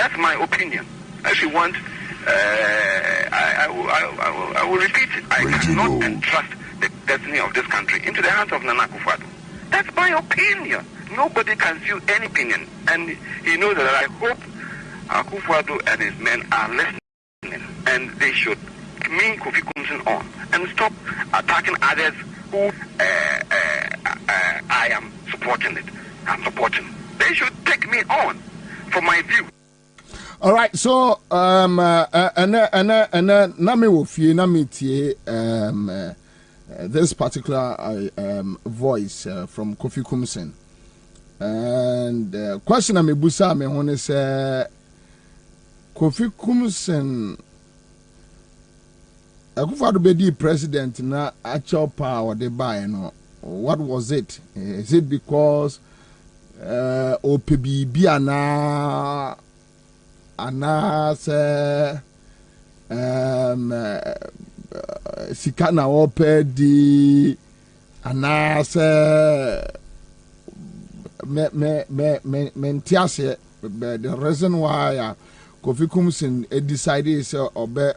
That's my opinion. If you want, I will repeat it. I cannot entrust the destiny of this country into the hands of Nana Akufo-Addo. That's my opinion. Nobody can feel any opinion. And he knows that I hope Akufo-Addo and his men are listening. And they should mean Kofi Kumsin on and stop attacking others who I am supporting it. I'm supporting. They should take me on for my view. All right, so nami wo fie na metie this particular voice from Kofi Kumsin, and question na mebusa me ho ne say Kofi Kumsin Akufo-Addo be president na actual power de buy no. What was it? Is it because OPB ana se sikana opedi ana se mentiase the reason why Kofi Kumsin decided to obey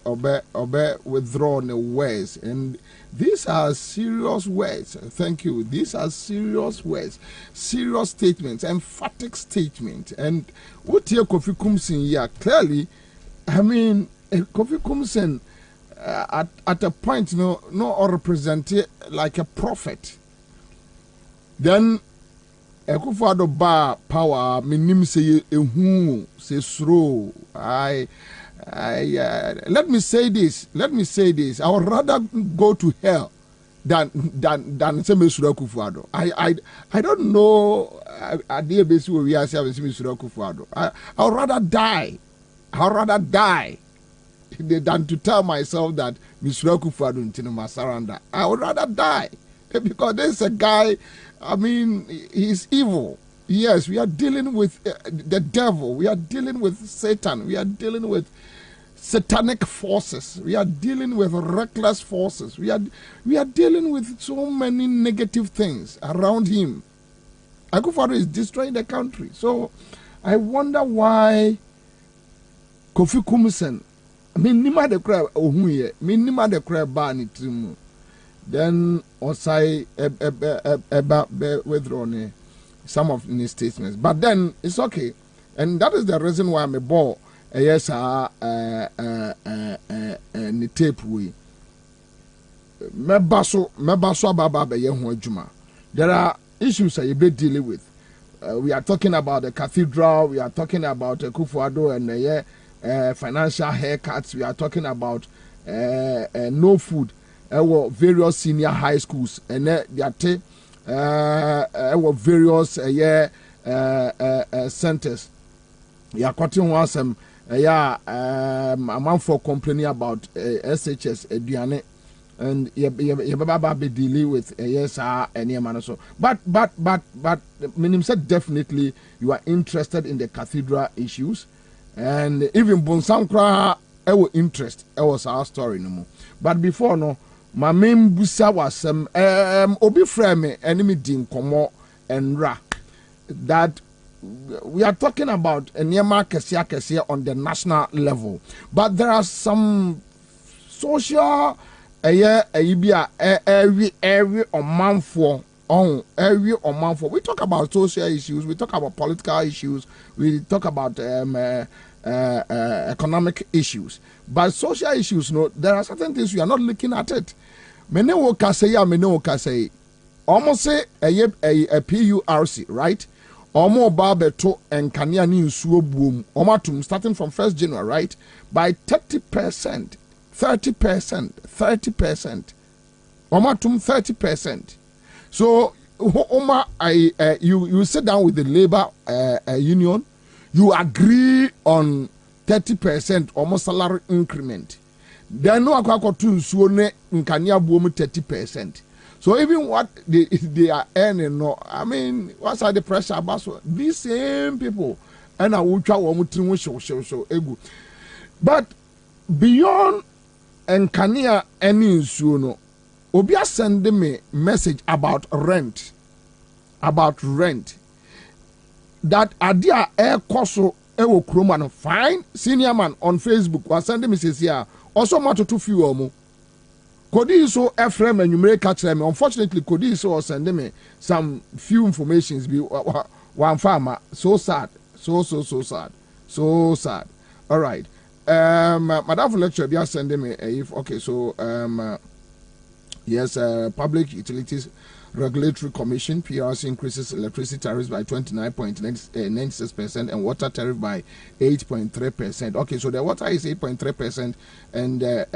withdraw the words, and these are serious words. Thank you. These are serious words, serious statements, emphatic statements. And what here Kofi Kumsin here clearly, I mean, Kofi Kumsin at a point no represented like a prophet. Then Akufo-Addo ba power minim say ehu say slow. Let me say this. I would rather go to hell than say Mesura Akufo-Addo. I don't know at the base where we are saying Mesura Akufo-Addo. I would rather die. Than to tell myself that Mesura Akufo-Addo ntino masaranda. I would rather die because there's a guy. I mean, he's evil. Yes, we are dealing with the devil. We are dealing with Satan. We are dealing with satanic forces. We are dealing with reckless forces. We are dealing with so many negative things around him. Akufo-Addo is destroying the country. So I wonder why Kofi Kumsin, I mean, nima de kra ohuye, nima de kra ba ni trimu. Then Osai withdrawn some of his statements, but then it's okay, and that is the reason why I'm a ball. Yes, ni tape we. Mebaso baba be yehu adwuma. There are issues that you be dealing with. We are talking about the cathedral. We are talking about Akufo-Addo and financial haircuts. We are talking about no food. Various senior high schools and they are various centers. You are cutting one some a month for complaining about SHS Ediane and you be dealing with yes and so. But Minim said definitely you are interested in the cathedral issues, and even Bonsankra interest was our story no more. But before no. My main busa was obi frame enemy din komo and ra that we are talking about a Nyema Kesia on the national level, but there are some social every month for we talk about social issues, we talk about political issues, we talk about economic issues, but social issues, no, there are certain things we are not looking at it. Mene wo kase almost say a PURC, right? Omo ba beto enkania ni nsuo buom omatum starting from 1st January, right? By 30%, 30%. Omatum 30%. So you sit down with the labor union, you agree on 30% almost salary increment. Then no akwa to nsuo ne nkania buom 30%. So even what they are earning, no, I mean, what's the pressure about? So these same people and I will try one show egu. But beyond nkania any nsuo no, Obia send me message about rent. That idea air cost ewo kroma no fine senior man on Facebook was sending me says here also matter to few or more. Kodi so Ephraim and you may catch them. Unfortunately, Kodi so sending me some few informations be one farmer. So sad. So sad. So sad. All right. Madam lecture be sending me if okay, so yes, Public Utilities Regulatory Commission PRC increases electricity tariffs by 29.96% and water tariff by 8.3%. Okay, so the water is 8.3% and the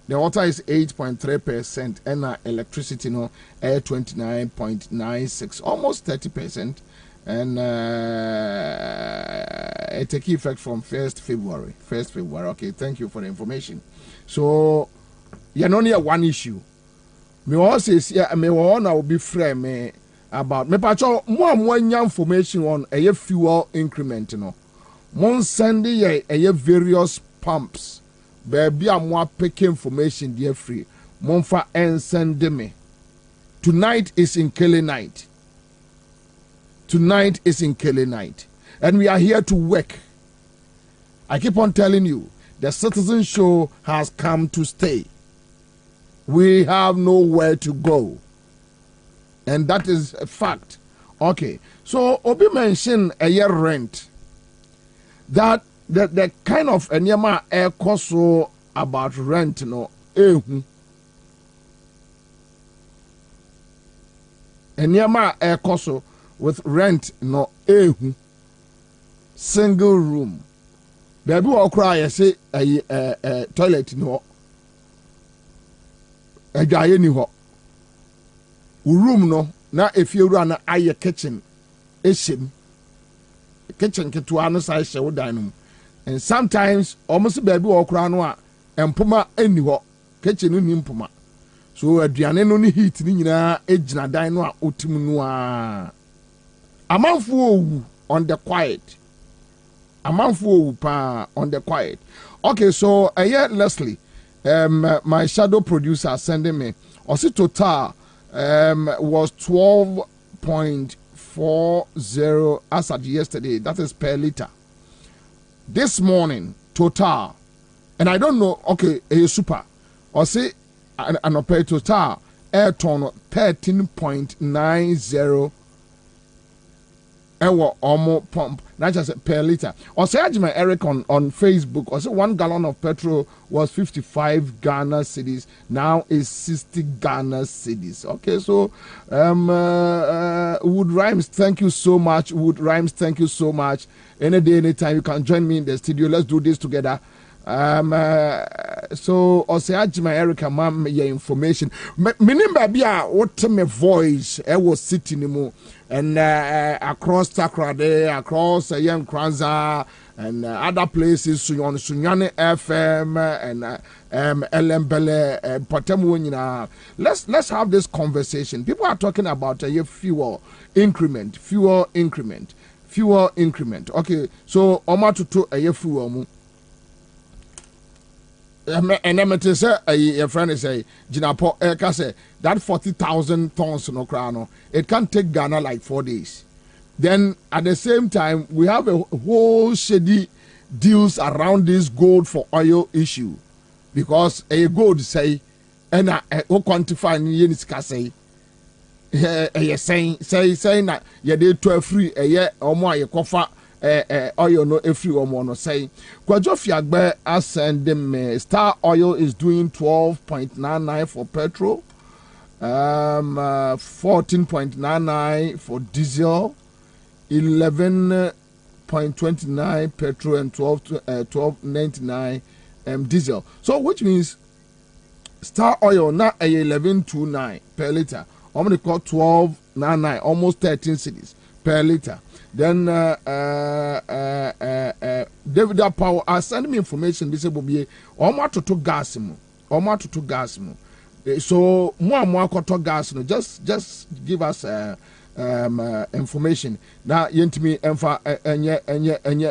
water is 8.3% and electricity 29.96, almost 30%, and it take effect from 1st February. Okay, thank you for the information. So only one issue. Me also say me wanna will be frame me about me pacho more information on a fuel increment no. Mon send ye various pumps. Baby I'm more pick information dear free. Mon fa and send me. Tonight is in Kelly night. Tonight is in Kelly night. And we are here to work. I keep on telling you, the Citizen Show has come to stay. We have nowhere to go. And that is a fact. Okay. So, Obi mentioned a year rent. That the kind of enyama air cost so about rent, no. Enyama air cost so with rent, no. Single room. Baby will cry, I say, a toilet, no. A guy any ho room no na if you run a kitchen kitchen to an side show dining and sometimes almost baby walk around and puma any ho kitchen in puma so aduane no ni heat ni nyina ejina dan no a otim no a amanfo on the quiet amanfo pa on the quiet. Okay, so Leslie, my shadow producer sending me also total was 12.40 as at yesterday. That is per liter. This morning total, and I don't know. Okay, a super or say an pay total air ton 13.90. Ewo omo pump, not just per liter. Or say Ajima Eric on Facebook, or say 1 gallon of petrol was 55 Ghana cedis, now is 60 Ghana cedis. Okay, so Wood Rhymes, thank you so much. Wood Rhymes, thank you so much. Any day, anytime you can join me in the studio. Let's do this together. So also Ajima Erica ma'am your information. Meaning baby what my voice I was sitting mo and across Takrade, across Young Kranza and other places on Sunyane FM and Elembele Potemwina. Let's have this conversation. People are talking about a fuel increment. Okay, so Oma to a fuel. And then say a friend say Jinapo Eka say that 40,000 tons no crano. It can take Ghana like 4 days. Then at the same time we have a whole shady deals around this gold for oil issue because a gold say and quantify yenisika say saying that you did 12 free a year or more you cover oil no every one no say Kwajo Fiagbe send them Star Oil is doing 12.99 for petrol, 14.99 for diesel, 11.29 petrol and 12.99 diesel. So which means Star Oil now a 11.29 per liter. I'm gonna call 12.99, almost 13 cedis per liter. Then David Power send me information. This Bobie Oma to gas mo. So more to gas no. Just give us information. Now yentimi emfa enye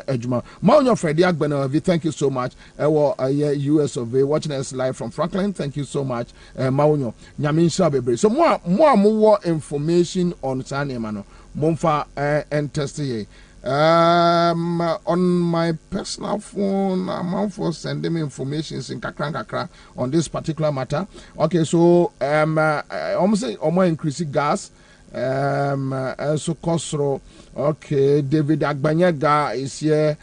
ejuma. Maunyo Freddy Agbena, thank you so much. US of A watching us live from Franklin. Thank you so much. Maunyo Nyamin Shabebre. So more information on Sane Mano. Monfa and test ye. On my personal phone, I'm for sending me information in kakra on this particular matter. Okay, so almost increasing gas. So Kosro. Okay, David Agbanyaga is here.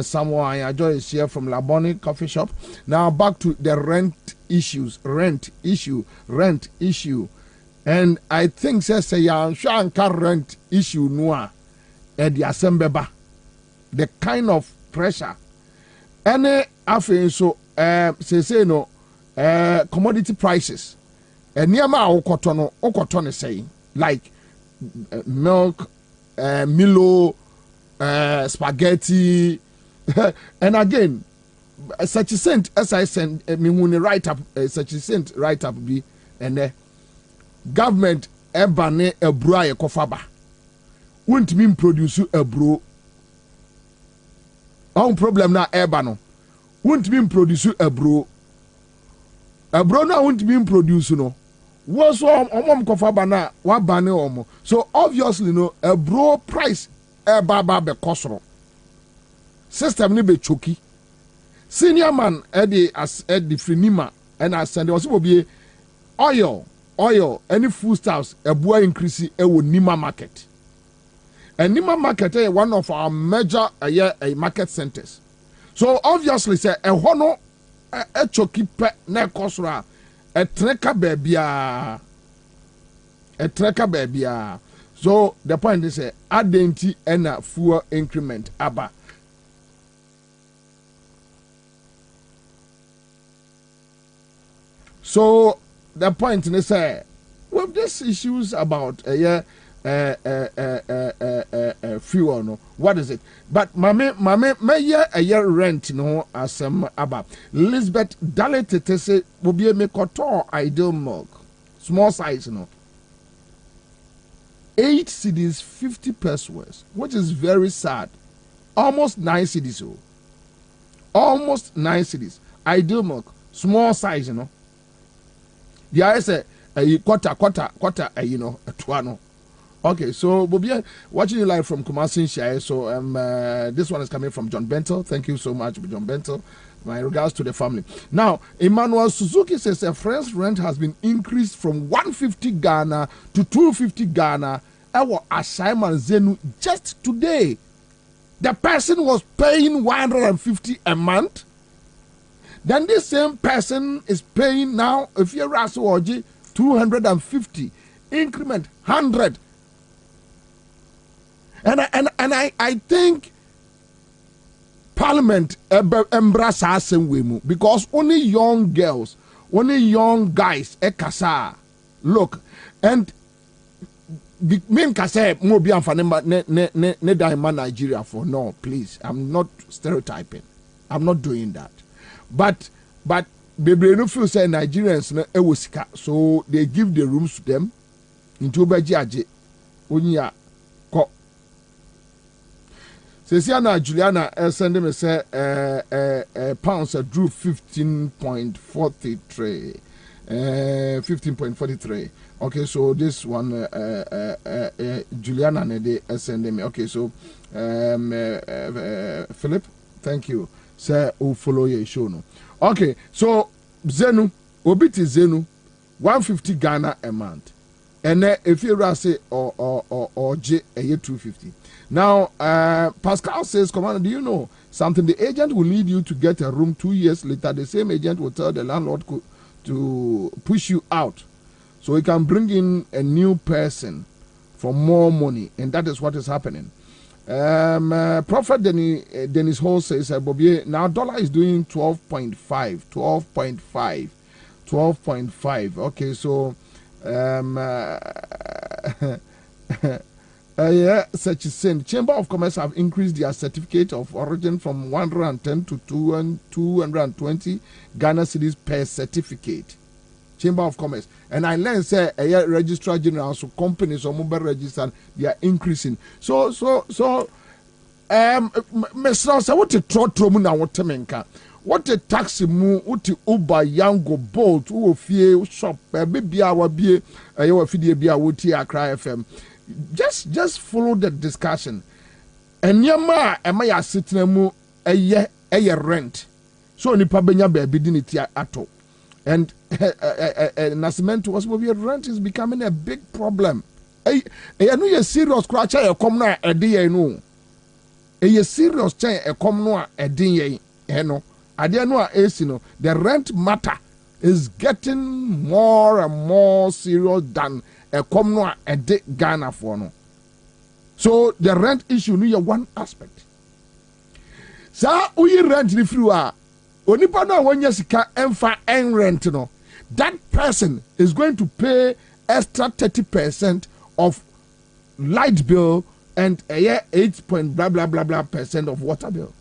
Someone I enjoy is here from Laboni Coffee Shop. Now back to the rent issue. And I think say ya shanka rent issue noa the assembeba. The kind of pressure. Any after so say no commodity prices. And niyama okotono saying like milk, Milo, spaghetti, and again, such a cent as I send me when write up such a cent write up be and government ebane a bro a kofaba won't mean produce a bro. Our problem now ebano won't mean produce a bro now won't mean produce no. Was omom kofaba na wa bane omo. So obviously no a bro price e baba be kosoro. System ni be choki. Senior man edi as edi frinima and as send was be oil any foodstuffs a boy increase e wo Nima market. And Nima market is one of our major market centers. So obviously say a hono a choki pe na kosoro a treka babia. So the point is adenti and a fuel increment aba. So the point is with these issues about fuel no, what is it? But mame a year rent no asem aba. Lisbeth Daletete say will be a mekoto ideal milk. Small size no. 8 cedis 50 pesos, which is very sad. Almost 9 cedis. Oh. Almost 9 cedis. Ideal milk. Small size, you know. The I say a quarter, you know, a tuano. Okay, so Bobie, watching you live from Kumasi Shire. So this one is coming from John Bentel. Thank you so much, John Bentel. My regards to the family. Now, Emmanuel Suzuki says a friend's rent has been increased from 150 Ghana to 250 Ghana. Our assignment Zenu just today. The person was paying 150 a month. Then this same person is paying now, if you're Rasu 250 increment 100. And I think Parliament embrace us because only young girls, only young guys ekasa look and men kase mo bi amfane ne diamond Nigeria for no please I'm not stereotyping. I'm not doing that. But Bebre no feel say Nigerians na ewosika so they give the rooms to them into obaji aje onya ko Cecilia Juliana send me say pounds drew 15.43 15.43. Okay, so this one Juliana ne send me. Okay, so Philip, thank you. Say who follow your show no. Okay, so Zenu, Obiti Zenu, 150 Ghana a month. And then if you say or J a year 250. Now Pascal says, Commander, do you know something? The agent will lead you to get a room 2 years later. The same agent will tell the landlord to push you out. So he can bring in a new person for more money. And that is what is happening. Prophet Dennis Hall says, Bobie, now dollar is doing 12.5. Okay, so yeah, such as saying Chamber of Commerce have increased their certificate of origin from 110 to 220 Ghana cedis per certificate. Chamber of Commerce. And I learned say a registrar general, so companies or mobile register, they are increasing. So Mr. What a trot na what menka. What a taxi mu, what Uber Yango Bolt, who fear shop, baby our beer, your feed beer would Cry FM. Just follow the discussion. enyama ema ya setena mu eye rent. So nipa benya baby diniti ato. And Nascimento was movie rent is becoming a big problem. I know you're serious scratch a come na a day no. A serious chain a come no a day no. I didn't know the rent matter is getting more and more serious than a come no a day Ghana for no. So the rent issue no one aspect. So we rent the free onipa na wanya sika emfa en rent no, that person is going to pay extra 30% of light bill and a year 8 point blah blah blah blah percent of water bill.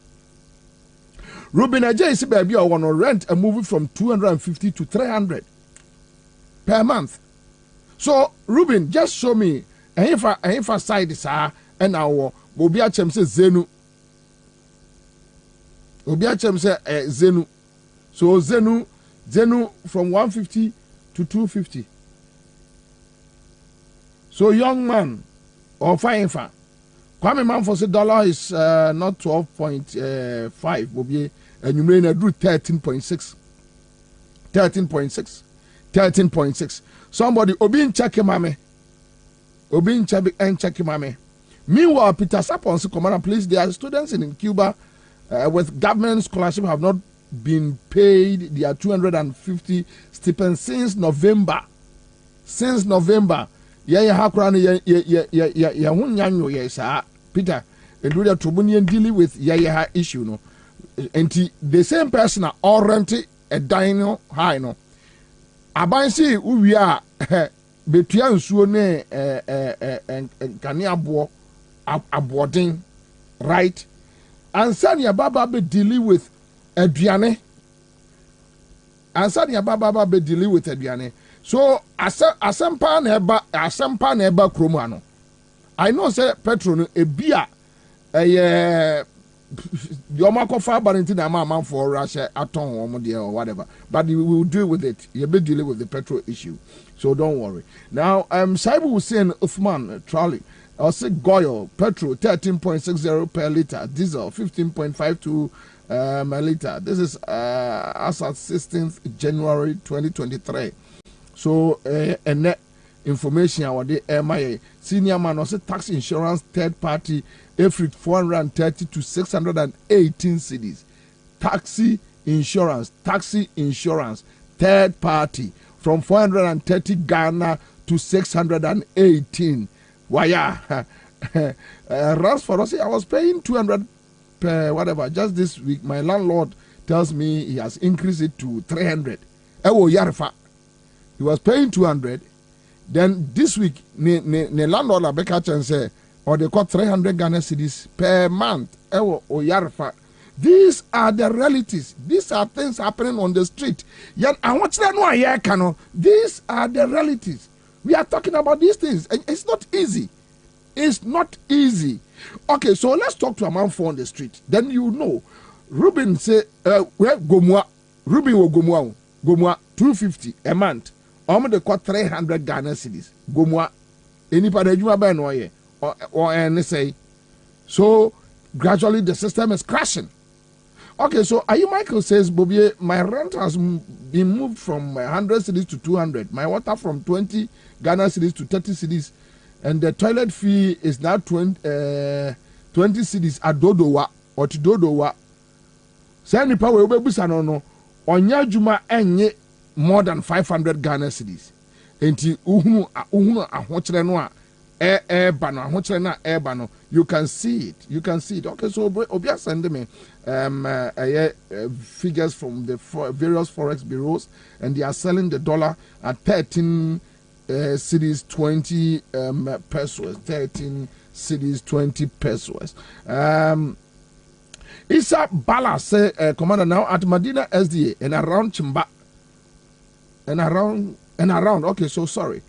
Ruben Ajay is baby I want to rent a movie from 250 to 300 per month. So Ruben, just show me if I side this and our Bobie Achem says Zenu. Obiachem say Zenu. So Zenu from 150 to 250. So young man or fine fa. Kwame man for say dollar is not 12.5 Bobie and you may do 13.6. 13.6. Somebody Obin check mame. Obin check and check mame. Meanwhile, Peter Sapon Commander, please, there are students in Cuba with government scholarship have not been paid their 250 stipends since November. Since November. Peter, and we are dealing with issue no. And the same person are all rented a dino high no. Abansi we are between suone kaniabo aboarding, right? Ansah ni baba be dealing with aduane. Ansah ni baba be dealing with aduane. So asempa na eba kromo ano. I know say petrol no ebia the omako fa barinti na man for Russia aton omo there or whatever. But we will deal with it. You be dealing with the petrol issue. So don't worry. Now Saibu Hussein Uthman trolley. I'll say Goyle, petrol 13.60 per liter, diesel 15.52 per liter. This is as at 16th January 2023. So a net information our day MIA senior man also tax insurance third party every 430 to 618 cedis. Taxi insurance third party from 430 Ghana to 618. Why Rust for us, I was paying 200 per whatever just this week. My landlord tells me he has increased it to 300. He was paying 200. Then this week, the landlord Abeka say, or they got 300 Ghana cedis per month. These are the realities. These are things happening on the street. Yet I want to know these are the realities. We are talking about these things. And it's not easy. It's not easy. Okay, so let's talk to a man for on the street. Then you know. Ruben say, where Gomwa? Ruben will Gomwa 250 a month. They got 300 Ghana cedis. Gomwa. Anybody you are or NSA. So gradually the system is crashing. Okay, so Michael says, Bobie, my rent has been moved from 100 cedis to 200. My water from 20 Ghana cedis to 30 cedis. And the toilet fee is now 20 cedis at Dodowa or to Dodowa. Send the power over Busanono. Onya Juma enye more than 500 Ghana cedis. Enti uhunu ahochrenwa bano. You can see it. Okay, so Obia send me figures from the various forex bureaus, and they are selling the dollar at 13 cedis 20 pesos. 13 cedis 20 pesos. Isa Bala say commander now at Medina SDA and around Chimba and around. Okay, so sorry.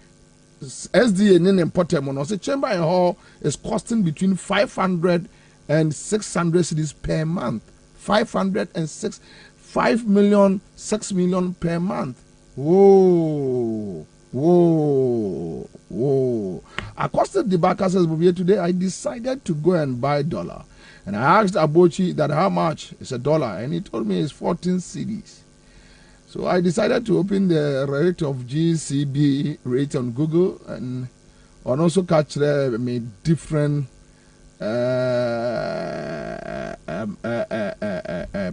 SDA in Portemon, say chamber and hall is costing between 500 and 600 cedis per month. 5 million, 6 million per month. Whoa. Accosted the backer says, Bobie, today I decided to go and buy dollar. And I asked Abochi that how much is a dollar, and he told me it's 14 cedis. So I decided to open the rate of GCB rate on Google and also catch me different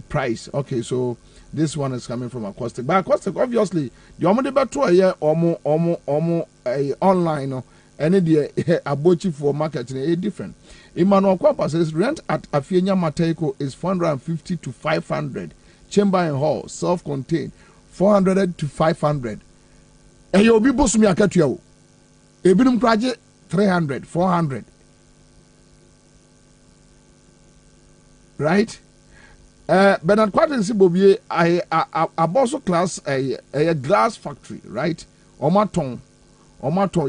price. Okay, so this one is coming from Acoustic. But Acoustic, obviously, the only better here online, any the Abochi for marketing is different. Emmanuel Kwapa says rent at Afienya Mateko is 450 to 500. Chamber and hall, self-contained, 400 to 500. And you'll be boss me a cat you. Ebinum project 300, 400. Right? Bernard Quatin Bobie, I also class a glass factory, right? Omaton,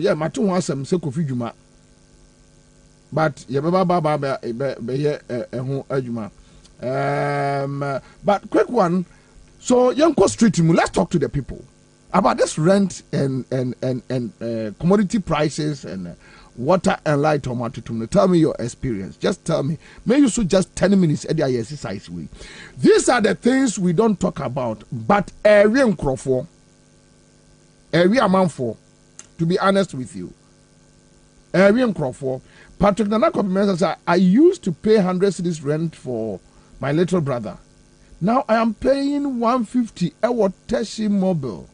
yeah, Maton was some Sekofi Juma. But but quick one. So young go straight to me. Let's talk to the people about this rent and commodity prices and water and light tomato. Tell me your experience. Just tell me. May you so just 10 minutes at the exercise week. These are the things we don't talk about, but every amount for, to be honest with you. Every amount Patrick Nanako says, I used to pay 100 cedis rent for my little brother. Now I am paying 150 Ewo Teshi Mobile.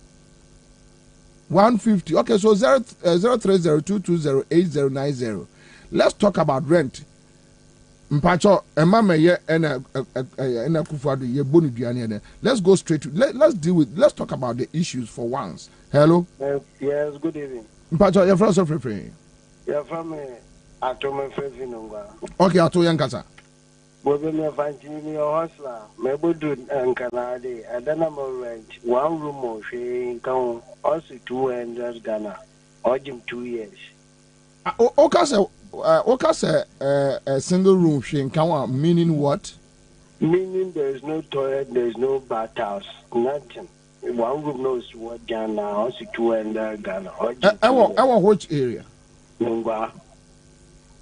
150. Okay, so 0302208090. Let's talk about rent. Mpacho, let's go straight to let's talk about the issues for once. Hello? Yes, good evening. Mpacho, you're from free. You're from Atome Fevinunga. Okay, Ato Yankasa. Bobie me fanchini hostler. Mebudu and Canada. And then I'm rent. One room of sharing count also 200 Ghana. Urging 2 years. Okay, a single room sharing count meaning what? Meaning there is no toilet, there is no bathhouse, nothing. One room knows what Ghana, also 200 Ghana. Which area? Nungwa.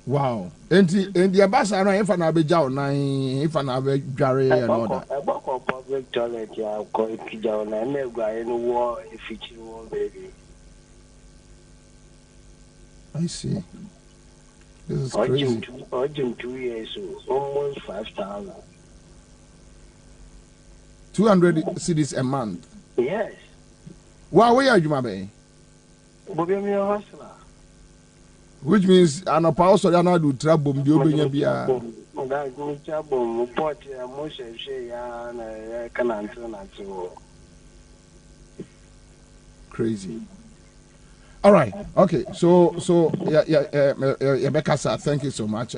Wow. And the ambassador, if I be down, if I be Jerry and all that. A book of public toilet, yeah, call it Pigeon, and never in the war, if it's war, baby. I see. This is crazy. Urgent 2 years, almost 5,000. 200 cedis a month. Yes. Wow, where are you, my baby? Bobie me a hustler. Which means an apostle yana do trouble the obenya bia. Crazy. All right. Okay. So Rebecca sir, thank you so much.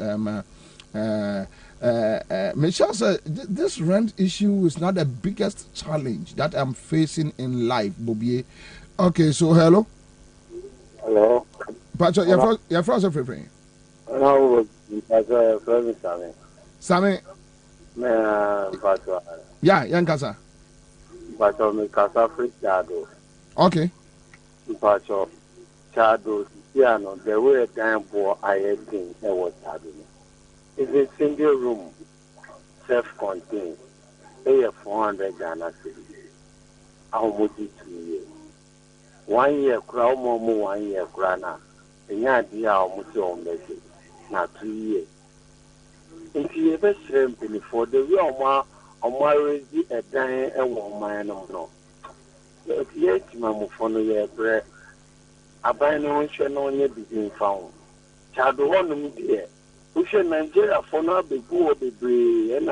Michelle said this rent issue is not the biggest challenge that I'm facing in life, Bobie. Okay, so hello. Hello. Pacho, your first friend. No, friend Sammy. Sammy. Pacho. Yeah, Yankasa. Pacho, me casa free chado. Okay. Pacho, chado, piano, the way a damn boy I had been, I was chado. It's a single room, self-contained. Pay 400 Ghana cedis. How much is 2 years? 1 year crown, more 1 year crown. And yeah, dear, how much on message? Not 2 years. If you ever shrimp for the real one, or marriage a dying and 1 man or no. If yet, Mamma for your bread, I buy no one shall know yet be found. Child, one of me dear. We should Nigeria for now be good, be brave,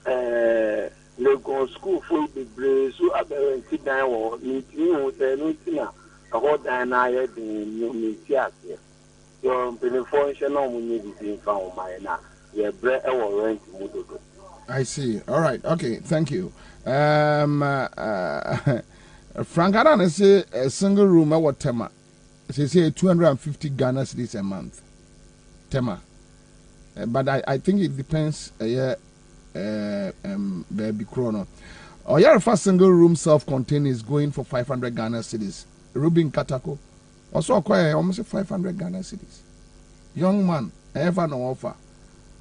and Lagos school for be brave, so I better sit down or meet you with the Nutina. A whole and I had been new media. Your beneficial when you be found my now. Your bread or rent. I see. All right. Okay. Thank you. Frank Adan say a single room at what Tema? She say 250 Ghana cedis a month. Tema. But I think it depends. Baby chrono. Or your first single room self-contained is going for 500 Ghana cedis. Rubin Katako also acquire almost 500 Ghana cedis. young man ever no offer.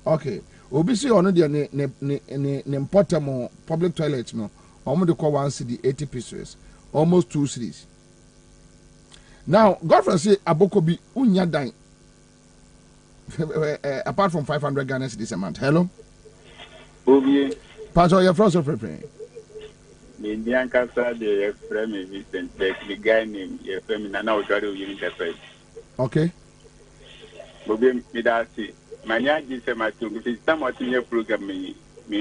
Okay, obisi ono de ne important public toilet no. Omo de call 1 cedi 80 pieces, almost 2 cedis. Now, Godfrey say aboko bi unya dan. Apart from 500 Ghana cedis a month. Hello. Bobie. Pastor, your first of praying. The Indian Casa, the friend is Vincent, the guy named your friend, and now try to use the first. Okay. Bobie, me that see. My young is a matter of somewhat in your program, me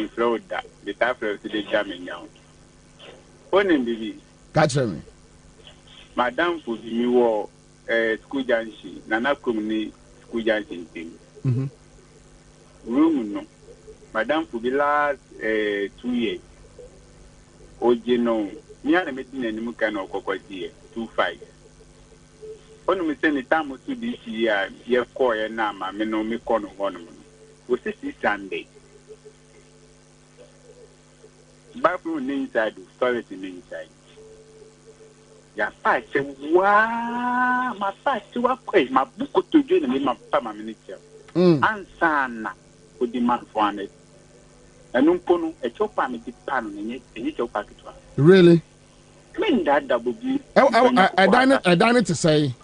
throw that the after the jamming now. Only baby. Catch me. Madam for the new school junction, Nana Community school junction thing. Room no. Madam for the last 2 years. Oje no, me and meeting any mu kind of kokoti 25. Onu me say ni time to this year, ye call ye na ma me no me kono hono. We say Sunday. Bathroom inside, toilet inside. Ya pa che wa ma pa che wa kwe ma buko to do ni ma pa ma minute. Ansah na o di man for it. And Pono, a chopa me the pan and you chopa it. Really? Mean that double B. I done it to say.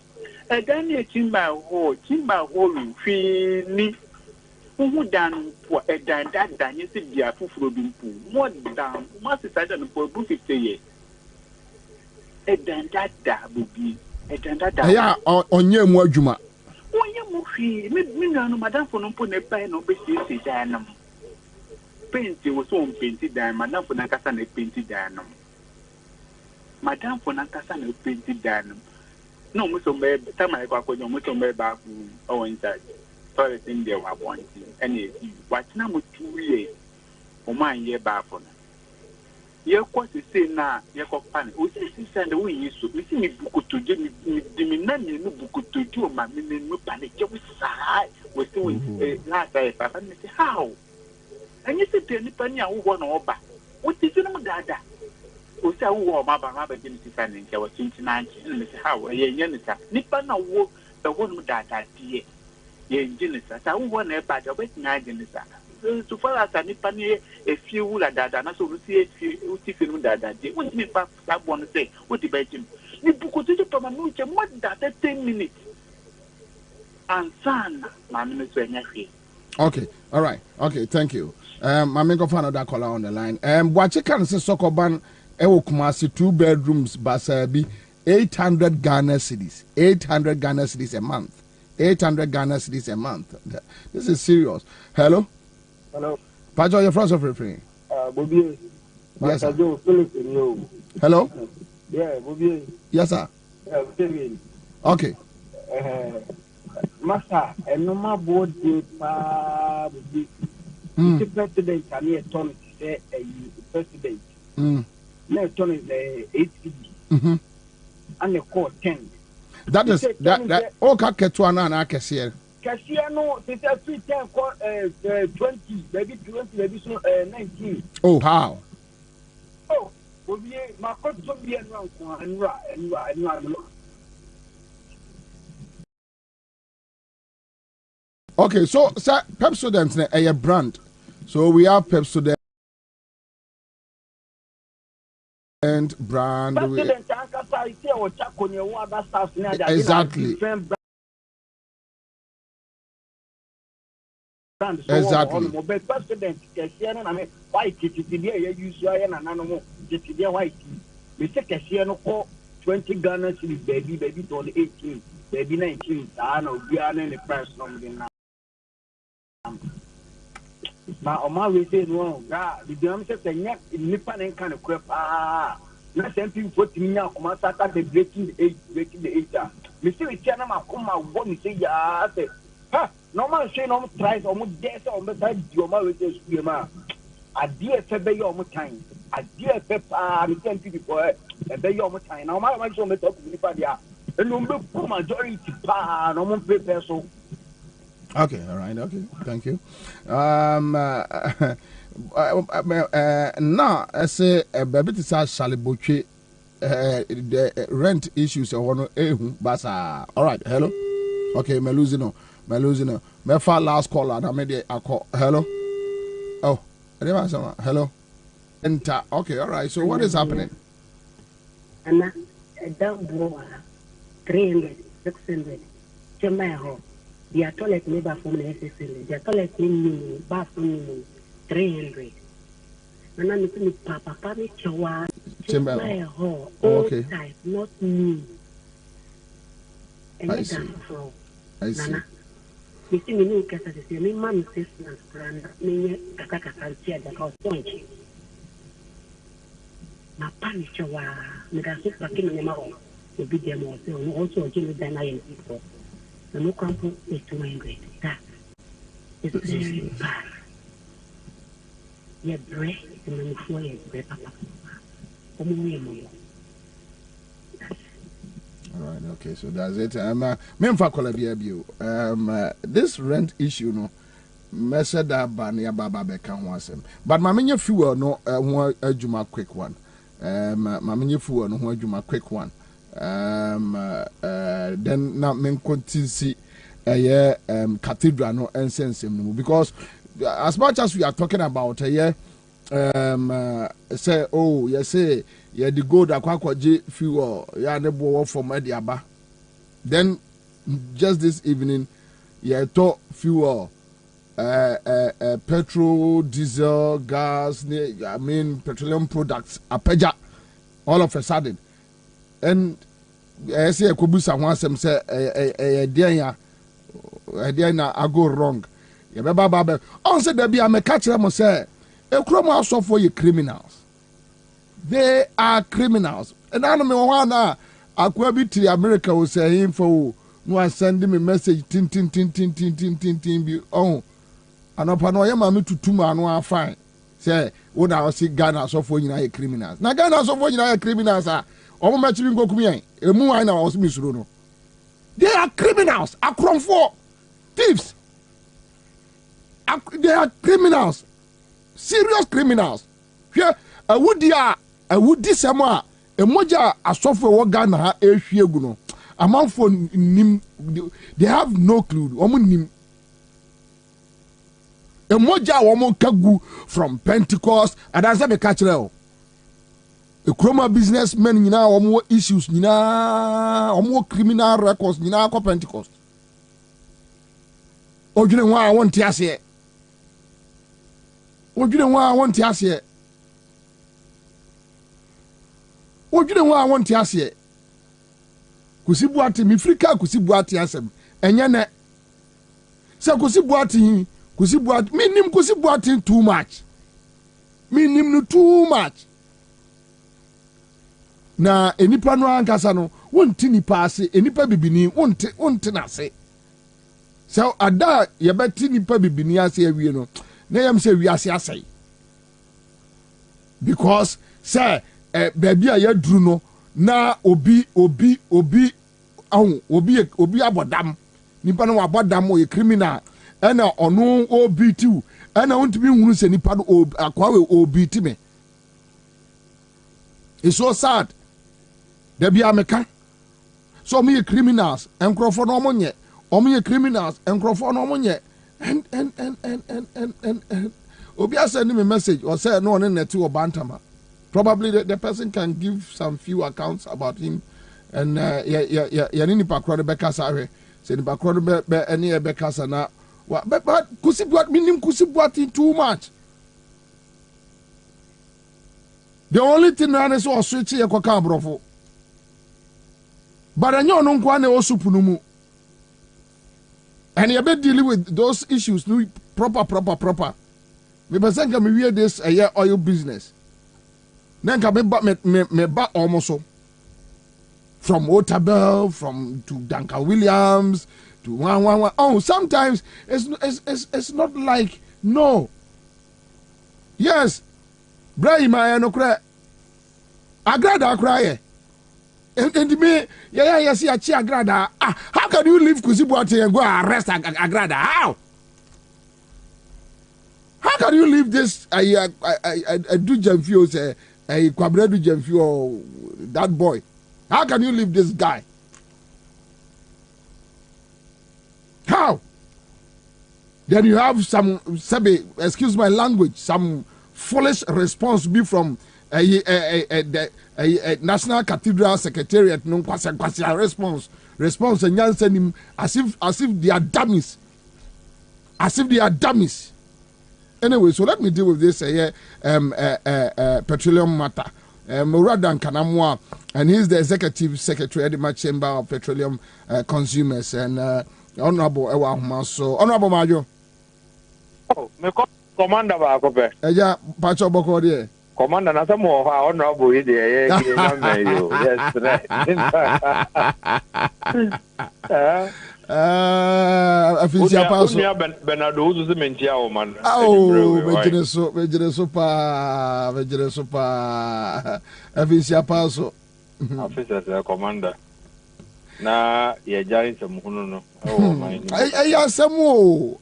I done a timber hole, feeling. Who would done for a dime that you see the full pool. More down, must have done for a book 50 years. A dime that double B. A dime that. Yeah, on your more juma. Oh, you movie, me no madam for no put a pen or business. Painting was so painted down, Madame for Nakasana painted down. Madame for Nakasana painted down. No, Mr. Time I got with your Mr. back or inside. Toilet in there, I want any what number 2 years or mine year back on. Your course is saying now, your company, who send the way you so we see me book to Jimmy, Diminani, no book to do my minute, no panic, was side, was doing last day. I say, how? And you say, Penny Penny, who won over. What is your name, Dada? Who say, who are my Baba Genesis and I was 29, and Miss Howard, ye Yenisa, Nippana walk the one Dada, dear. Ye Genesis, I won a bad of it, Genisa. So far as I Nippani, a few like that, and I saw see a few film Dada. What me back that one say, what debate him? You book to the Pamamucha, what that 10 minutes. Ansah, my minister, okay, all right, okay, thank you. My make of another caller on the line. What you can say, Sokoban, Ewo Kumasi, 2 bedrooms, Basabi, 800 Ghana cedis, 800 Ghana cedis a month, 800 Ghana cedis a month. This is serious. Hello? Hello. Pajo, your first of referring. Bobie. Yes, sir. Hello? Hello? Yeah, Bobie. Yes, sir. Okay. Master, and no more board the president and near Tony say a president. No Tony is 8 cedi. And the court 10. That is that okay Ketuana and Akasier. Casiano, they say 3 10 20, maybe 20, maybe 19. Oh, how? Oh, my court to be around and okay, so sir, Pepsodent a brand. So we have Pepsodent brand. Exactly. Exactly. Exactly. 20 Ghana cedis, baby, to 18, baby 19. I know we are in the price now. Now, on my way, say no, God, the drum says a neck in Nippon and kind of crap. Not something put me out, my Sata, the breaking the age. Mr. Channama, come out, what me say, yeah, I say, ha, no man say no tries almost death on the side, your mother says, I dear February almost time. I dear Pepper, I'm 10 people, and they almost time. Now, my wife on the top of the party, and no majority, no one paper so. Okay, all right, okay, thank you. Now, I say a baby to say Shalibuchi, the rent issues. I want to basa. All right, hello. Okay, Meluzino. my losing my far last call and I made it a call. Hello. Oh, I didn't answer. Hello. Enter. Okay, all right. So what is happening? Anna, down below 300, 600. Jemaho. The toilet neighbor from the SSL. The toilet in bathroom 300. And I'm looking at Papa Chawa. Jemaho. Okay. Type, not me. I see. I see. You see, me because I say, my mom says, me Kakaka chair the house point. My panic, me got so fucking in the mouth. You be them also a Jimmy Dana people. The no crumple is 200. That is very bad. Your breath is a man for your breath, Papa. All right, okay, so that's it. This rent issue, no, messed up Bania Baba Beckham was him. But Mamma Fuel, no, a Juma quick one. Mamma Fuel, no, Juma quick one. Then now men could see a cathedral, no, and sense him because as much as we are talking about a year, say, oh, yes, say. Yeah, the gold aquaji fuel, yeah, the boy from Ediaba. Then just this evening, yeah, top fuel, petrol, diesel, gas, I mean petroleum products, apeja, all of a sudden. And I say a kubusa once them say a dear I go wrong. Yeah, baba. On said there be a me catch them say a chroma so for you criminals. They are criminals. And I don't know why I could be to America was saying for no sending me a message tin be oh and upon no mammy to 2 man one fine. Say what I see Ghana so for you criminals. Now Ghana so for you criminals are all match go come here. A moo I know was Miss Runo. They are criminals. I come for thieves. They are criminals. Serious criminals. Here a wood I would this summer a moja a software what Ghana a shieguno. Among for nim they have no clue. Nim a moja woman kagu from Pentecost and as a catch a chroma businessmen you know more issues you know or more criminal records you know Pentecost. Oh, you know why I want to ask here. Oh, you know why I want to ask here. What do you know what I want to ask you? Kusibuati, Mifrika, Kusibuati, asem. Enyane. So Kusibuati, minim Kusibuati too much. Minim too much. Na enipa no ankasa no, wonti nipa ase, enipa bibini, wonti na se. So ada yebeti nipa bibini ase awie no, na yam se wi ase asai. Because say baby a yadru no na obi abodam nipa no abodam o ye criminal ena ono obi tu ena ontimi hunu se nipa no akwawe obi ti me. It's so sad. There be ameka so me criminals enkrofo no omonye omo criminals enkrofo no omonye and obi send me message or say no on net or bantama. Probably the person can give some few accounts about him and nini pakro de bekasa we say ni pakro be any bekasa na but kusibwat minim kusibwat too much. The only thing na is so switch e kwa brofo but anyo no nkwa na osupu mu and you be dealing with those issues no proper me person can me wear this a year oil business. Then can me ba almost from Otabel, from to Duncan Williams to 111. Oh, sometimes it's not like no. Yes, Brahim I no cry. Agrada cry. And me, yeah, see a chia Agrada. How can you leave Kusibuati and go arrest Agrada? How? How can you leave this? I do Jamfio say. Hey, Kwabena do Jamfio, that boy. How can you leave this guy? How? Then you have some, excuse my language, some foolish response be from the National Cathedral Secretariat. No response and Jansen as if they are dummies. As if they are dummies. Anyway, so let me deal with this petroleum matter. Muradan Kanamwa, and he's the executive secretary at the Chamber of Petroleum Consumers, and Honorable Ewa Humaso. Honorable Majo. Oh, me commander ba ko pe. Eja Pacho Boko de. Commander na samo honorable yi de ye na me yo. Yes. Afisia Paso. Unia Bernardo uzu mentia o man. Oh, mejere so pa. Afisia Paso. Afisia se commander. Na ye jari se muhunu no. Oh my. Eya semo.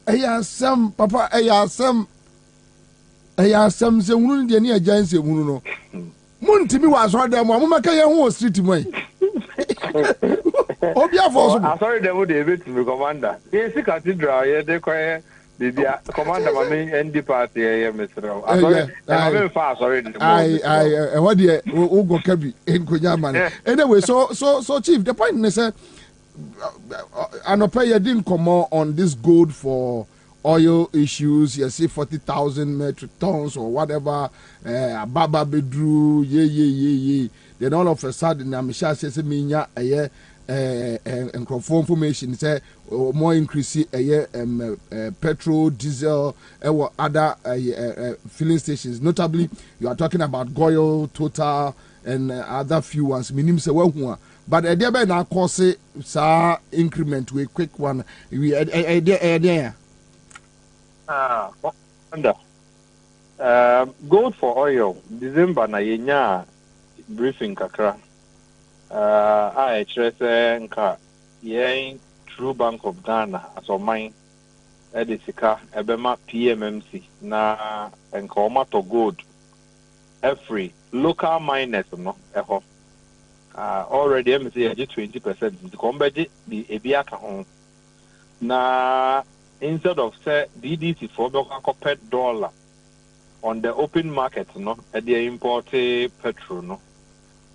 Eya sem papa eya sem se hunu de ne agyan se hunu no. Muntimi wa so da mo maka ye ho street mo. Obi afọ so. Sorry dem dey bit me commander. Yes cathedral ye dey kwa bibia commander ma me ND party ye mesro. Sorry. I'm fa sorry dem. I what dey o go kabi enkonya man. Anyway, so chief, the point is anopa ye din come on this gold for oil issues. You see 40,000 metric tons or whatever. Baba bedru ye. Then all of a sudden, I'm sure says me and information say more increase petrol, diesel, or other filling stations. Notably, you are talking about Goyle, Total, and other few ones. Minim say well, but a day by now cause sa increment with quick one. We there. Gold for oil. December na yenya briefing kakra. I express nka yen True Bank of Ghana as o mine edisika ebema PMMC na nka omato gold every local miners no eho already MC 20% the combeji the ebiaka hon na instead of say DDC for $1 dollar on the open market no e dey import petrol no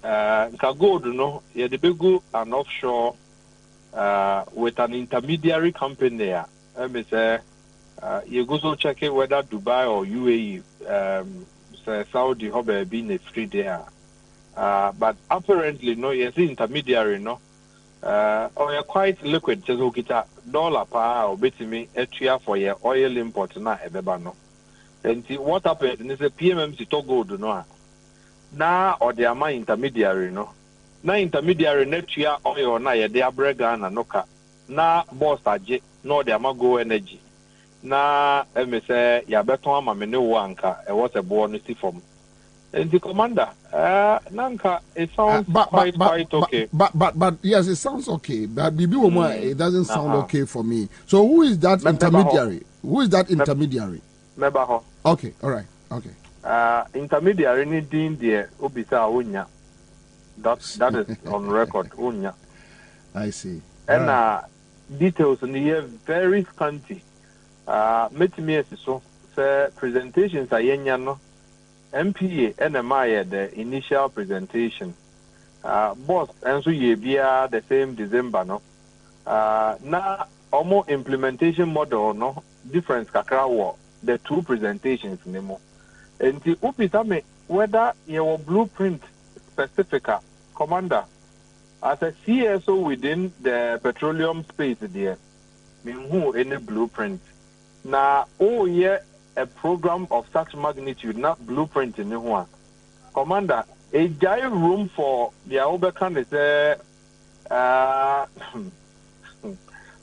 nka gold no ye dey go an offshore with an intermediary company there. Me say you go so check it whether Dubai or UAE say Saudi hobe be in free there. But apparently no yes intermediary no or you're quite liquid just okita dollar pa or betimi etua for your oil import na ebeba no. And what happened is a PMMC to gold no na or the ama intermediary no na intermediary netua oil na ye de abrega na noka na boss aje no the ama go energy na me say ya beton ama me ne wo anka e was a bo no si from and the commander nanka it sounds quite okay but yes, it sounds okay, but bibi woman it doesn't sound okay for me. So who is that intermediary? Meba. Okay, all right, okay. Intermediary ni din there obisa onya. That is on record onya. I see. And details in the very scanty. Metimi so say presentations ayenya no. MPA NMI the initial presentation. Boss and so ye bia the same December no. Na omo implementation model no difference kakra wo the two presentations nemo. And the upitame whether your blueprint specific commander as a CSO within the petroleum space there, mean who any blueprint. Now a program of such magnitude, not blueprint in one. Commander, a giant room for the Obekan is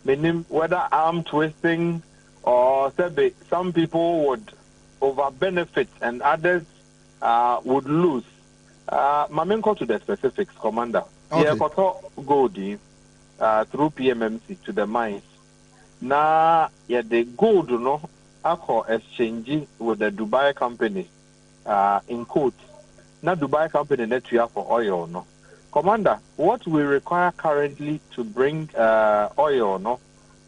meaning whether arm twisting or some people would over benefit and others would lose. Mamen go to the specifics, Commander. Okay. Yeah, gold through PMMC to the mines. Now, yeah, the gold, no, alcohol exchanging with the Dubai company in quote. Now, Dubai company net we have for oil, no. Commander, what we require currently to bring oil, no,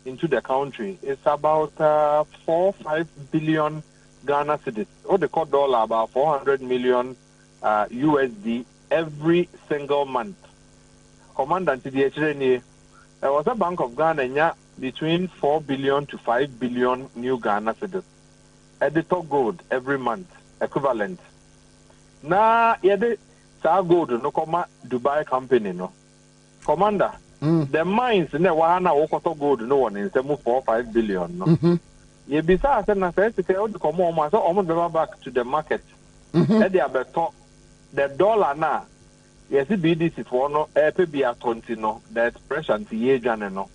into the country is about 4-5 billion Ghana cedis. Or they call dollar about 400 million USD every single month. Commandant the HRNA, there was a Bank of Ghana between 4 billion to 5 billion new Ghana cedis. Editor gold every month, equivalent. Na yede sa gold no koma Dubai company no. Commander, the mines ne wana wokoto gold no one in 4-5 billion no. Ye bisa say na say o de komo o ma so o mo back to the market. E dey abeto the dollar na yes BDC for no e pe bia 20 no the expression ti ye dwane no.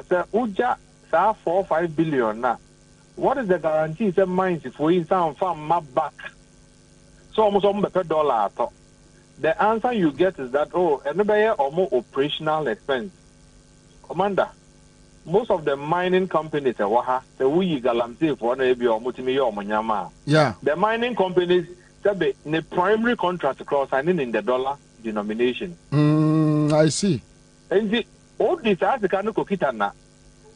Say uja sa 4-5 billion na. What is the guarantee say mines if we sound farm map back? So almost $1 at all. The answer you get is that anybody or more operational expense. Commander, most of the mining companies we guarantee for yeah. The mining companies the primary contract across signing in the dollar denomination. I see. And all this as the kind of kokitana.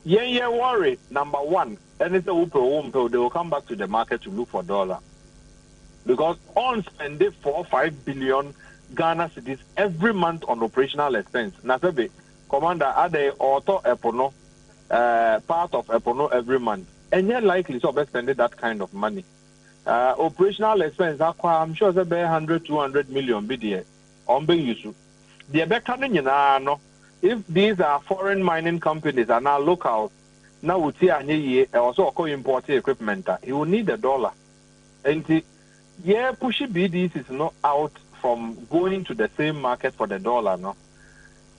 Yeah, worry. Number one, anything they will come back to the market to look for dollar. Because on spending 4-5 billion Ghana cedis every month on operational expense. Nasabe, Commander, are they auto epono, part of epono every month? And you're likely to spend that kind of money. Operational expense, I'm sure it's about 100-200 million BDA. On being used. The if these are foreign mining companies and are local, now we see also import equipment, you will need $1. And pushing BDs is not out from going to the same market for the dollar, no.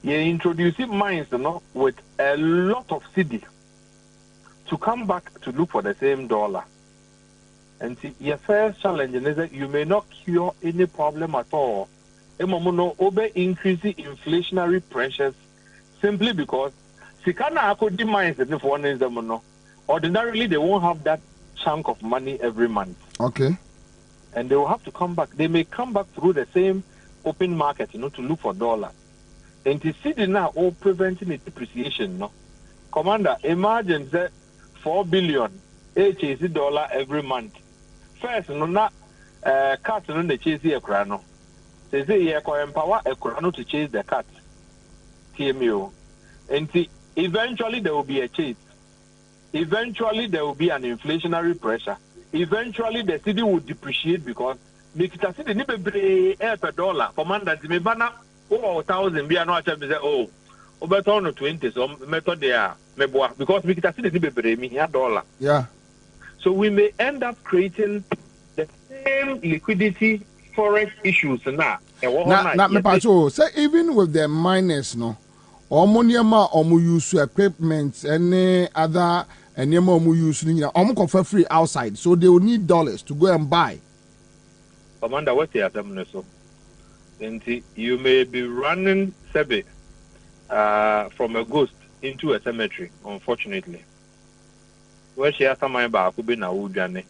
You're introducing mines, with a lot of CD to come back to look for the same dollar. And your first challenge is that you may not cure any problem at all. Increasing inflationary pressures simply because ordinarily they won't have that chunk of money every month. Okay. And they will have to come back. They may come back through the same open market, to look for dollar. And to see the now all preventing the depreciation, no. Commander, imagine that 4 billion $8 every month. First, not cut on the chase here, crano. They say you can empower a crano to chase the cat. TMU. And eventually there will be a chase. Eventually there will be an inflationary pressure. Eventually the city will depreciate because the city need per dollar. Commander, me bana 1,000 be no say over 20 so method there because we can see the dollar. Yeah. So we may end up creating the same liquidity forex issues now. Say even with the miners, no, or use equipment, any other use free outside, so they will need dollars to go and buy. Commander, what's the attempt so? You may be running Sebe from a ghost into a cemetery, unfortunately. Where she has some mind about Kwabena Ujane.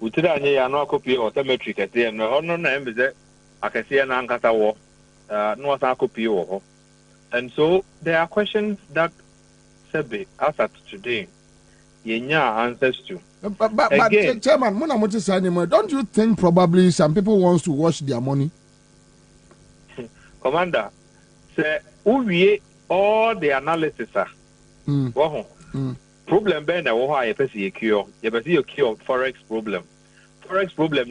Utira ya no copy or cemetery kete no na embe akese na nkata wo no asa copy wo. And so there are questions that Sebe as at today yenya answers to. But Chairman, don't you think probably some people wants to wash their money? Commander, say we all the analysis problem ben na wo ha ye pese cure ye pese you cure forex problem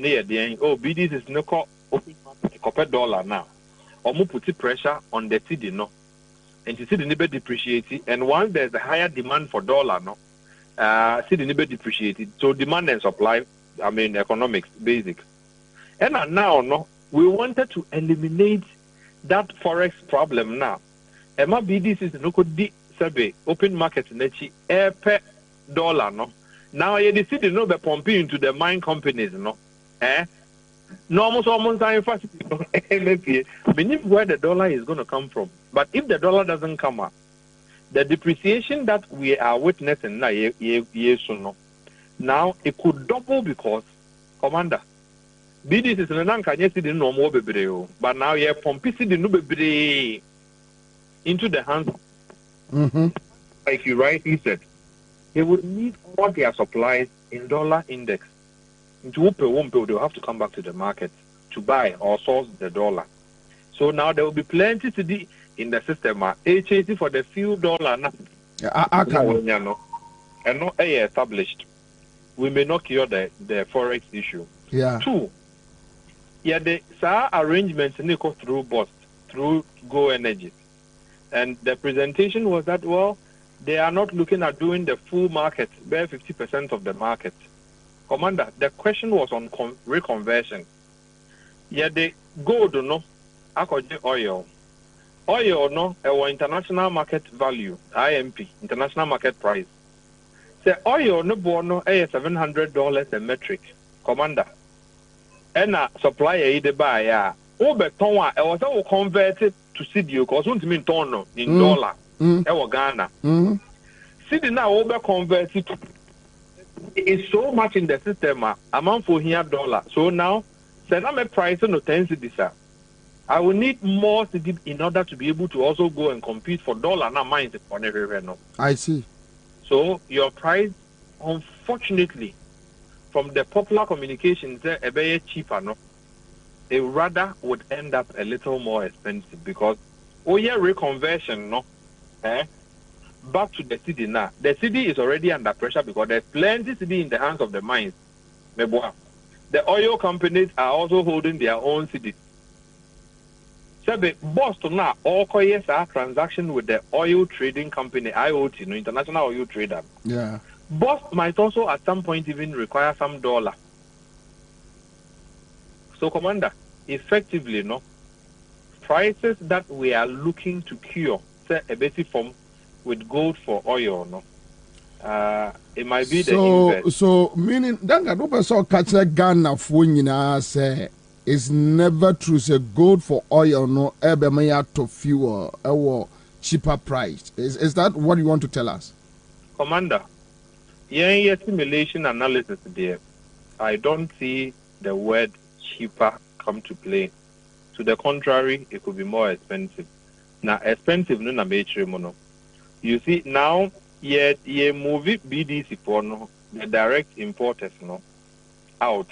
near the end. BDs is no copper dollar now or put pressure on the cedi no and the cedi be depreciate and once there's a higher demand for dollar no cedi be depreciated, so demand and supply, economics basic. And now no we wanted to eliminate that forex problem now. Emma BDs is no could survey open market nechi per dollar no. Now you decide no be pumping into the mine companies no. No almost time fast beneath where the dollar is going to come from. But if the dollar doesn't come up, the depreciation that we are witnessing now now it could double because Commander BDs is no more bebreo, but now you pumping the no bebre into the hands like you rightly said, they would need all their supplies in dollar index. Into they'll have to come back to the market to buy or source the dollar. So now there will be plenty to in the system. HAT for the few dollar now. And not established. We may not cure the forex issue. Yeah. 2. Yeah, the arrangements go through Bust, through Go Energy. And the presentation was that, well, they are not looking at doing the full market, bare 50% of the market. Commander, the question was on reconversion. Yeah, the gold, no, oil. Oil, no, our international market value, IMP, international market price. The oil, no, bono, $700 a metric. Commander. And supplier, they buy, yeah. Obetonwa, I was all converted to CD, because won't mean tono in dollar. Ghana. CD now over converted. It's so much in the system, amount for here dollar. So now, send a price no 10 cedis. I will need more cedi in order to be able to also go and compete for dollar. Now, mine is on everywhere now. I see. So your price, unfortunately, from the popular communication, a bit cheaper, no. It rather would end up a little more expensive because reconversion, no. Back to the city now. The city is already under pressure because there's plenty city in the hands of the mines. The oil companies are also holding their own city. So the Boston now all our transaction with the oil trading company IOT, no, International Oil Trader. Yeah. Boston might also at some point even require some dollar. So, Commander, effectively, no, prices that we are looking to cure, say a basic form with gold for oil, no. It might be the invest. So meaning that I don't so catch a Ghana for say it's never true. Say gold for oil, no, maya to fuel or cheaper price. Is that what you want to tell us, Commander? Yeah, simulation analysis there. I don't see the word cheaper come to play. To the contrary, it could be more expensive. Now, expensive no na metre mono. You see now, ye movie BDC for no, the direct importers no out.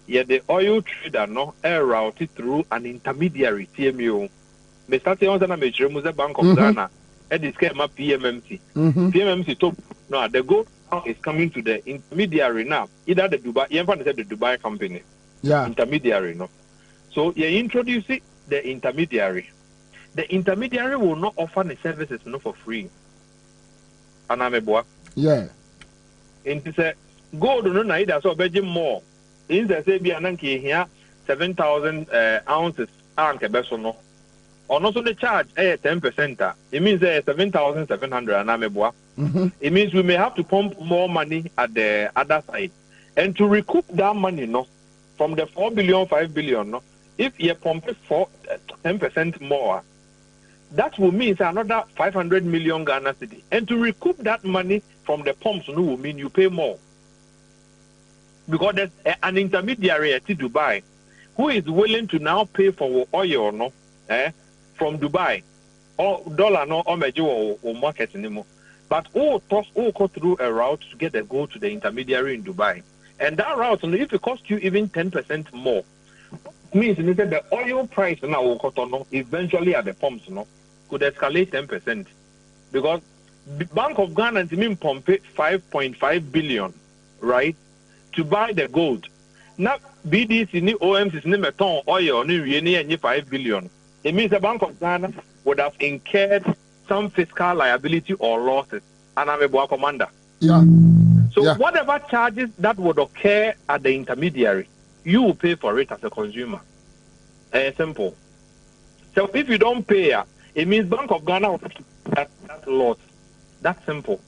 Yet the oil trader no air routed through an intermediary TMU. Me start on the metre Muse Bank of Ghana. And this came up PMMC. PMMC top no the gold now is coming to the intermediary now. Either the Dubai, the Dubai company. Yeah. Intermediary no. So you introduce the intermediary. The intermediary will not offer the services no for free. Anameboa. Yeah. And to say gold no na ida so beje more. In the say be ananke here 7,000 ounces anke beso no. Or also the charge 10%. It means 7,700 anameboa. It means we may have to pump more money at the other side. And to recoup that money no from the 4 billion, 5 billion no, if you pump 10% more, that will mean another 500 million Ghana cedi. And to recoup that money from the pumps no, will mean you pay more. Because there's an intermediary at Dubai who is willing to now pay for oil no, from Dubai, or dollar no, or major or market anymore. But all go through a route to get the gold to the intermediary in Dubai. And that route, if it costs you even 10% more, means that the oil price now eventually at the pumps could escalate 10%. Because the Bank of Ghana mean pump 5.5 billion, right, to buy the gold. Now BDC ni OMC ni meton oil ni 5 billion. It means the Bank of Ghana would have incurred some fiscal liability or losses. And I'm a commander. Yeah. So whatever charges that would occur at the intermediary, you will pay for it as a consumer. Simple. So if you don't pay, it means Bank of Ghana will that loss. That's simple.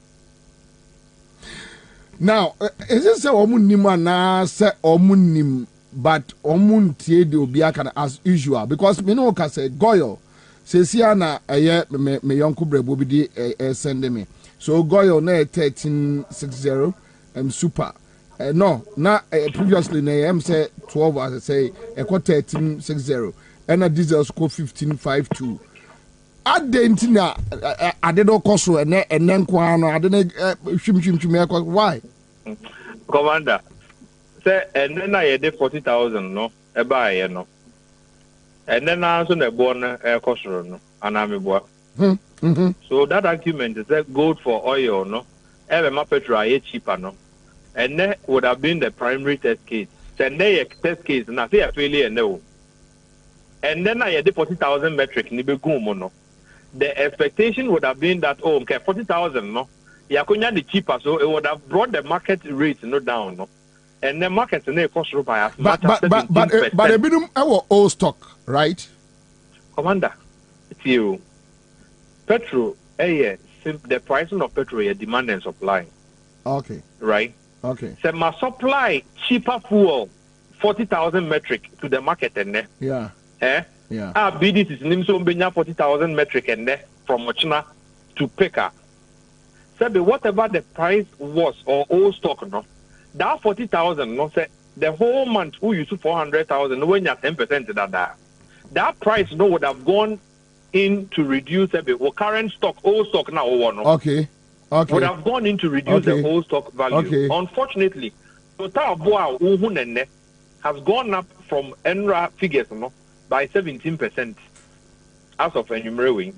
Now, is it say omunim na say omunim, but omuntie de obiaka as usual because me no ka say goyo. Sesia na me yonko Bobie di send me. So goyo na 1360 super. No, na previously na say 12 as I say 1360 and a diesel score 1552. adentina ade do koso ene nko ano ade ne hwimhwimhwim why commander say ene na ye de 40,000 no e ba ye no ene na so na bo no e kosoro no anameboa so that argument is that gold for oil no ebe ma petrol ye cheaper no ene would have been the primary test case say ne test case na say failure no and then I had 40,000 metric ni begumo no. The expectation would have been that 40,000 no. Yakunya the cheaper, so it would have brought the market rate no down no. And the market no cost by as much as 17%. But a bit our old stock, right? Commander, it's you. Petrol, the pricing of petrol is demand and supply. Okay. Right? Okay. So my supply cheaper fuel 40,000 metric to the market and there. Yeah. Yeah. BDC is nimso benya 40,000 metric and there from Mochina to Peka. So whatever the price was or old stock no, that 40,000 no say the whole month who used to 400,000 when you have 10% that price no would have gone in to reduce the current stock old stock now no. Okay. Would have gone in to reduce the whole stock value. Okay. Unfortunately, total boa has gone up from ENRA figures no by 17% as of enumerating.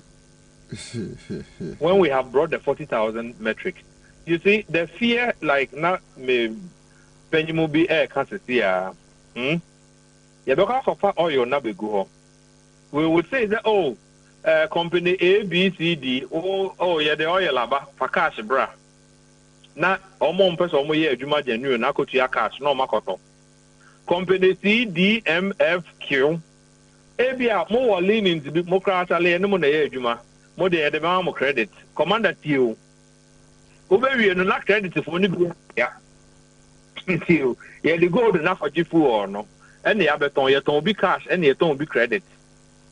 When we have brought the 40,000 metric, you see the fear like now me penyumubi air cancer here. Yaboka for oil na be go. We would say that company A, B, C, D, yeah the oil laba for cash bra. Na omo mpesa omo ye adwuma genuine na kotua cash no makoto. Company C, D, M, F, Q. Ebia mo leaning to mo crashale no mo na ye adwuma. Mo de the mo credit. Commander Tio. Obewie no na credit for ni bia. Yeah. Tio. Ye the gold na for jifu or no. Any abeton ye ton bi cash, any ye ton bi credit.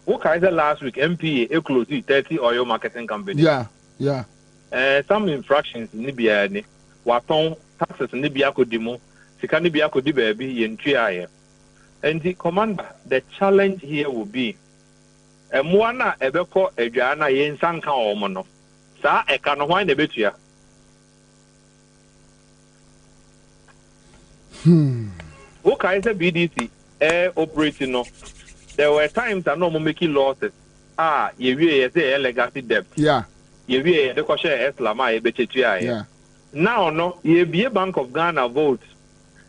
What Kaiser last week MPA a close 30 oil marketing company. Yeah. Some infractions ni bia ni. Waton taxes ni bia ko dimo. Sika ni bia ko di baby ye ntwa. And the commander, the challenge here will be Mwana ebeko edwana ye nsanka omo no. Sa eka no hwan na betua. Okay, say BDC operating no. There were times that no making losses. You say legacy debt. Yeah. You the question Eslama e bechetua. Yeah. Now no, you be a Bank of Ghana vote.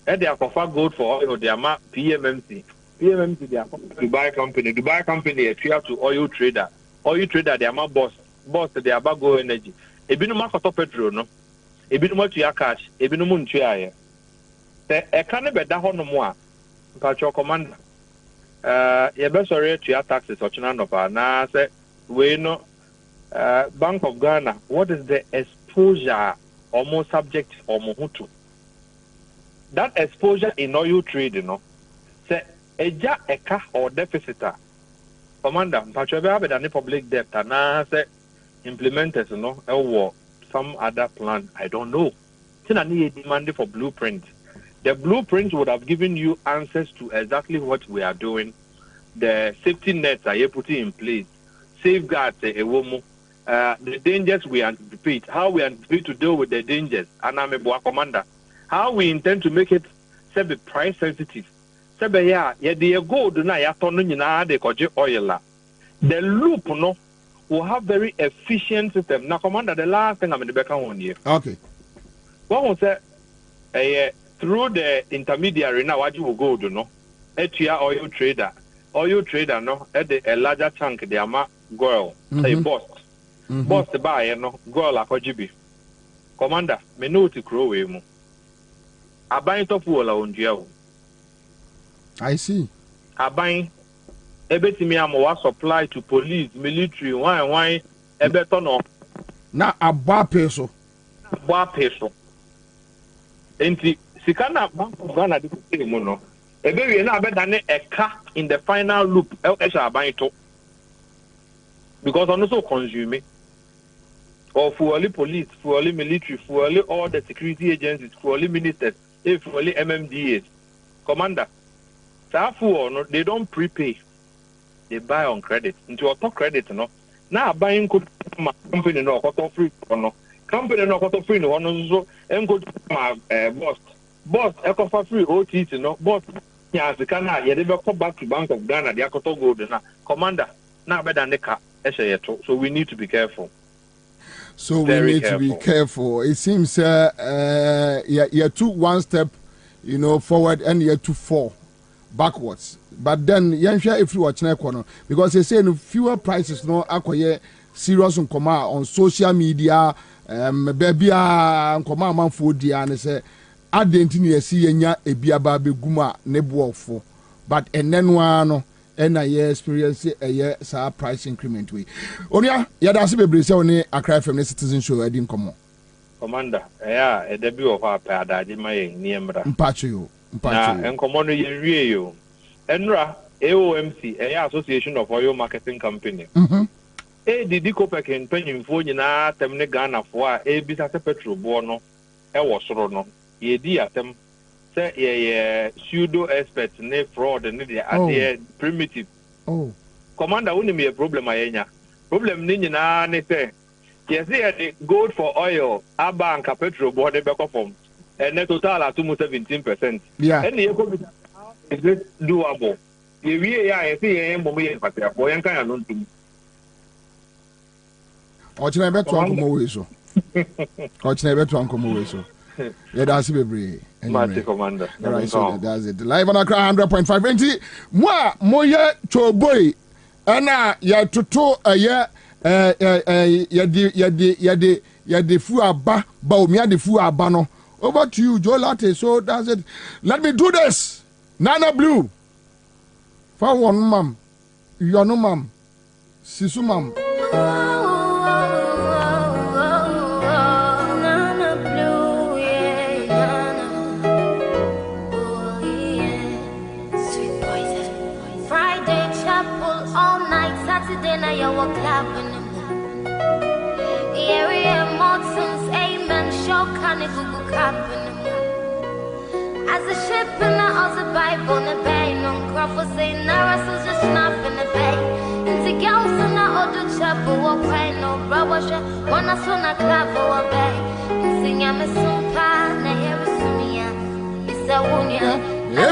They are for gold for oil, they are PMMC. PMMC, they are Dubai company, a tria to oil trader. Oil trader, they are my boss, they are about go energy. A bit of petrol, no? A bit more to your cash, a bit more to your a can't be that no more. But your commander, you best sorry to your taxes or none of our now. Say, we know, Bank of Ghana, what is the exposure almost subject or mohutu? That exposure in oil trade, you know, say eja eka or deficitor. Commander, but you have any public debt and say implementers, you know, or some other plan. I don't know. Still, I need demand for blueprint. The blueprint would have given you answers to exactly what we are doing. The safety nets are you putting in place, safeguards a woman, the dangers we anticipate, how we anticipate to deal with the dangers. And I'm a commander. How we intend to make it be price sensitive. The gold na de oil. The loop no will have very efficient system. Now, commander, the last thing I'm in the back on here. Okay. What was that? Through the intermediary now, what you will go do no? Etia oil trader no at a larger chunk the ama girl a boss the buyer no girl like OGB. Commander, me know to crow mu. Abain top wall on jail. I see. Abain ebetimi am supply to police, military, why ebeton na abwa peso. Enti sikana Bank of Ghana di mo no. Ebewie na abedane eka in the final loop abain to. Because on also consume or fully police, fully military, fully all the security agencies, fully ministers. If only MMDAs, commander, no, they don't prepay. They buy on credit. Into auto credit, no. na buying could my company no got free no company no got free no so en go my boss e for free OTT no boss ya sika na ye dey go back to Bank of Ghana dey akoto gold na commander na better nika so we need to be careful. So Very we need careful. to be careful. It seems you took one step, forward, and you took 4 backwards. But then you share if you watch corner because they say fewer prices no acquire serious on social media. Baby nkoma man for dia and say identity see enya ebiaba be guma nebuofo. But and then one and I experience a year price increment way. Onia, yadasi bebre se oni Accra FM Citizen Show edin komo. Commander, a debut of our pad, I did my niembra. Mpacho. And commander you. Enra, AOMC, Association of Oil Marketing Company. The Dicopec penny phone in our Temne Ghana for a bit as a petrol bono, was rono. Ye diatem. Say pseudo experts ne fraud and the primitive. Oh, Commander, only me a problem ayenya. Problem ni na ne say. Yes, the gold for oil, a bank a petrol board the back of them. And the total at 17%. yeah. And the is this doable? The I see a mommy but they are boy and kind of known to me. Or can I bet to Uncle Moweso? Or can I bet to Uncle Moweso? Yeah, that's Bebre. Marty Commander. All right, so that's it. Live on Accra 100.5. Moi, moye choboy. Ana ya tuto ya de fu aba ba omia de fu aba no. Over to you, Joe Latte. So that's it. Let me do this. Nana Blue. For one mum. You no mum. Sisu mum. As a ship in the house of Bible in the bay, no Crawford say Nara so just snap in the bay. And the girls in the other chapel walk by no rubber ship, one as on a clap or a bay. And sing I'm a sumpa, na here is Sumia, Mr. Wunya.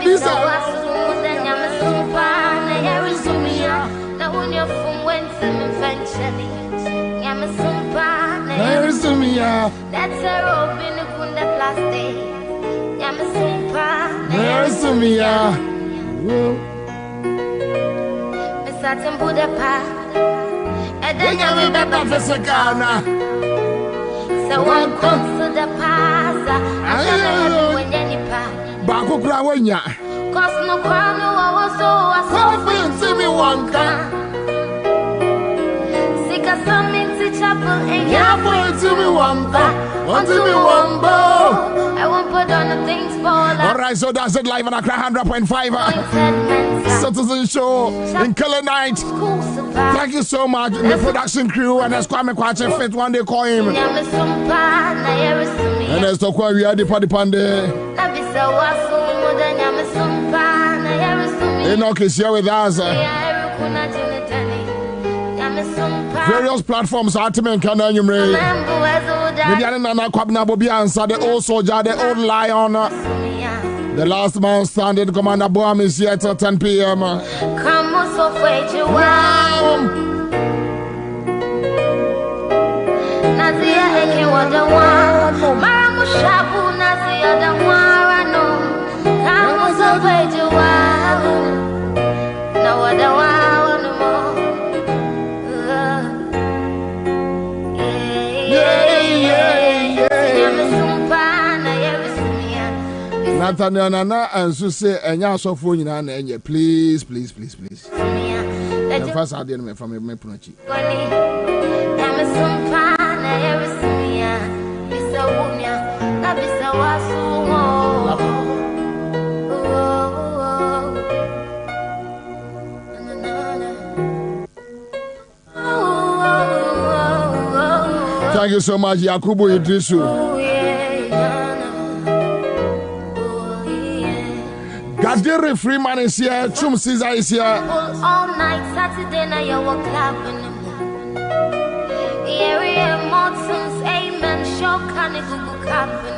Mr. Wasu, then I'm a sumpa, na here is Sumia. Now when you're from Wenson eventually, I'm a sumpa, na here is Sumia. That's a rope in the Kunda plastic. There's to me, yeah. Miss Satin Budapa, and then you remember the Sagana. So one comes to the Pasa, I don't know when any pa. Baku Krawanya. Cause no crown, no, I was so to me one can. Sick of some into chapel and Yeah, boy, to me one bar. Until me one bow. I won't put on the things for all right, so that's it live on Accra 100.5 Citizen Show in Color Night. Thank you so much, the production crew, and as Kwame Kwache Fit one day call him. And as to we are the party pande. Enoch is here with us. Various platforms are to make an annual. Kwabena, Bobie, Ansah, the old soldier, the old lion. The last man standing, Commander Bobie is here till 10 p.m. Come on, so wait you wow. Nazia eke wada wa Maramu shabu Nazia da warano Come on, so wait you wow. Na wada wa no more. Nathaniel Nana and Susie and Yasofo in an enye. Please. And first I didn't from a meprochi. Thank you so much, Yakubu Idrisu. Gadiri Freeman is here, Chum Caesar is here. All night, Saturday night, you were clapping. amen, show can it go happen.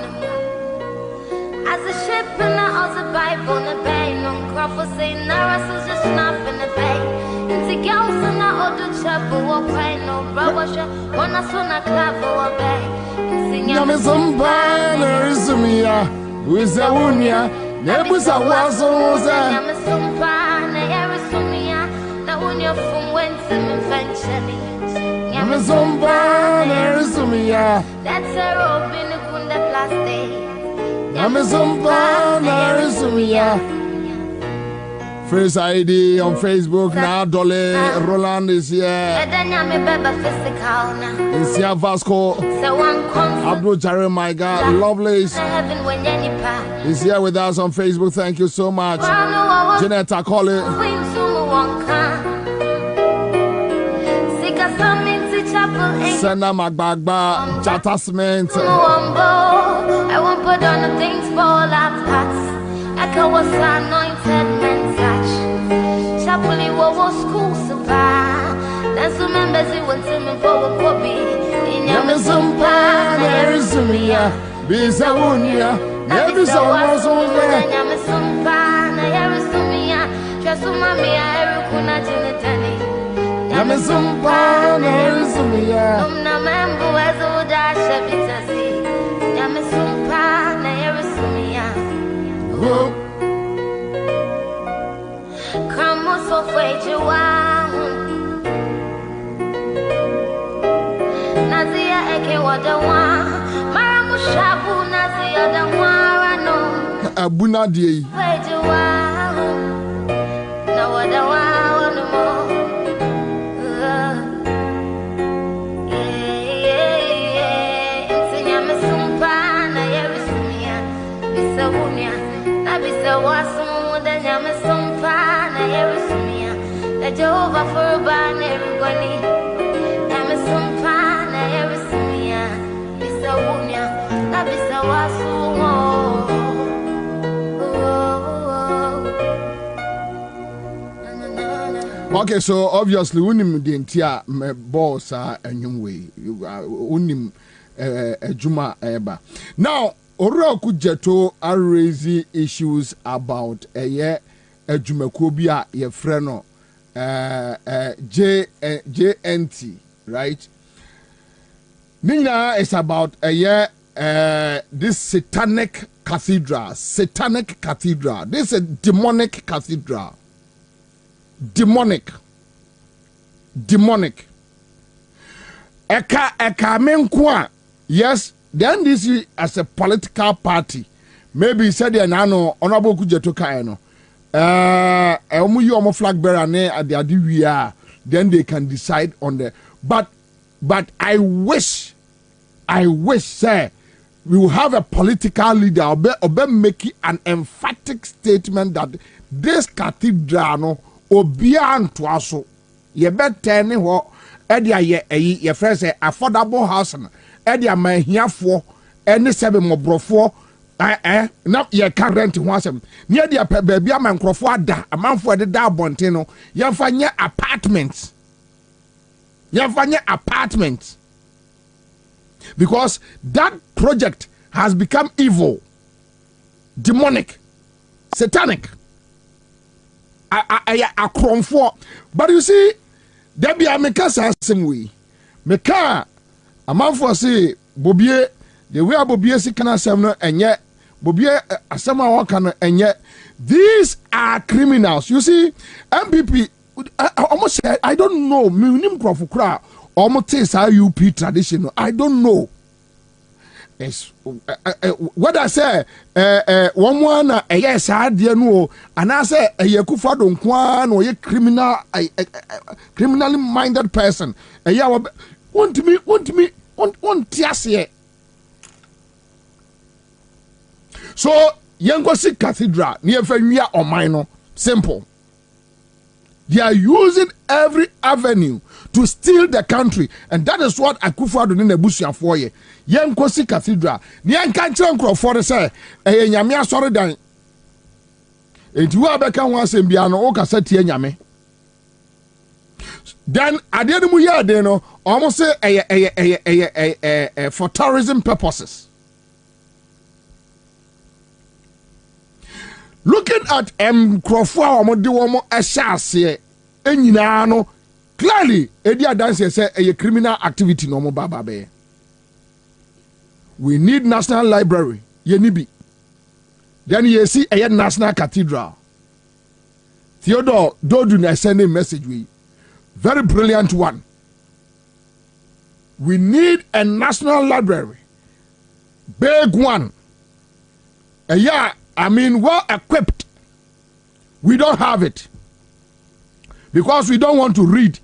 As a ship in the Bible, the bay, no crop say, Narasus just snap in the bay. Into girls and I order chapel, or pay no brother, when I saw a clap or bay. Yamazum banners to me, with the Unia, Nebusa was also Yamazum banner, Arisumia, now when you're from whence eventually. Yamazum banners to me, that's a rope in the Kunda plastic. Yamazum banners to me. First ID on Facebook now. Dolly Roland is here. Is here Vasco. Abdul Jeremiah Lovely is here with us on Facebook. Thank you so much. Janetta Colley. Sena Magbagba. Chatasment. I won't put on the things for all our parts. Echo was anointed men touch. Chapel was school supply. Then some members went to me for a Bobie. In Yamazum Panerisumia, Bizawunia, never saw was over. Yamazum Panerisumia, Trasumami, Ericuna Genetani. Yamazum Panerisumia, Namambo as old as Shabitasi. Yamazum Panerisumia. Come so afraid you are Nazia Eke Wadawa Maramushabu Nazia Dawarano Abuna Di Where you are No Wadawa no more It's in Yamasumpa na Yerisumia Bisawunia Nabisa Wasum the Yamasumpa na Yerisumia the Jehovah for a ban everybody Yamasumpa na Yerisumia Bisawunia Nabisa Wasum. Okay, so obviously unim the entire boss anyway. Unim Juma eba. Now Ora Kujeto are raising issues about a year Jumakobia ye freno JNT, right? Nina is about a year this satanic cathedral. This is a demonic cathedral. Demonic. Eka menkwa. Yes, then this is as a political party. Maybe said the nano honorable Kujeto Kaino. Omu flag bearer ne at the we are. Then they can decide on the. But I wish, sir, we will have a political leader obe making an emphatic statement that this cathedral no obia ntoaso ye betene ho e dia ye friend say affordable house na e dia mahiafo ene sebe mobrofo na ye current ho asem ne dia baabi amankrofo ada amanfo de da abonte no ye fa nye apartment because that project has become evil, demonic, satanic. A crom for, but you see, there be a meka same way. Meka a man for say Bobie, the way Bobie si kana semno and yet Bobie asema wakana and yet these are criminals. You see, MPP almost said I don't know. Minim krofukra almost says UP traditional. I don't know. Yes, what I say, one one yes, I dear no, and I say a Yakufa don't kwan or a criminally minded person. A yaw want me, tiasie. So, Yangosi Cathedral near Femia or Minor, simple. They are using every avenue to steal the country, and that is what Akufo-Addo in the bush for ye. Yankosi Cathedral. Nyan kanche nkrofo say e nyame asore dan. Enti wo abeka ho asem bia no wo kasa tie nyame. then at the end of the year, they know almost say for tourism purposes. Looking at Crawford Omodiwomo Ashasi, Enyano, clearly, Edia Dance say a criminal activity no more baba. We need National Library, Yenibi. Then you see a National Cathedral. Theodore Dodun send a message we. Very brilliant one. We need a National Library. Big one. Well equipped. We don't have it. Because we don't want to read.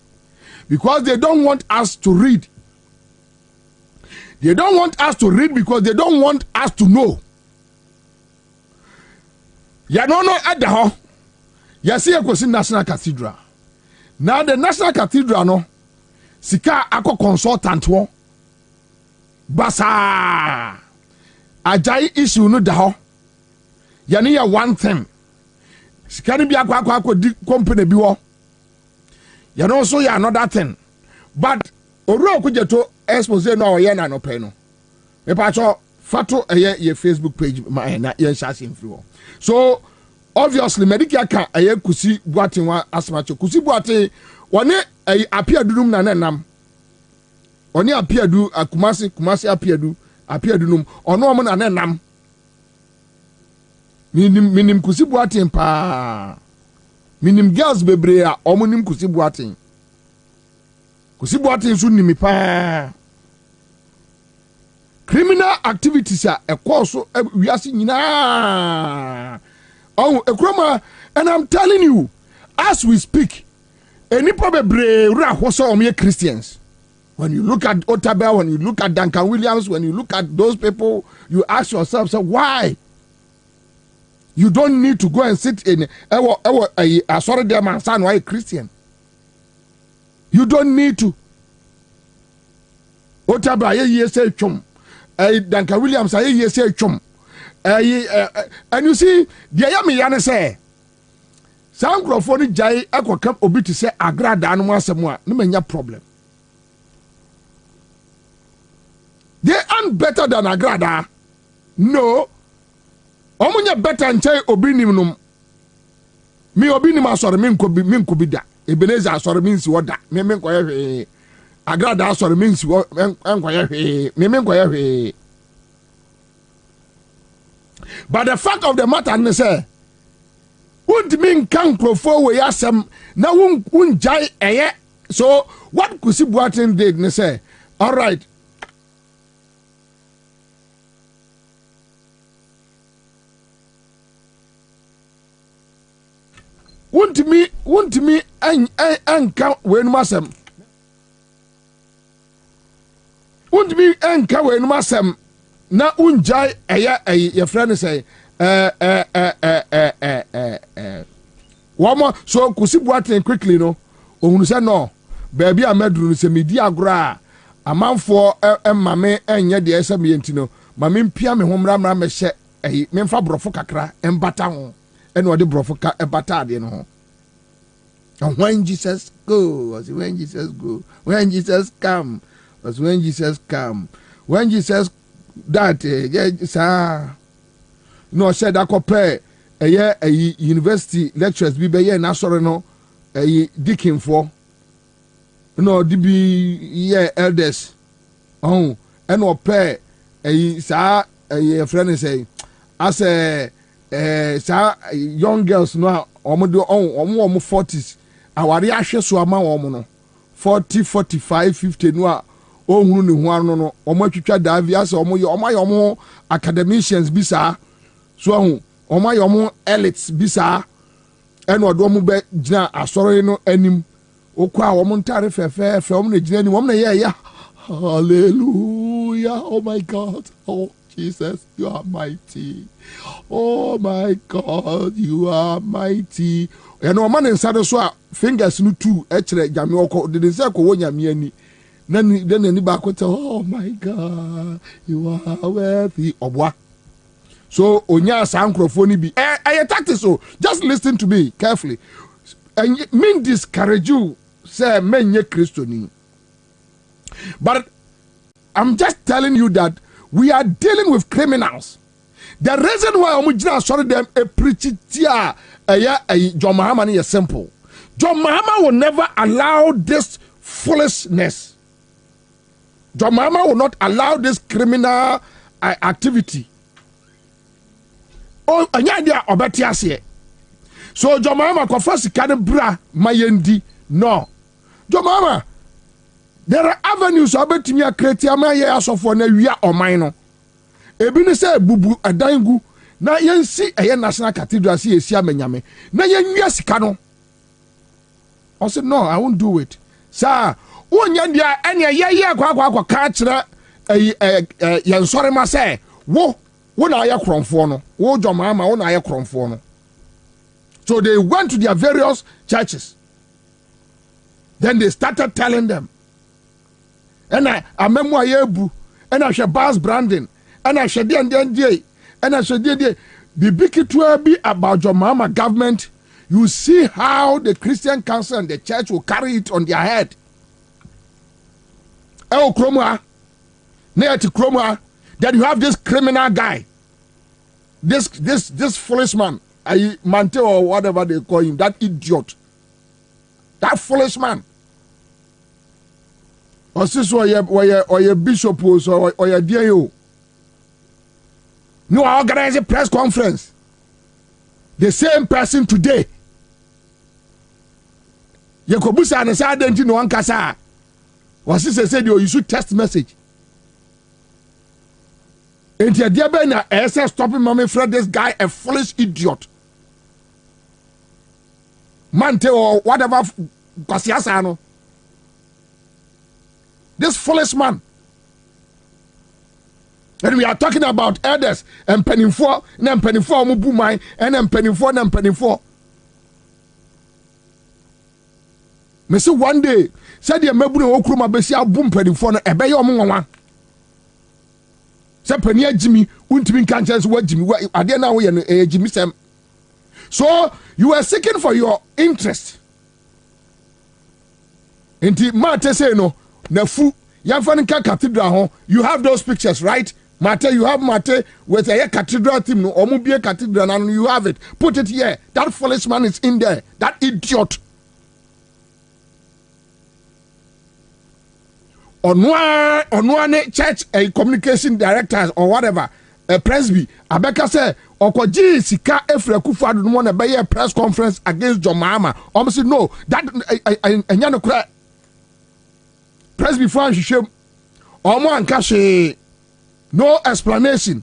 Because they don't want us to read. They don't want us to read because they don't want us to know. Ya no at the hall. Ya see a National Cathedral. Now the National Cathedral no sika ako consultant wo basa ajai issue no da ho ya ne ya one thing sika ni bi akwa di company bi wo ya no so ya another thing but oro okujeto expose no ye na no pe no me pa cho fato ye Facebook page ma na ye share free. So obviously medical can kusi buatin wa asmacho kusi buatin woni apiadunum na nenam oni apiadu kumasi apiadunum ono omo na nenam minim kusi buatin pa minim girls bebre a omo nim kusi buatin so nimi pa criminal activities a ekoso wiase nyina. Oh, Ekroma, and I'm telling you, as we speak, any probably Christians. When you look at Otabel, when you look at Duncan Williams, when you look at those people, you ask yourself, so why? You don't need to go and sit in a sorry dear man, son, why a Christian? You don't need to. Otabel, ye say chum. Duncan Williams, ye say chum. And you see, the Yami Yana say, some Crawford Jai Aqua Cup obi to say agrada and one somewhere, no mania problem. They aren't better than agrada. No. Omunya better and say obininum. Me obinima sorry min could be that. Ebenezer sorry means what that. Me agrada sorry means what me. But the fact of the matter is say, would mean can Crawford we ask them now won't jai eh. So what could see Boatin did ne say? All right. Won't me and count when masam. Won't me and count when masam. Na unjai your friend say one more so kusi Boatin quickly no ohunu say no baby amedru say medi agora amanfo mame enye de esa me ntino mame mpia me homra me hye me mfa brofo kakra embata ho ene ode brofo ka ebata ade no ho. And when Jesus go, was when Jesus go, when Jesus come, was when Jesus come, when Jesus that no said that compare a university lectures be be na sorry no deacon for no DB elders and no pair a friend say as young girls no omodo omo 40s awari ahwe so ama omo no 40 45 50 no ohunu ne ho ano no omatwitwa davia se omo academicians bisa so omo elites bisa eno do omo be gina asoro no anim okwa omo ntare fefe omo na gina ni omo na ye hallelujah. Oh my God, oh Jesus, you are mighty. Oh my God, you are mighty. Eno man inside so fingers no two echere jame oko de say ko wonya me ani. Then anybody tell, oh my God, you are worthy. Obwa. So onya sankrofoni bi. I attacked it so. Just listen to me carefully. And mean discourage you say menye Christoni. But I'm just telling you that we are dealing with criminals. The reason why I'm sorry them a preaching John Mahama is simple. John Mahama will never allow this foolishness. John Mahama will not allow this criminal activity. Oh, anya obetiase. So John Mahama confess can bra mayendi. No. John Mahama, there are avenues obetimi akreti amaye asofo na wia oman no. Ebi ne say bubu adangu na yensi eye national cathedral si esi amenyame. Na yenwia sika no. I said no, I won't do it. Sir, wonya dia ene ye akwa ka kire yen sori ma say wo na aye kromfo no. Wo John Mahama wo na aye kromfo no. So they went to their various churches. Then they started telling them. And I remember Yebu, and I shall Bas Brandon, and I shall and I shall the big to be about your mama government. You see how the Christian council and the church will carry it on their head. Oh, Kroma, near to Kroma, that you have this criminal guy, this foolish man, Mante or whatever they call him, that idiot, that foolish man. Or sis or your bishop or your DIO. No, I organize a press conference. The same person today. Yakobusa and sa denti no ankasa. Was sis said you should text message. And your dear Ben SS stopping mommy Fred this guy a foolish idiot. Mante or whatever Kwasiasano. This foolish man. And we are talking about elders and penny four, and penny four mubu mine, and then penny four. Me say one day, said the mebu no okruma besia boom penny four na ebe yo mo nwa. Say penny Jimmy, untimi kan chance what Jimmy, ade na wo ye Jimmy sem. So you are seeking for your interest. Inti Mate say no. Nefu, Yanfanika Cathedral, you have those pictures, right? Mate, you have Mate with a cathedral team, no, Omubia Cathedral, and you have it. Put it here. That foolish man is in there. That idiot. Onwane church a communication directors or whatever, a presby, Abeka say, Okoji Sika Efre Kufadu no want to buy a press conference against John Mahama. Almost no, that Anyano cry. Press before she show Omo Ankashi. No explanation.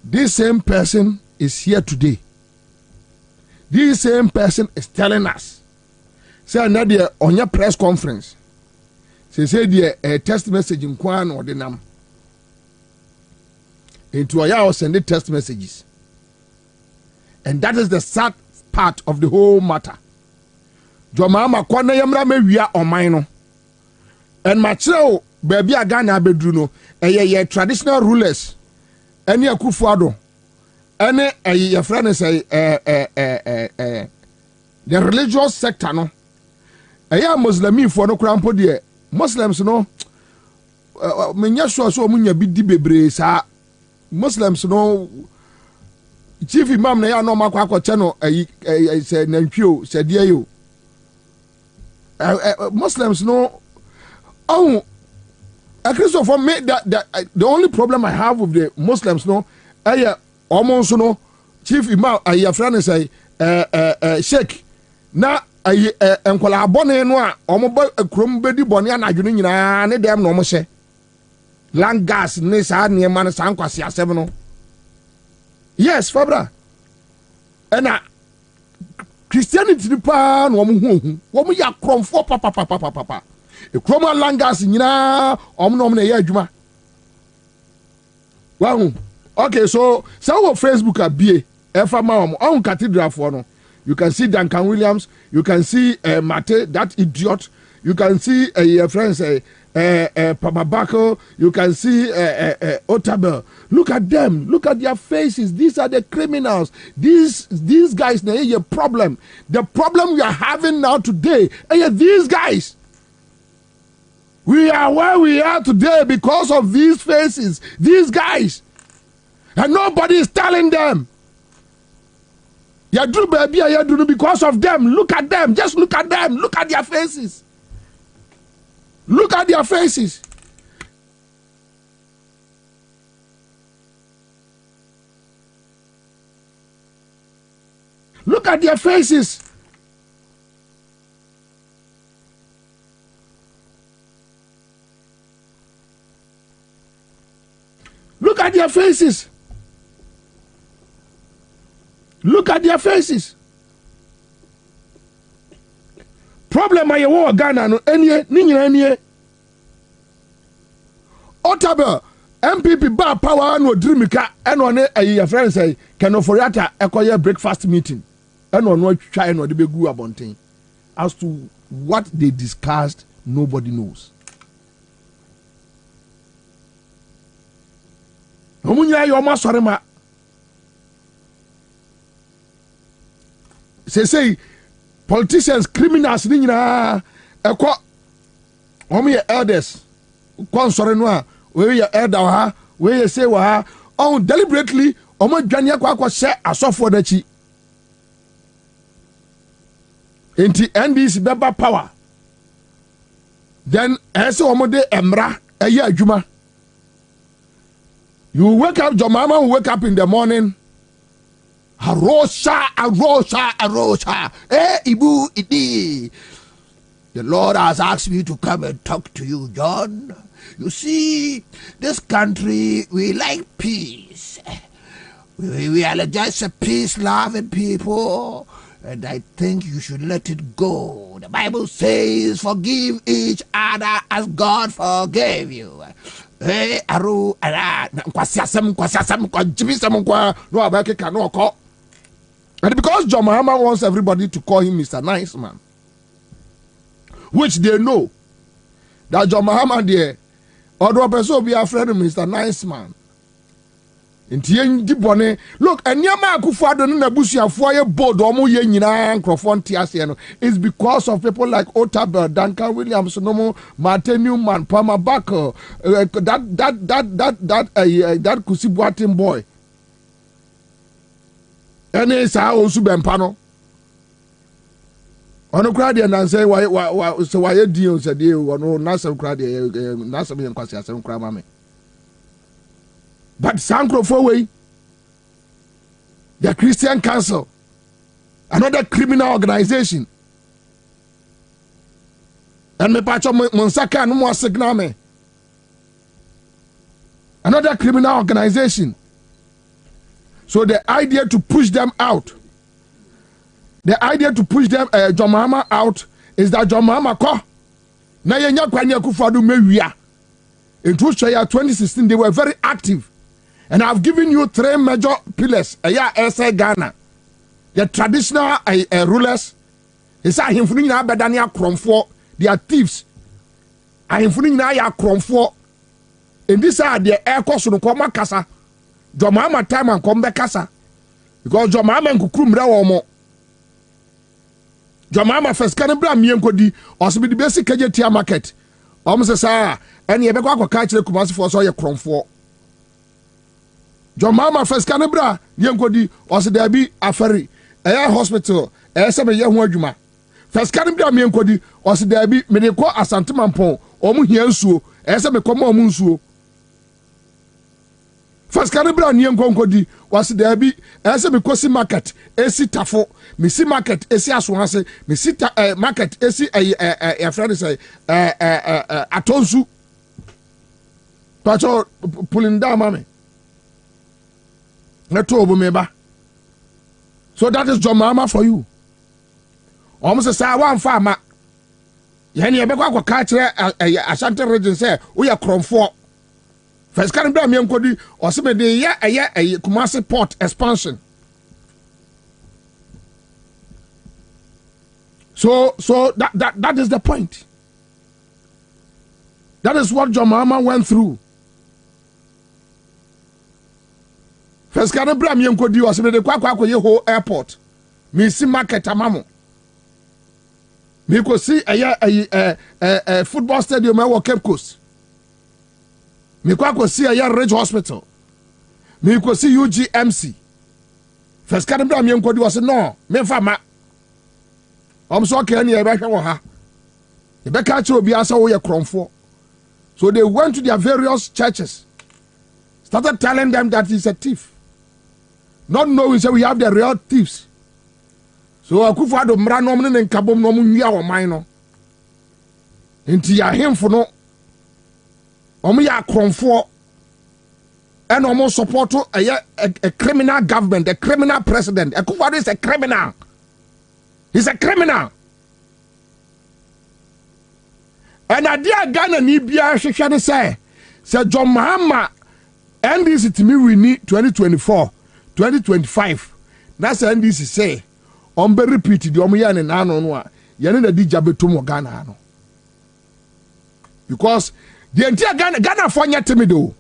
This same person is here today. This same person is telling us. Say another on your press conference. Say a text message in Kwan or the Nam. Into a house send the text messages. And that is the sad part of the whole matter. Jomama kwana yamra me wia omano. And machiro baby agana bedru no ye traditional rulers. Any Akufuado. Any your friend say the religious sector no. Aya Muslimi for no crampo de Muslims no menya so munya bi di bebre sa Muslims no chief imam na ya no makwa kwache no say nantwio say die yo. Muslims no a Christian for me that the only problem I have with the Muslims no almost no chief imam your friend say sheikh na enkola abone no a omoba krom bedi bone anadwene nyina ne dem no mo hye langas ne sa ne man san kwase asem no yes fabra ena Christianity pa no wo ya kromfo papa e kroma langas nyina no na ye adwuma wow okay so Facebook abie efa ma on cathedral for no. You can see Duncan Williams. You can see Mate, that idiot. You can see your friend say Pamabako, you can see Otabel. Look at them. Look at their faces. These are the criminals. These guys, they are a problem. The problem we are having now today, these guys. We are where we are today because of these faces, these guys. And nobody is telling them. Yadru baby, yadru because of them. Look at them. Just look at them. Look at their faces. Look at their faces. Look at their faces. Look at their faces. Look at their faces. Problem I want Ghana no any Otabel MPP bar power no dreamika and on a friend say can oforiata ekoye breakfast meeting and on no try no de begu abonten as to what they discussed nobody knows. Omunya yo ma sore ma say politicians, criminals, ni nyina ekọ omo ye elders kon sore no a we ye elder ha we ye say wa ha on deliberately omo dwane akwa se asofo dachi enti NDC beba power then ese omo de emra eye adwuma. You wake up, your mama will wake up in the morning. Arosha. Ibu idi. The Lord has asked me to come and talk to you, John. You see, this country, we like peace. We are just a peace-loving people. And I think you should let it go. The Bible says, forgive each other as God forgave you. Hey, aru ara kwasiasem kwajibisem kwa no abake cannot call. And because John Mahama wants everybody to call him Mr. Nice Man, which they know that John Mahama there or person be a friend of Mr. Nice Man. Inti di bone look enyama akufado no na busuafo ye bold omo ye nyina nkrofon tiase no is because of people like Otabel, Duncan Williams, no Martin Newman, Palmer Backer, that Kusibuatin boy. And it's how Subempa no. Ono krade na say why so why deal said you no nasa krade nasa be nkwasi asem kra mame. But Sankrofo way, the Christian Council, another criminal organization, and me pacho Monsaka no more signal me. Another criminal organization. So the idea to push them out, John Mahama out, is that John Mahama ko na yenya kwanya kufadu mewia. In 2016 they were very active. And I've given you 3 major pillars. Ghana. The traditional rulers. They are they are thieves. And this are the air course no come kasa. Jomama time and come back kasa. Because Jomama and Kukumra omo. Jomama first can bra miyenkodi also be the basic KJT market. Almost say and ye be kwa catch the Kumasi for so ye kromfo. John Mama first canebra, Yankodi, or there be a ferry, a hospital, a some young wajuma. First canebra, Yankodi, or there be medical asantimampon, or Muhiansu, as a Mekomo Munsu. First canebra, Yankodi, was there be as a Mekosi market, AC Tafo, Missy market, AC Aswanse, Missy market, AC a friend say, Atonsu. Pacho pulling down, mammy. So that is John Mahama for you. Almost say one farmer. Yani ebekwa catch Ashanti region say we are Kromfo. First can be Miyankodi or some de a Kumasi port expansion. So that is the point. That is what John Mahama went through. First, can I bring you to us? Me de kwa ye whole airport. Me see market amamo. Me go see a football stadium at Cape Coast. Me go see a Ridge Hospital. Me go see UGMC. First, can I bring you to us? No, me fama. I'm so okay. Any ebe hwe ha. Ebe ka che obi asa wo ye kromfo. So they went to their various churches. Started telling them that he's a thief. Not knowing that we have the real thieves. So Akufo-Addo mra no ne nkabom no nwia wo man no. Enti ya hemfo no. Omo ya kromfo. And almost support a criminal government, a criminal president. Akufo-Addo is a criminal. He's a criminal. And idea Ghana ni bia hwehwe say John Mahama NDC to me we need 2024 2025. That's NDC say on be repeat the omo ya ne na no a ye ne di jabetum Ghana no. Because the entire Ghana for nya timido.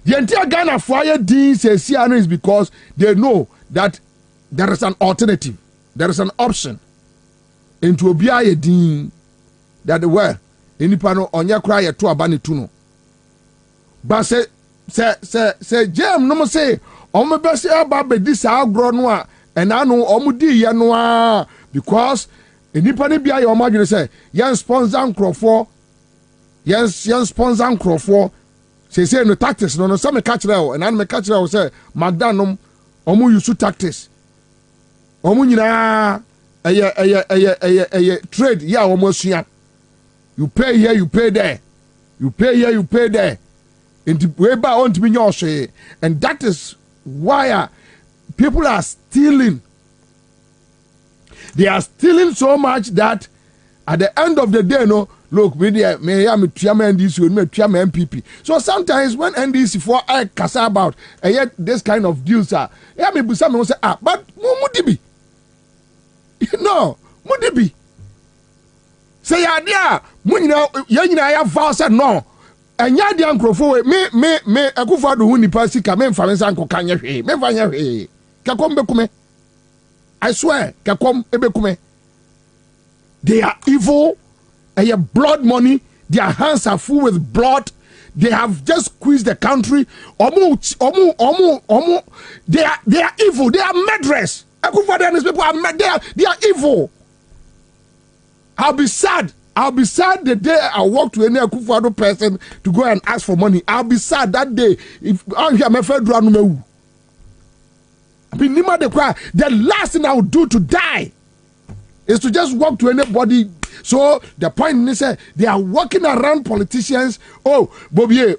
The entire Ghana for ye din say CNO is because they know that there is an alternative. There is an option into obia ye din that the well enipa no onye kra ye to aba ne tu no. But say jam no mo say omo be say aba be di sa agro no a enano omo di ye no a because enipa ne bia ye omo adwene say yen sponsor nkrofo yen sponsor nkrofo say no tactics no some catch there and me catch there say magdanom omo use tactics omo nyina trade ya omo sua. You pay here, you pay there. You pay here, you pay there. And that is why people are stealing. They are stealing so much that at the end of the day, no, look, me NDC, me MPP. So sometimes when NDC for I cast about yet this kind of deals are, me some say but Mudibi. No, Mudibi. Say ya munyina yanyina ya vow said no enya dia nkrofo me Akufo-Addo hu nipa sika me mfa mensa nko kanya hwe me mfa nya hwe kakom bekume I swear kakom ebekume. They are evil and your blood money, their hands are full with blood. They have just squeezed the country. They are evil. They are murderers. Akufo-Addo and his people are they are evil. I'll be sad the day I walk to any Akufo-Addo person to go and ask for money. I'll be sad that day if I'm here, my friend Ranumewu. The last thing I would do to die is to just walk to anybody. So the point is they are walking around politicians. Oh, Bobie,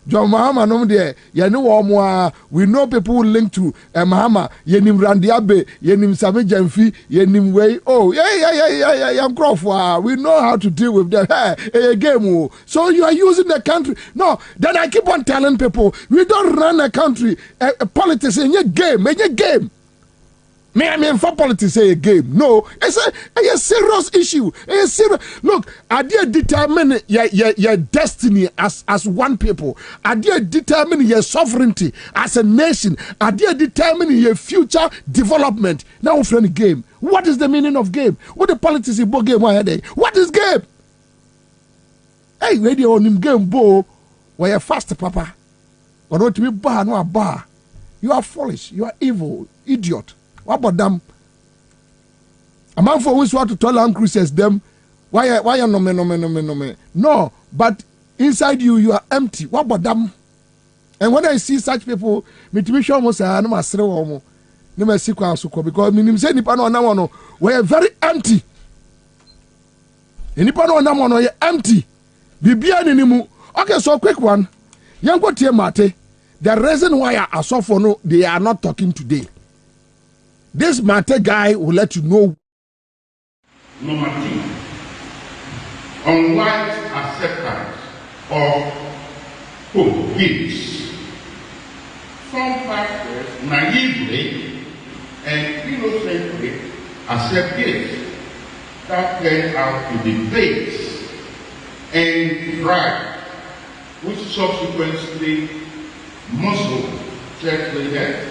John Mahama no there. We know people linked to Mahama. Yenim Randiabe, Yenim Samejemfi, Yenim Way. Oh, yeah. We know how to deal with them. Hey, game. So you are using the country. No, then I keep on telling people we don't run a country. Politics in your game. I mean, for politics say a game. No, it's a serious issue. It's serious. Look, are they determine your destiny as one people? Are they determining your sovereignty as a nation? Are they determining your future development? Now, friend, game. What is the meaning of game? What the politics in game? What is game? Hey, radio on him game, bo. Why you fast, papa? Or not to be bar, no bar. You are foolish. You are evil, idiot. What about them? A man for which want to tell Land Cruisers them why no, but inside you are empty. What about them? And when I see such people, me to be sure almost I know my no me sequence because me say nipa no na one we are very empty. Nipa no na one we empty. Bibia ni mu. Okay, so quick one. Yango tie mate. The reason why I saw for no they are not talking today. This matter guy will let you know. Number 2, unwise acceptance of gifts. Some pastors naively and innocently accept gifts that turn out to be fakes and pride, which subsequently muzzled church leaders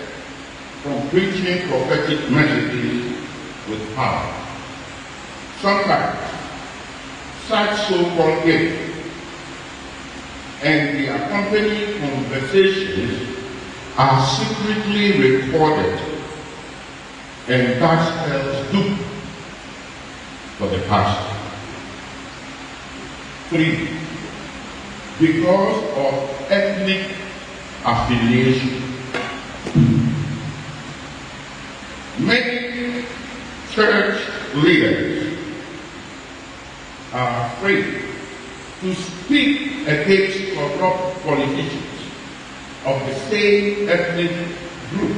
from preaching prophetic messages with power. Sometimes, such so-called gifts and the accompanying conversations are secretly recorded and thus held due for the pastor. 3. Because of ethnic affiliation. Many church leaders are afraid to speak against corrupt politicians of the same ethnic group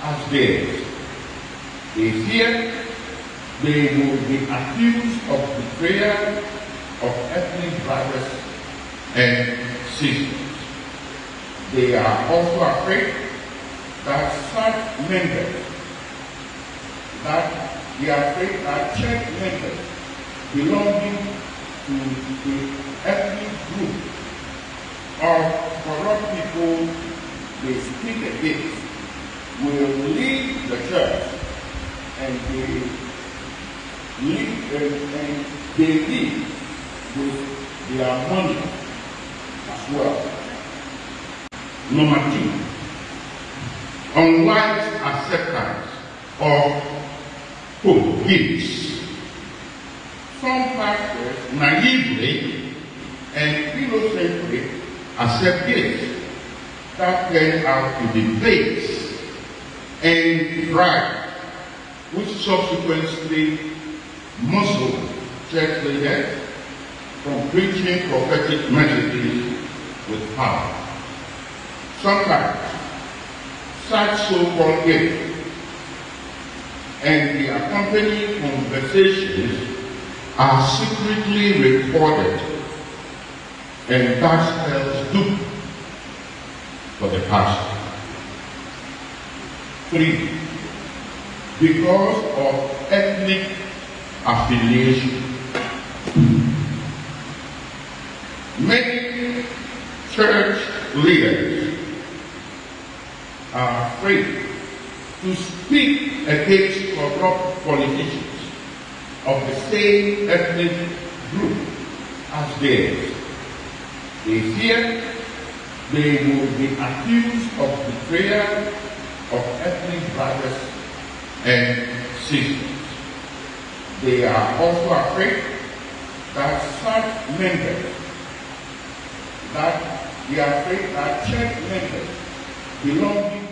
as theirs. They fear they will be accused of betrayal of ethnic brothers and sisters. They are also afraid that such members, church members belonging to the ethnic group of corrupt people they speak against will leave the church and they leave with their money as well. Number 2, unwise acceptance of gifts. Some pastors naively and innocently accept gifts that turn out to be base and pride, which subsequently muzzle church leaders from preaching prophetic messages with power. Sometimes, such so-called gifts and the accompanying conversations are secretly recorded and thus held due for the pastor. 3. Because of ethnic affiliation. Many church leaders are afraid to speak against corrupt politicians of the same ethnic group as theirs. They fear they will be accused of betrayal of ethnic brothers and sisters. They are also afraid that such members, church members belonging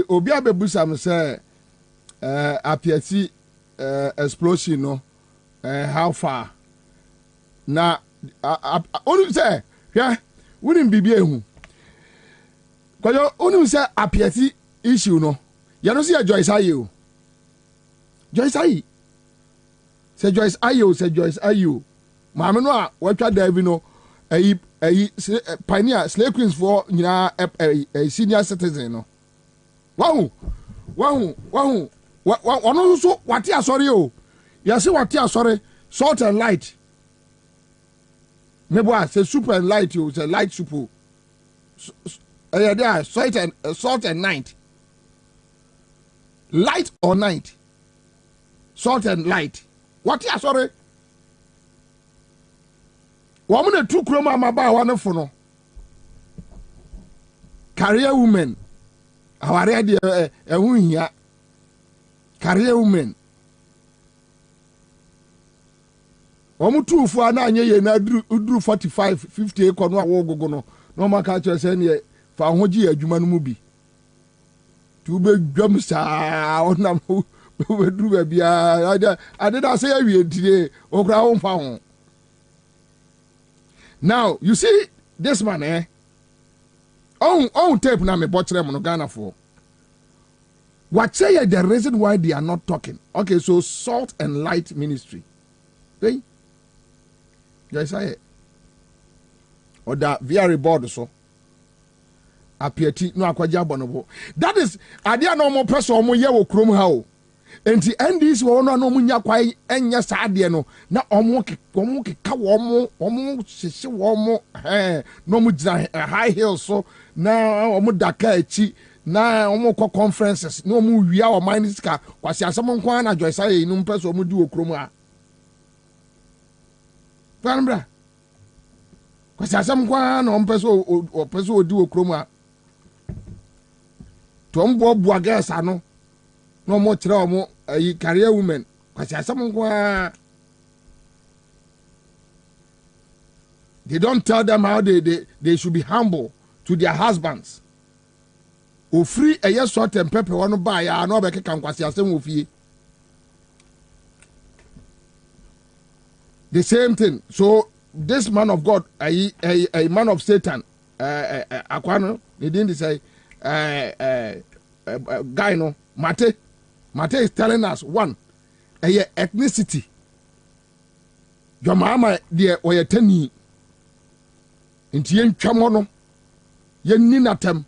obi abebusa me say apiati explosion no how far na onu say hwe wouldn't be ehu kwayo onu say apiati issue no ya no see Joyce Ayo say Joyce Ayo maame no a watwa David no pioneer slave queens for nyina senior citizen no wahu wano so wate asori o yase wate asori salt and light mebo say super and light o say light super there salt and night light or night salt and light wate asori wamune tu kroma maba wane fo no career women aware de ehu hia career women omutufu ana anye ye na duru 45 50 ekono awo gogo no no maka cho se ne fa hoji adwuma no mu bi tu be dwam sa onam be duru ba bia ade da se awie ntire okra wo mfa ho. Now you see this man on tape na me botchere mo no Ghana for. What say the reason why they are not talking? Okay, so salt and light ministry. Okay? Guys, I or that very board so apieti no akwaja bonobo. That is adia no more person mo ye wo krom ha o. enti NDC won no munya kwai enya saade no na omo keka omo hyehye omo no mu gina high hills so na omo daka echi na omo ko conferences na omo wia o minus ka kwasi asem nko na joy say no mpeso omo di okrom a Fanbra kwasi asem nko na mpeso odi okrom a to mbo bua gas ano no mo kire omo career women kwasi asem nko they don't tell them how they should be humble to their husbands. O free a yes sort and pepper one buy ya no be kan kwasi asem ofie. The same thing. So this man of God, a man of Satan, akwano, they didn't say guy no Mate is telling us one a ethnicity. Your mama dear or your teni inti yen twamono yen ninatem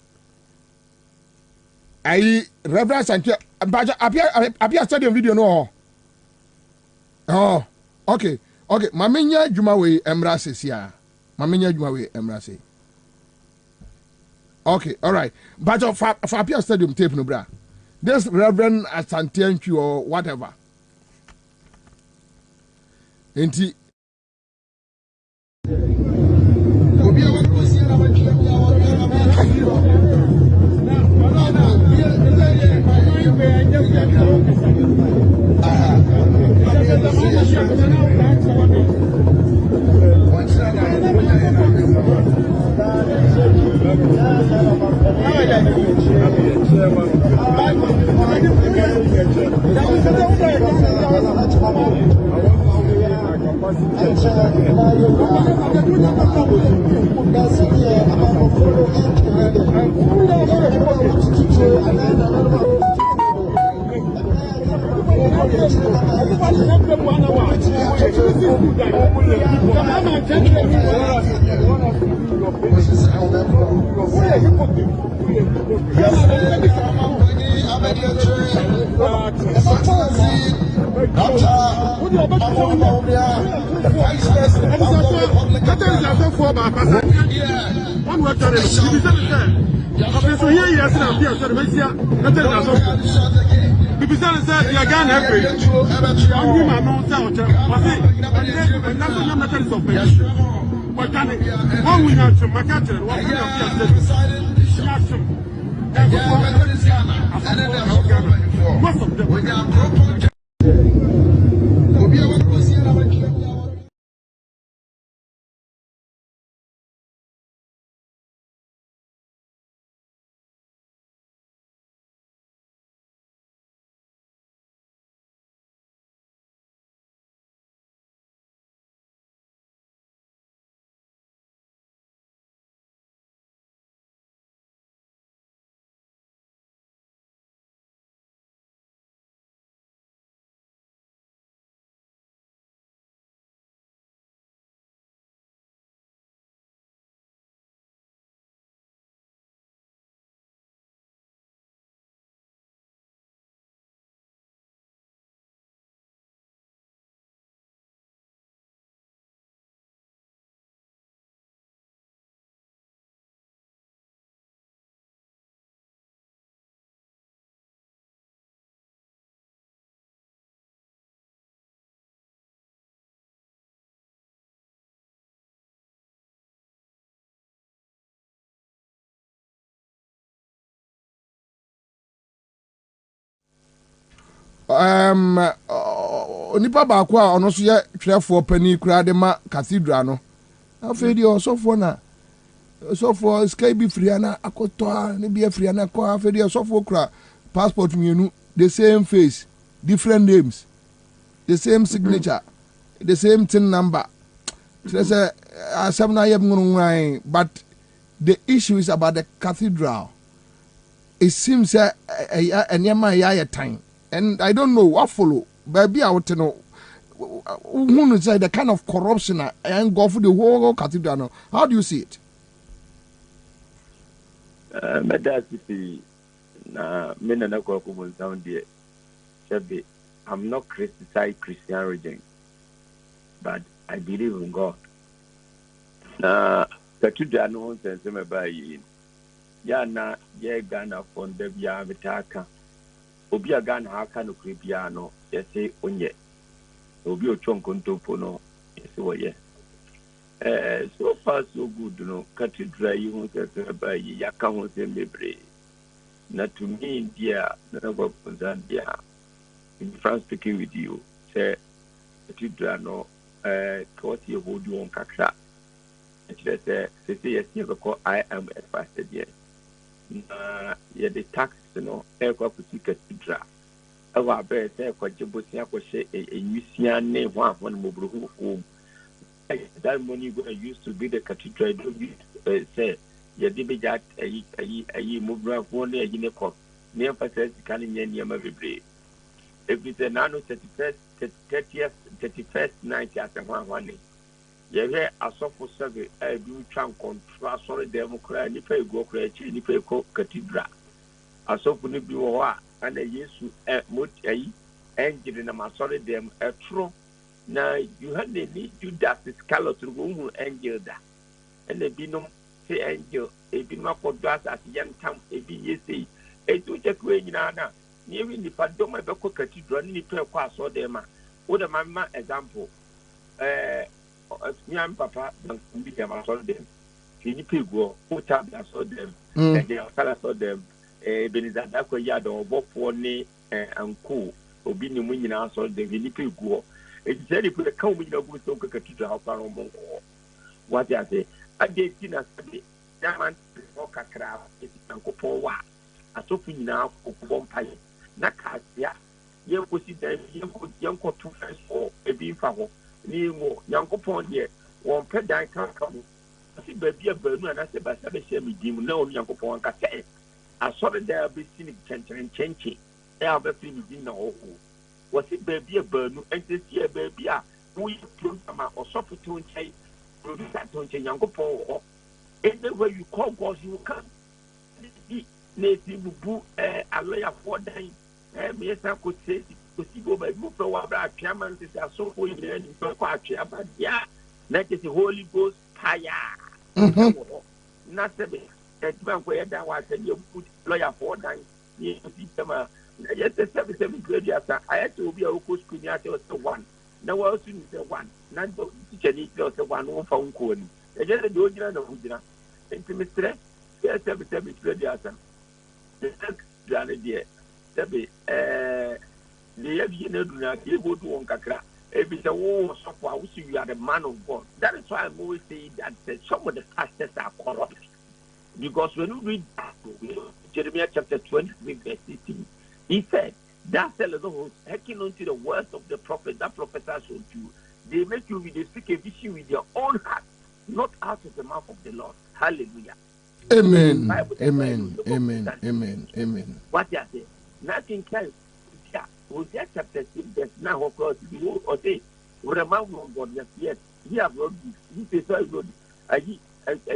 ai reverence and appear stadium video no oh okay mamenya djuma we emrase sia mamenya djuma we emrase okay all right but for appear stadium tape no bra this Reverend Asante or whatever enti onipa ba kwa ono so ye twerefo pani kura de ma cathedral no afedi osofo na osofo sky bi friana akoto ne bi friana ko afedi osofo kura passport mienu the same face different names the same signature the same tin number say asem na yeb ngunu but the issue is about the cathedral. It seems anyama ya time and I don't know what follow baby I want to know who say the kind of corruption and go for the whole cathedral. How do you see it? Medasi na mena na kwa kumu down there I'm not criticizing Christian religion, but I believe in God. Katuda no sense me ba yi. Ya na ye Ghana fonda bia betaka. Obi a Ghana aka no kribia no, yesi onye. Obi ochon kontopo no, yesi woye. So far so good no. Cathedral yi ho sense me ba yi, yaka ho sense mebre. Na to me India, na go Zambia. In France speaking with you, say Cathedral no what you hold you on kakra. Say yes, you call I am a pastor there. Yeah, the tax, aircraft to cathedral. Our bear say, Kwajibusia, a Nusian name, one mobile home. That money going to use to be the cathedral. Say, yeah, Dibijat, a mobile one, a unicorn. Near Passes, canning near my baby. If it's a nano 31st night after 1 yɛhwɛ asɔfo sɛbe a bi twa nkɔntra asɔre dɛm koraa nipa egu koraa akyi nipa ekɔ cathedral asɔfo no bi wɔ hɔ a ana yesu ayi ɛngyere na asɔre dɛm ɛtoro na yohane ni judas iscariot no wɔn ɛngyere da ɛna binom se ɛngyere ebinom akɔdɔ asase yɛntam ebi yɛsei etu kyɛkɔ nyinaa na nyewi nipa dɔm a ɛbɛkɔ cathedral ne nipa ɛkɔ asɔre dɛm a wɔde ma example me and Papa don't become a sort of them. Can you go? Put up a sort of them. And they are saw them. Benizadako yard or Bob Warney and cool. Or being winning answer the Vinipig go. It said if we come with a good talk to how far on what I say. I did dinner Sunday. Diamond walk a crowd. It's Uncle Paul Wa. A soaping now of one pie. Nakasia. You could see them young 2 friends for a beef hour. Ni mo Yankopon here one pɛ dan kan come. I see baby a burnu and I say basa be share me dim na on Yankopon ka say asɔre da be sini kyɛnkyɛn e a be fi me dim na ho wo see baby a burnu and this year baby a we program a ɔsɔfo to nkyɛn producer to nkyɛn Yankopon ho anywhere you call God you can na si bubu aloya for dan me yesa ko say go by move for what I chairman is so for you and but yeah, that is the Holy Ghost fire. Nothing that man where that was and you put lawyer for that. Yes, the 77 grade after I had to be a coach was the one. Now also the one, not the teacher needs the one who found code. I just do it on the intimate. Yes, 77 grade after. The idea. The every go to one kakra. If it's a war so far, we see you are the man of God. That is why I'm always saying that some of the pastors are corrupt. Because when you read Jeremiah chapter 23, verse 18, he said, that tell the host, hacking onto the words of the prophet, that prophet has shown you. They make you speak a vision with your own heart, not out of the mouth of the Lord. Hallelujah. Amen. Amen. Amen. Amen. Amen. What you say? Nothing can. Hosea chapter 6, verse 9 of course, you or say, what a man of God, yes, he have wrote this. He says, good. As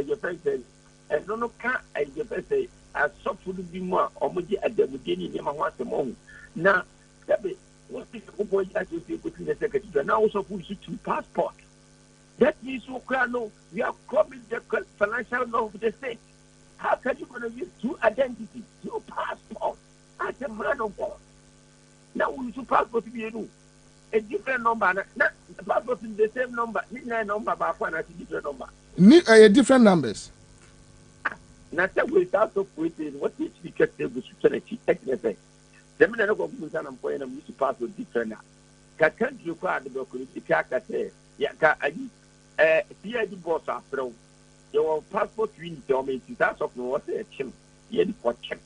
your friend says, and no can't, as your friend say, I saw to be more or more at the beginning, you want the moment. Now, what is the boy that you say between the secretary? Now also push you to passport. That means we are coming the financial law of the state. How can you going to use two identities, two passports as a man of God? Now we should passport to be a different number. Not the passport is the same number. Not number, but one a different number. Different numbers. Now that we start to put in what each because they will try to take the thing. The minute I go to some point, I'm used to passport different. Can't you require the document? The car say, yeah, here the boss after your passport you need to make that's of what a chim here for check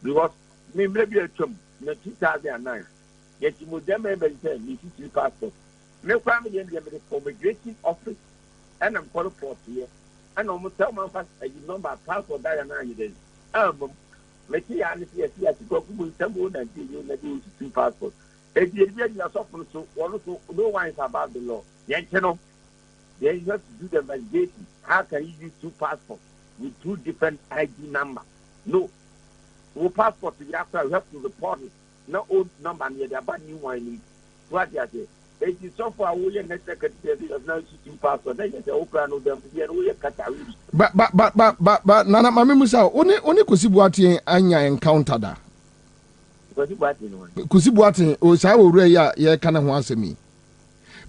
because maybe a chum. In 2009, yet you would then remember me to passport. No family in the immigration office, and I'm called for here. And almost tell my pastor, you know my passport that 9 days. Make me honestly, I see to go to someone and you maybe two passports. If you get yourself so no one is about the law. Then you know, then you have to do the validation. How can you use two passports with two different ID numbers? No. Passport, you have to report it. no old number near the bad new one. What you say? It is so far away and next secretary of now to pass, so then you say, Open of them, yeah, we are Qatari. But Nana Mami Musa, only Kusibuati Anya encountered that. Kusibuati, Osawo Reya, ye kind of once me.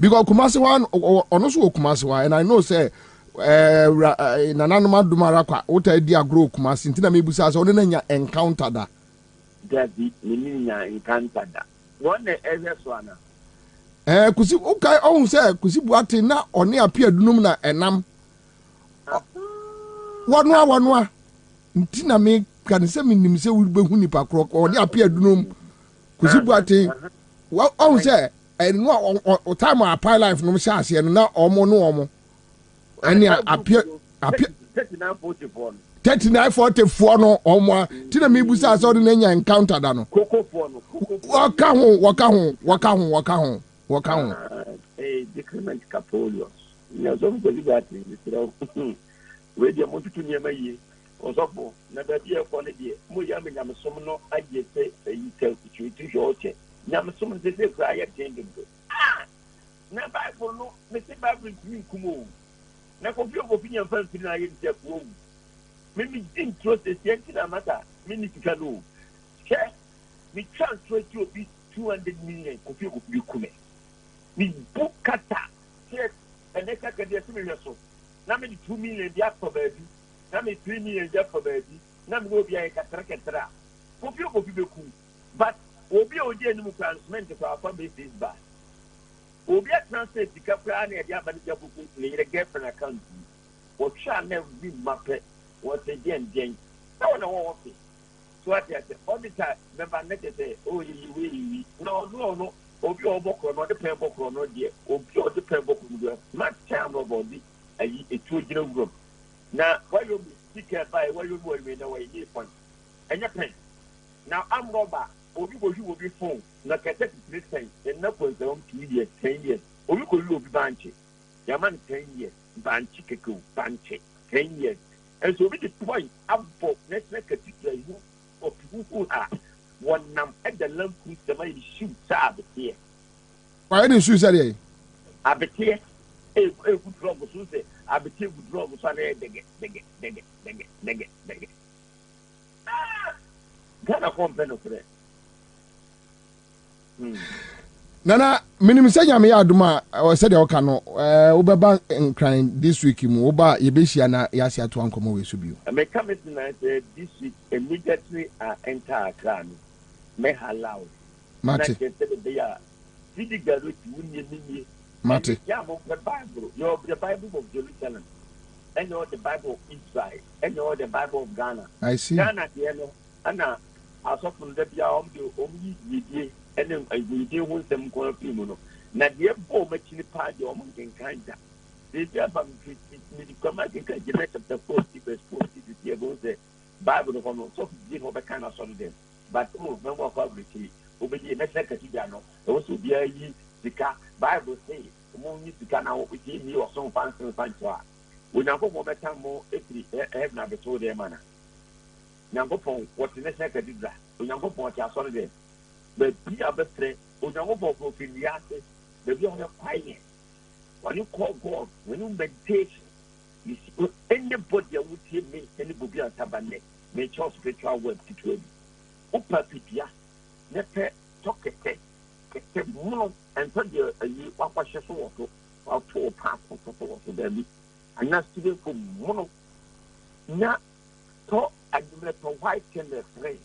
Because Kumasi one, or also Kumasi one, and I know, say, Nananuma Dumarakwa, Ota Dia Grow Kumasi, Tina Mibusa, only encounter that. That the Nina encountered that. One the one. Kusi okay on say Kusibuati na oni appear dunum na enam. Wanwa ntina me kan se minim se wo behu nipa kro oni appear dunum Kusibuati on say no time apart life no sha ase na omo no omo ani appear 3944 no omo tina me busa so na nya encounter da no kokofo no waka ho decrement capolios. No, so we got it. We are going to near my year. Also, never be a quality. Muyam and Yamasomo, I just say, you tell you to your check. Yamasomo says, I have changed. Now, Bible, no, Mr. Bible, you come. Now, for your opinion, first, I get that room. Maybe didn't trust the sense matter. Minute to know. Check. We transfer to a bit 200 million. Could you come? We book kata check and next can be a so. Now me 2 million just for baby. Now me 3 million just for baby. Now me go be a katra. But obi odi enu transment for our family is bad. Obi a transfer the capra na dia ba dia buku ni the girlfriend account. What shall never be mappe. What a den. No. So what I say all the time remember next say oh you no. Obi obokro no de pen bokro no de obi o de pen bokro do match time no body ayi etu gina group na why you speaker by why you know me na why you point enya pen now am robber obi go you obi phone na kete 3 cents and na point 2 years 10 years obi go you obi banche yaman 10 years banche keke banche 10 years and so obi the point up for next particular you of people who are one nam at the lamp with the way shoot sabbath here. Why didn't you say? I bet here a good drug was say, I bet you good drug was on a dig it. Got a company for that. Nana, minimum say me aduma or said okano obeba enkran this week mu oba yebehia na yasi ato ankomo we subiu. Me come tonight this week immediately enter Accra. Me hallow. Mate. Did garu wunye Mate. Yeah, the Bible. You're the Bible of Jerusalem. And you're the Bible of Israel. And you're the Bible of Ghana. I see. Ghana, Anna, I saw from the only and then I will deal with them called people. Now, the poor machine party or mountain kind of. They say about me to come out and get chapter 40, verse 40 to see about the Bible of Honor. So, give over kind of some them. But no more publicly. Obey the secretary. Also, be a Zika Bible say, among you to can now with me or some fancy fancy. We now go more better more if have never told their manner. Now go for what the secretary. We now go for what you saw there. But be a best friend, we now go for the answer. The be on the quiet. When you call God, when you meditate, you see anybody that would hear me, anybody on Tabanet, make your spiritual word to do. Opa Pipia, never talk a more and tell you what was your photo or 4 parts of the baby. And not student for mono. Not talk and you let a white can the 3,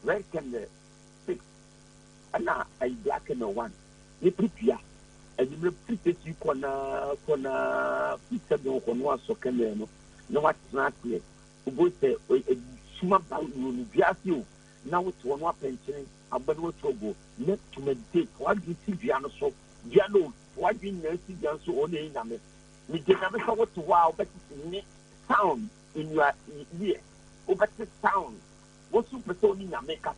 red can the 6, and now a black and a 1. You prepare and you repeat you corner pizza no one so can no what's not clear. Who would say a small you you. Now it's one more pension, a better trouble, not to meditate. What do you see, Giano? So, Giano, what do you see, Janso, only in Amen? We did never know what to wow, but sound in your ear. Oh, but the sound. What's super tone in America?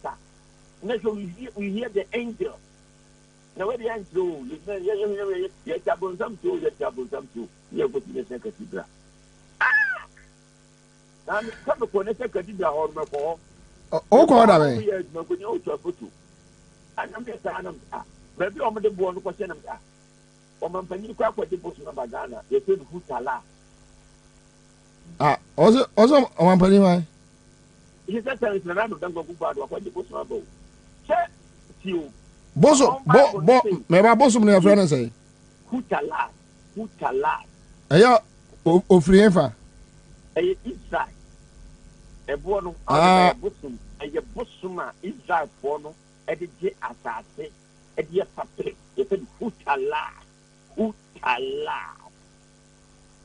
Next, we hear the angel. Now, where the angel, you double some too, you double some too. You're going to the secretary. And come upon a secretary or my. O ko da me. I'm just maybe I'm the born question. Oman Pani Quack with the Boston of Bagana, they said Hutala. Also, Oman Pani, He said, there is a random don't go what the Boston of Bo. Check you. Bosom, maybe Bosom, your friend say Hutala. Aya, Ofrienfa. Israel. A born of Bosom, a Bosuma, Israel Bono, a DJ Assassin, a dear Patrick, they said Hutala.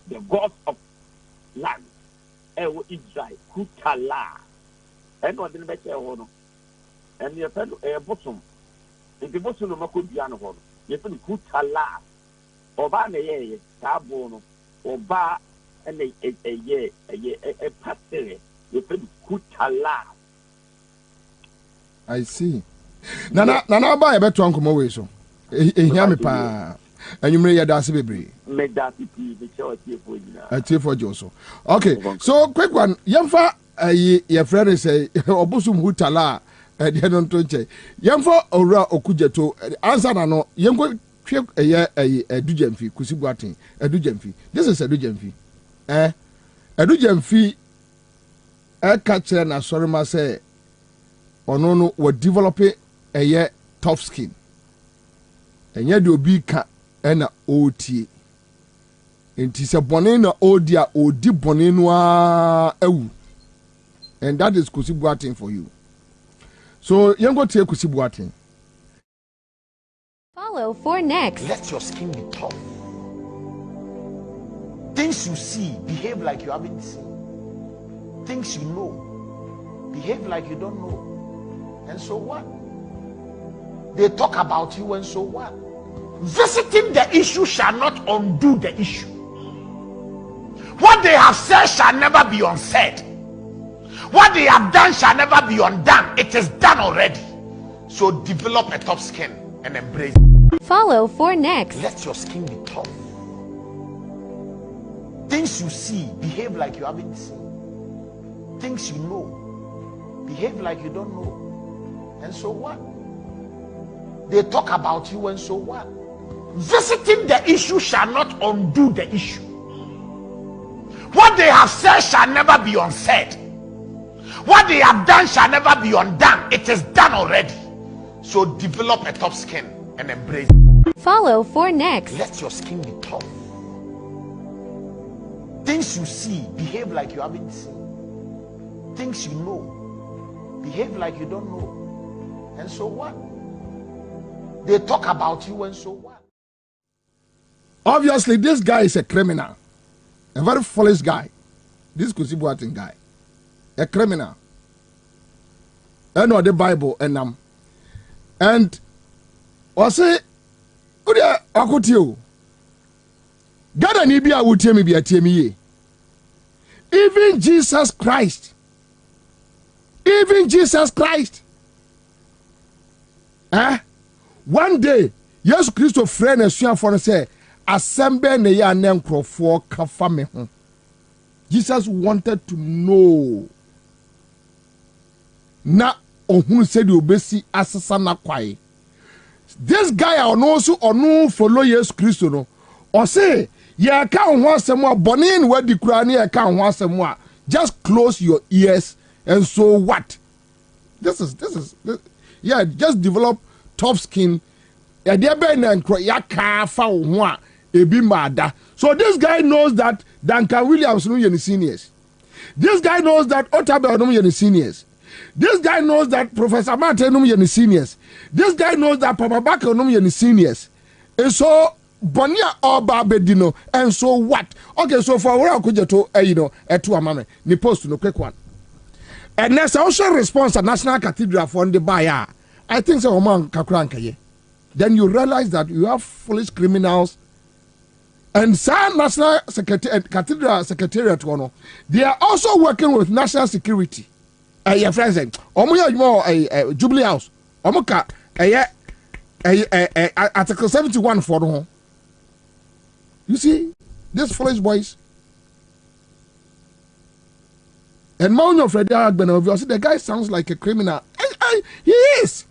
The God of land, Israel, Hutala. And what didn't better honor. And your fellow a bosom. In the bosom of Makubiano, you said Hutala. Obana ye, Tabono, Oba, and a pastor, you said Hutala. I see. Nana buy a better uncle Moe so. Hear me pa. And you may have that baby. Make that be for you. A tea for Joso. Okay, so quick one. Yamfa, your friend say, Obusum Hutala, at the end of 20. Yamfa Ora Okujeto, Ansah no, Yamko, a year a dujem Kusibuatin, a dujem This is a dujem a dujem a catcher and a sorry, ma say, or no, will develop a year tough skin. And yet do be cat. Ena oti enti se bone na odia odi bone no ewu, and that is Kusibuatin for you. So you go take Kusibuatin. Follow for next. Let your skin be tough. Things you see, behave like you haven't seen. Things you know, behave like you don't know. And so what? They talk about you, and so what? Visiting the issue shall not undo the issue. What they have said shall never be unsaid. What they have done shall never be undone. It is done already. So develop a tough skin and embrace it. Follow for next. Let your skin be tough. Things you see, behave like you haven't seen. Things you know, behave like you don't know. And so what? They talk about you, and so what? Visiting the issue shall not undo the issue. What they have said shall never be unsaid. What they have done shall never be undone. It is done already. So develop a tough skin and embrace it. Follow for next. Let your skin be tough. Things you see, behave like you haven't seen. Things you know, behave like you don't know. And so what? They talk about you, and so what? Obviously, this guy is a criminal. A very foolish guy. This Kusibuatin guy. A criminal. I know the Bible and was it God and Ibia would tell me be a TME. Even Jesus Christ. One day, yes, Christo friend and swear for say, assemble ne ya nenkro for kafame. Jesus wanted to know. Na ohun said you besi asasa na kwai. This guy also no follow yes Christo no. Or say, ya ka ho asem a bone ni wadi kura ni ya ka ho asem a just close your ears and so what? This is yeah, just develop tough skin. So this guy knows that Duncan Williams no seniors. This guy knows that Otabel no seniors. This guy knows that Professor Martin no seniors. This guy knows that Papa Baka no seniors. And so Bonia or Barbedino, and so what? Okay, so for where I could to to a man, ni post no quick one. And there's also response at National Cathedral for the buyer. I think so, man, Kakrankaye. Then you realize that you have foolish criminals. And some National Cathedral Secretariat, they are also working with national security. Your friends say, more Jubilee House, Omoka, Article 71 for the home. You see, these foolish boys. And Maunyo Freddy Agbena, obviously, the guy sounds like a criminal. He is.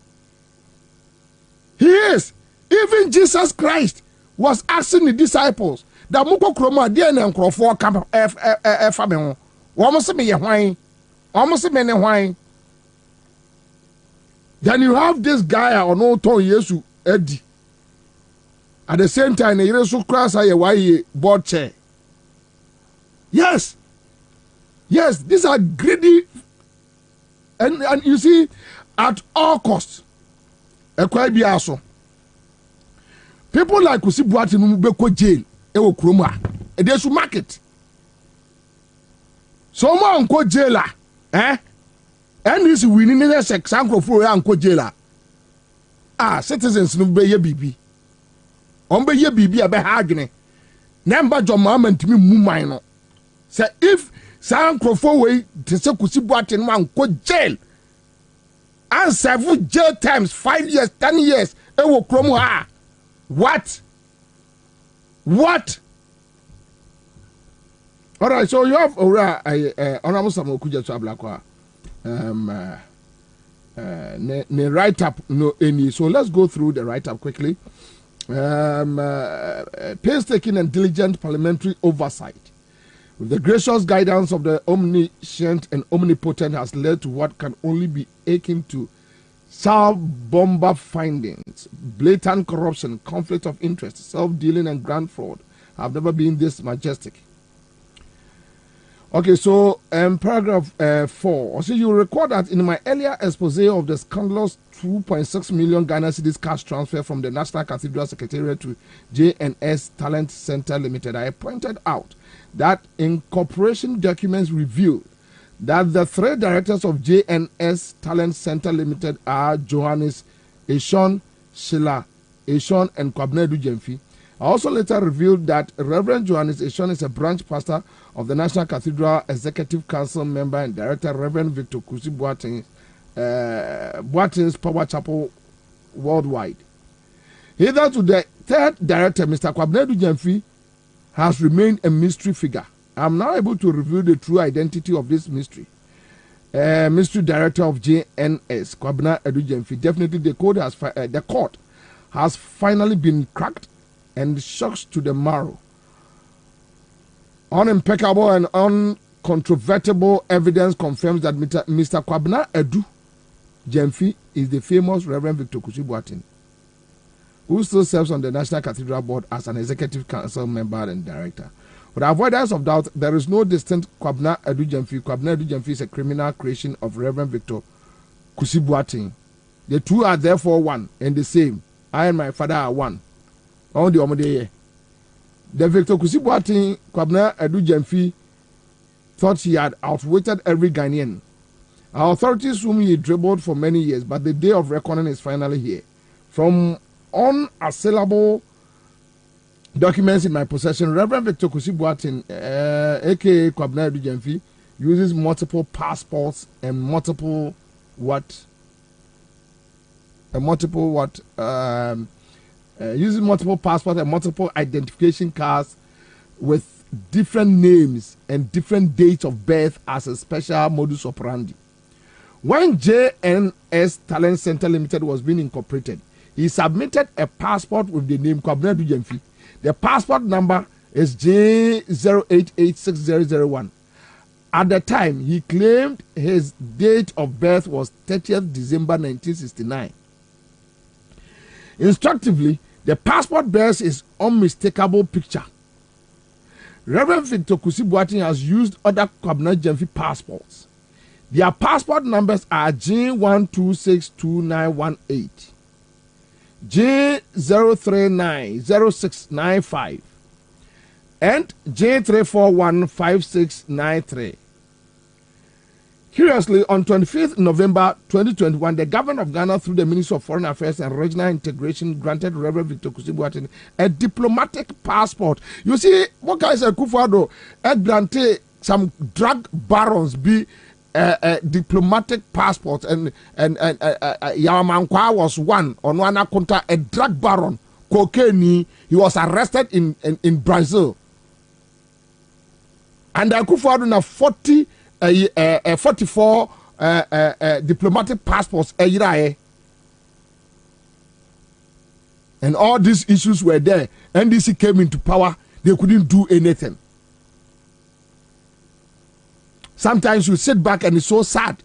He is. Even Jesus Christ was asking the disciples that Muko Kroma, dear Nanko for camp Fabio. Almost me a wine. Almost a minute wine. Then you have this guy on no ton Yesu Eddie. At the same time, he also cross a board chair. Yes. Yes, these are greedy. And you see, at all costs, people like Kusi Buati Nubeko jail, Ewo Kroma, and they should mark it. So, ma unko jailer, and this winning in a sex uncle for unko jailer. Citizens Nube ye bibi. Ombe ye bibi abe hagene. Number John Mamma to me mumino. Say if San Crofo to say Kusi Buati Nwanko jail. And serve jail times 5 years, 10 years. Ewo Kroma. What? All right, so you have honorable Samuel Kuja Chablakwa. Ne write up no any. So let's go through the write up quickly. Painstaking and diligent parliamentary oversight with the gracious guidance of the omniscient and omnipotent has led to what can only be akin to bomber findings. Blatant corruption, conflict of interest, self-dealing and grand fraud have never been this majestic. Okay, so paragraph 4. So you record that in my earlier expose of the scandalous 2.6 million Ghana cedis cash transfer from the National Cathedral Secretariat to JNS Talent Center Limited, I pointed out that incorporation documents revealed that the 3 directors of JNS Talent Center Limited are Johannes Eshon, Sheila Eshon, and Kwabena Jemfi. I also later revealed that Reverend Johannes Eshon is a branch pastor of the National Cathedral Executive Council member and director, Reverend Victor Kusi Boating's Power Chapel Worldwide. Hither to the 3rd director, Mr. Kwabena Jemfi, has remained a mystery figure. I am now able to reveal the true identity of this mystery. Mystery director of JNS, Kwabena Jemfi. Definitely the court has finally been cracked and shocks to the marrow. Unimpeccable and uncontrovertible evidence confirms that Mr. Kwabena Jemfi is the famous Reverend Victor Kusi Boating, who still serves on the National Cathedral Board as an executive council member and director. For the avoidance of doubt, there is no distinct Kwabena Jemfi. Kwabena Jemfi is a criminal creation of Reverend Victor Kusi Boating. The two are therefore one and the same. I and my father are one. On the Omode. The Victor Kusi Boating, Kwabena Jemfi, thought he had outwitted every Ghanaian. Our authorities whom he dribbled for many years, but the day of reckoning is finally here. From unassailable documents in my possession, Reverend Victor Kusi Boating, aka Kwabena Jemfi, uses multiple passports and multiple using multiple passports and multiple identification cards with different names and different dates of birth as a special modus operandi. When JNS Talent Center Limited was being incorporated, he submitted a passport with the name Kwabena Jemfi. The passport number is J08860001. At the time, he claimed his date of birth was 30th December 1969. Instructively, the passport bears his unmistakable picture. Reverend Victor Kusi Boating has used other Kwabena Jemfi passports. Their passport numbers are J1262918, J0390695, and J3415693. Curiously, on 25th November 2021, the government of Ghana, through the Ministry of Foreign Affairs and Regional Integration, granted Reverend Victor Kusi Boating a diplomatic passport. You see, what guys are Kufuado granted some drug barons be diplomatic passport, and Yamankwa was one on one account, a drug baron, cocaine. He was arrested in Brazil, and Kufuado na 44 diplomatic passports a year. and all these issues were there. NDC came into power, they couldn't do anything. Sometimes you sit back and it's so sad.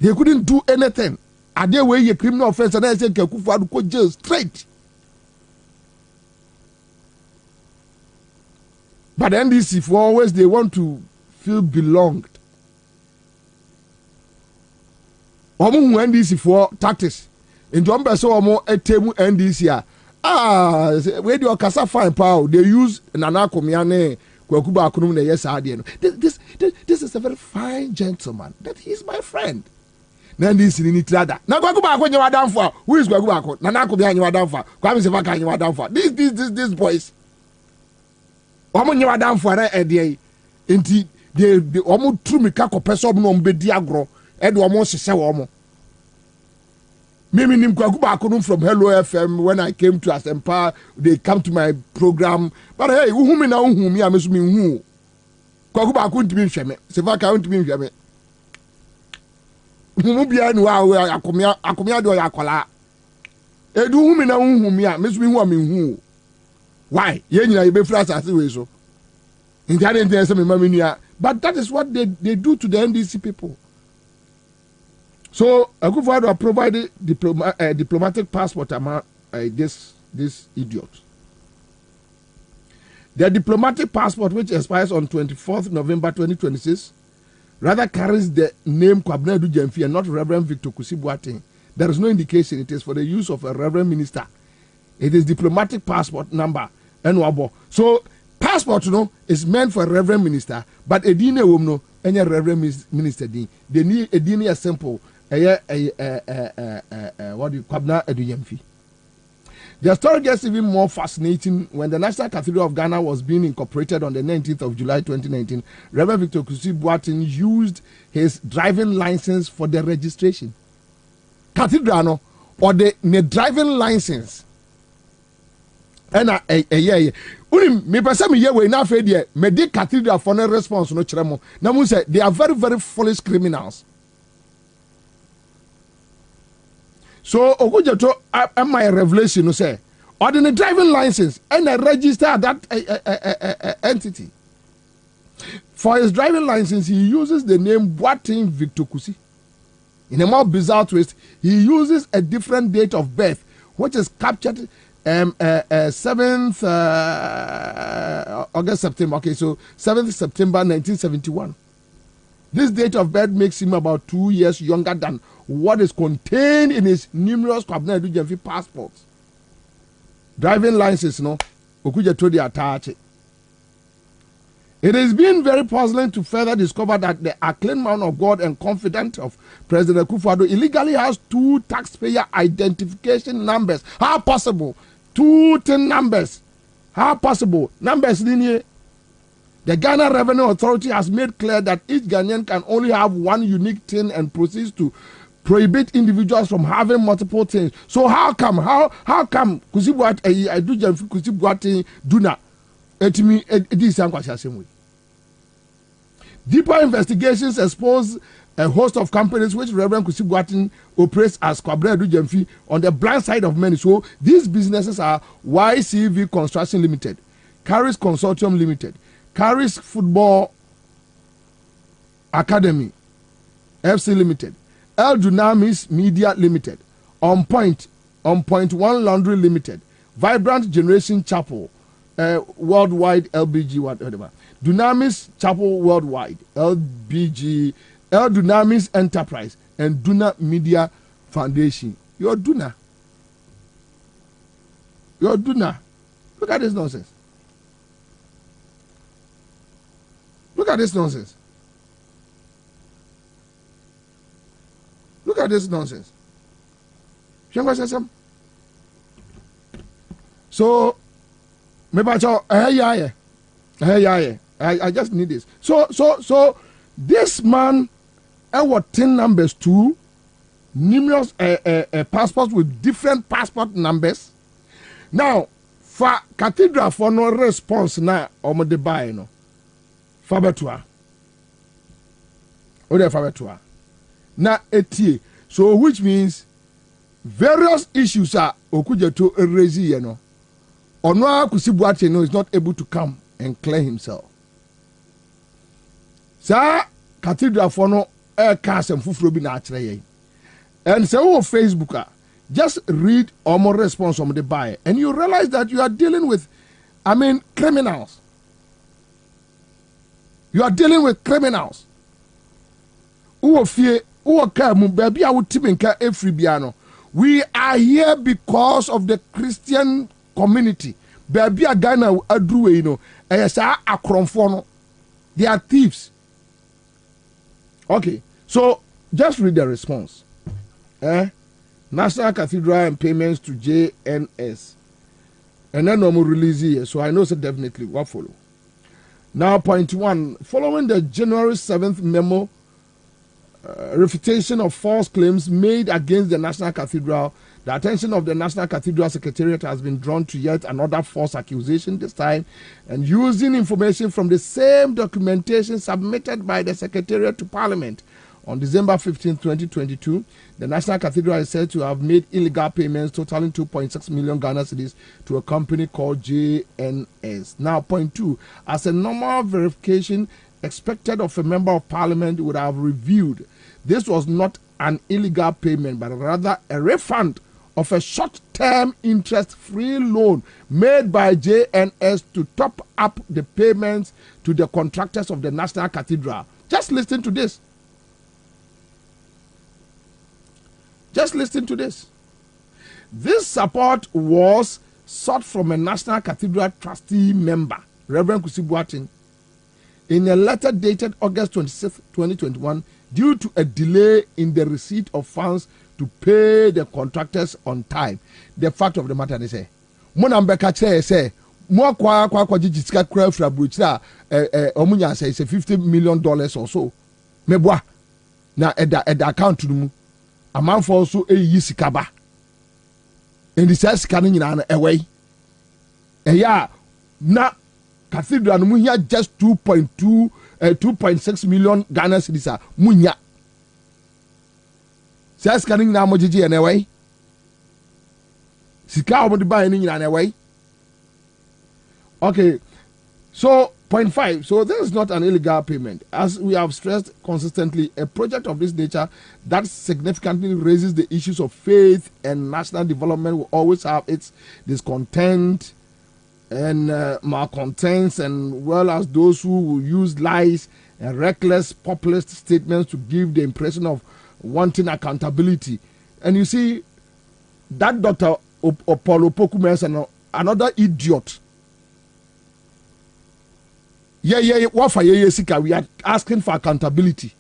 They couldn't do anything. Are they way a criminal offense and I said Kekufuadu go jail straight. But NDC for always they want to feel belonged. Omo NDC for tactics. In Jomba so omo etemu NDC where do kasa fine power they use Nana Komiane Kwakuba Akunum na yes ade. This is a very fine gentleman. That he is my friend. NDC ni trada. Na Kwakuba Akunye wadamfo. Who is Kwakuba Akun? Nana Komiane wadamfo. Kwame Sefaka anye wadamfo. These boys. Omo nye wadamfo na ede enti de omo trumika ko person no mbedi agro e de omo sese wo omo. Mimi nim Kwakuba Akunum from Hello FM when I came to Asempa they come to my program but hey who me na who me amesu me hu Kwakuba Akun ntimi nhweme Sefaka ntimi nhweme mu bia ni wa akomia de yakola edu hu me na hu me amesu me hu hu why ye nyina ye be frasa ase we so ndade ndade se me maminua but that is what they do to the NDC people. So Akufo-Addo provided diplomatic passport among this idiot. The diplomatic passport, which expires on 24th November 2026, rather carries the name Kwabena Jemfi and not Reverend Victor Kusi-Boateng. There is no indication it is for the use of a Reverend Minister. It is diplomatic passport number N-Wabo. So passport is meant for a Reverend Minister, but a dine womno any Reverend Minister they need a dine simple. What do you Kwabena Jemfi? The story gets even more fascinating when the National Cathedral of Ghana was being incorporated on the 19th of July 2019. Reverend Victor Kusi-Boateng used his driving license for the registration. Cathedral or the driving license. And me person me we na fe de me de cathedral for no response no kiremo. Na mu say they are very very foolish criminals. So Ogujeto my revelation no say ordinary driving license and I register that entity. For his driving license he uses the name Boateng Victor Kusi. In a more bizarre twist, he uses a different date of birth which is captured 7th August September. Okay, so 7th September 1971. This date of birth makes him about 2 years younger than what is contained in his numerous Kwabena Jemfi passports. Driving license, Okuja told the attach. It has been very puzzling to further discover that the acclaimed man of God and confidant of President Akufo-Addo illegally has 2 taxpayer identification numbers. How possible? 2 TIN numbers. How possible? Numbers linear. The Ghana Revenue Authority has made clear that each Ghanaian can only have 1 unique TIN and proceeds to prohibit individuals from having multiple TINs. So how come Kusi-Boateng I do Kusi-Boateng do not? Deeper investigations expose a host of companies which Reverend Kusi-Boateng operates as Kwabena Jemfi on the blind side of many. So these businesses are YCV Construction Limited, Caris Consortium Limited, Caris Football Academy FC Limited, El Dunamis Media Limited, On Point One Laundry Limited, Vibrant Generation Chapel Worldwide LBG whatever, Dunamis Chapel Worldwide LBG, El Dunamis Enterprise, and Duna Media Foundation. You're Duna. Look at this nonsense. Look at this nonsense. So, I just need this. So this man, our 10 numbers too, numerous passports with different passport numbers. Now, for cathedral for no response now, or the buy no. Fabetua. Ode Fabetua. Na etie. So which means various issues are Okujeto raising, you know. Onwa Kusibuache no is not able to come and clear himself. Sa cathedral for no air cast and fufrobi na achre. And so on Facebook, just read more response from the buyer, and you realize that you are dealing with, criminals. You are dealing with criminals. Who fear, who come, baby, I would timinka every piano. We are here because of the Christian community. Baby, a Ghana, a drew, you know, a cromfono. They are thieves. Okay, so just read the response. National Cathedral and payments to JNS. And then normal release here. So I know so definitely what follow. Now, point 1. Following the January 7th memo, refutation of false claims made against the National Cathedral, the attention of the National Cathedral Secretariat has been drawn to yet another false accusation this time, and using information from the same documentation submitted by the Secretariat to Parliament. On December 15, 2022, the National Cathedral is said to have made illegal payments totaling 2.6 million Ghana cedis to a company called JNS. Now, point 2. As a normal verification expected of a member of parliament would have reviewed, this was not an illegal payment, but rather a refund of a short-term interest-free loan made by JNS to top up the payments to the contractors of the National Cathedral. Just listen to this. Just listen to this. This support was sought from a National Cathedral trustee member, Reverend Kusibuatin, in a letter dated August 26, 2021, due to a delay in the receipt of funds to pay the contractors on time. The fact of the matter is, Monambeka say, more kwa jijiska kura fra bruchira omunya say $50 million or so. Mebwa na eda account mu. Amanfo also eyi sikaba. And the says scanning in an away. Na cathedral munya just 2.6 million Ghana cedis munya. Says scanning na mojiji and away. Sika omo di buy ni an away. Okay. So, point 5. So, this is not an illegal payment. As we have stressed consistently, a project of this nature that significantly raises the issues of faith and national development will always have its discontent and malcontents, and well as those who will use lies and reckless populist statements to give the impression of wanting accountability. And you see, that Dr. Opolo Pokumes, another idiot. What for Sika? We are asking for accountability.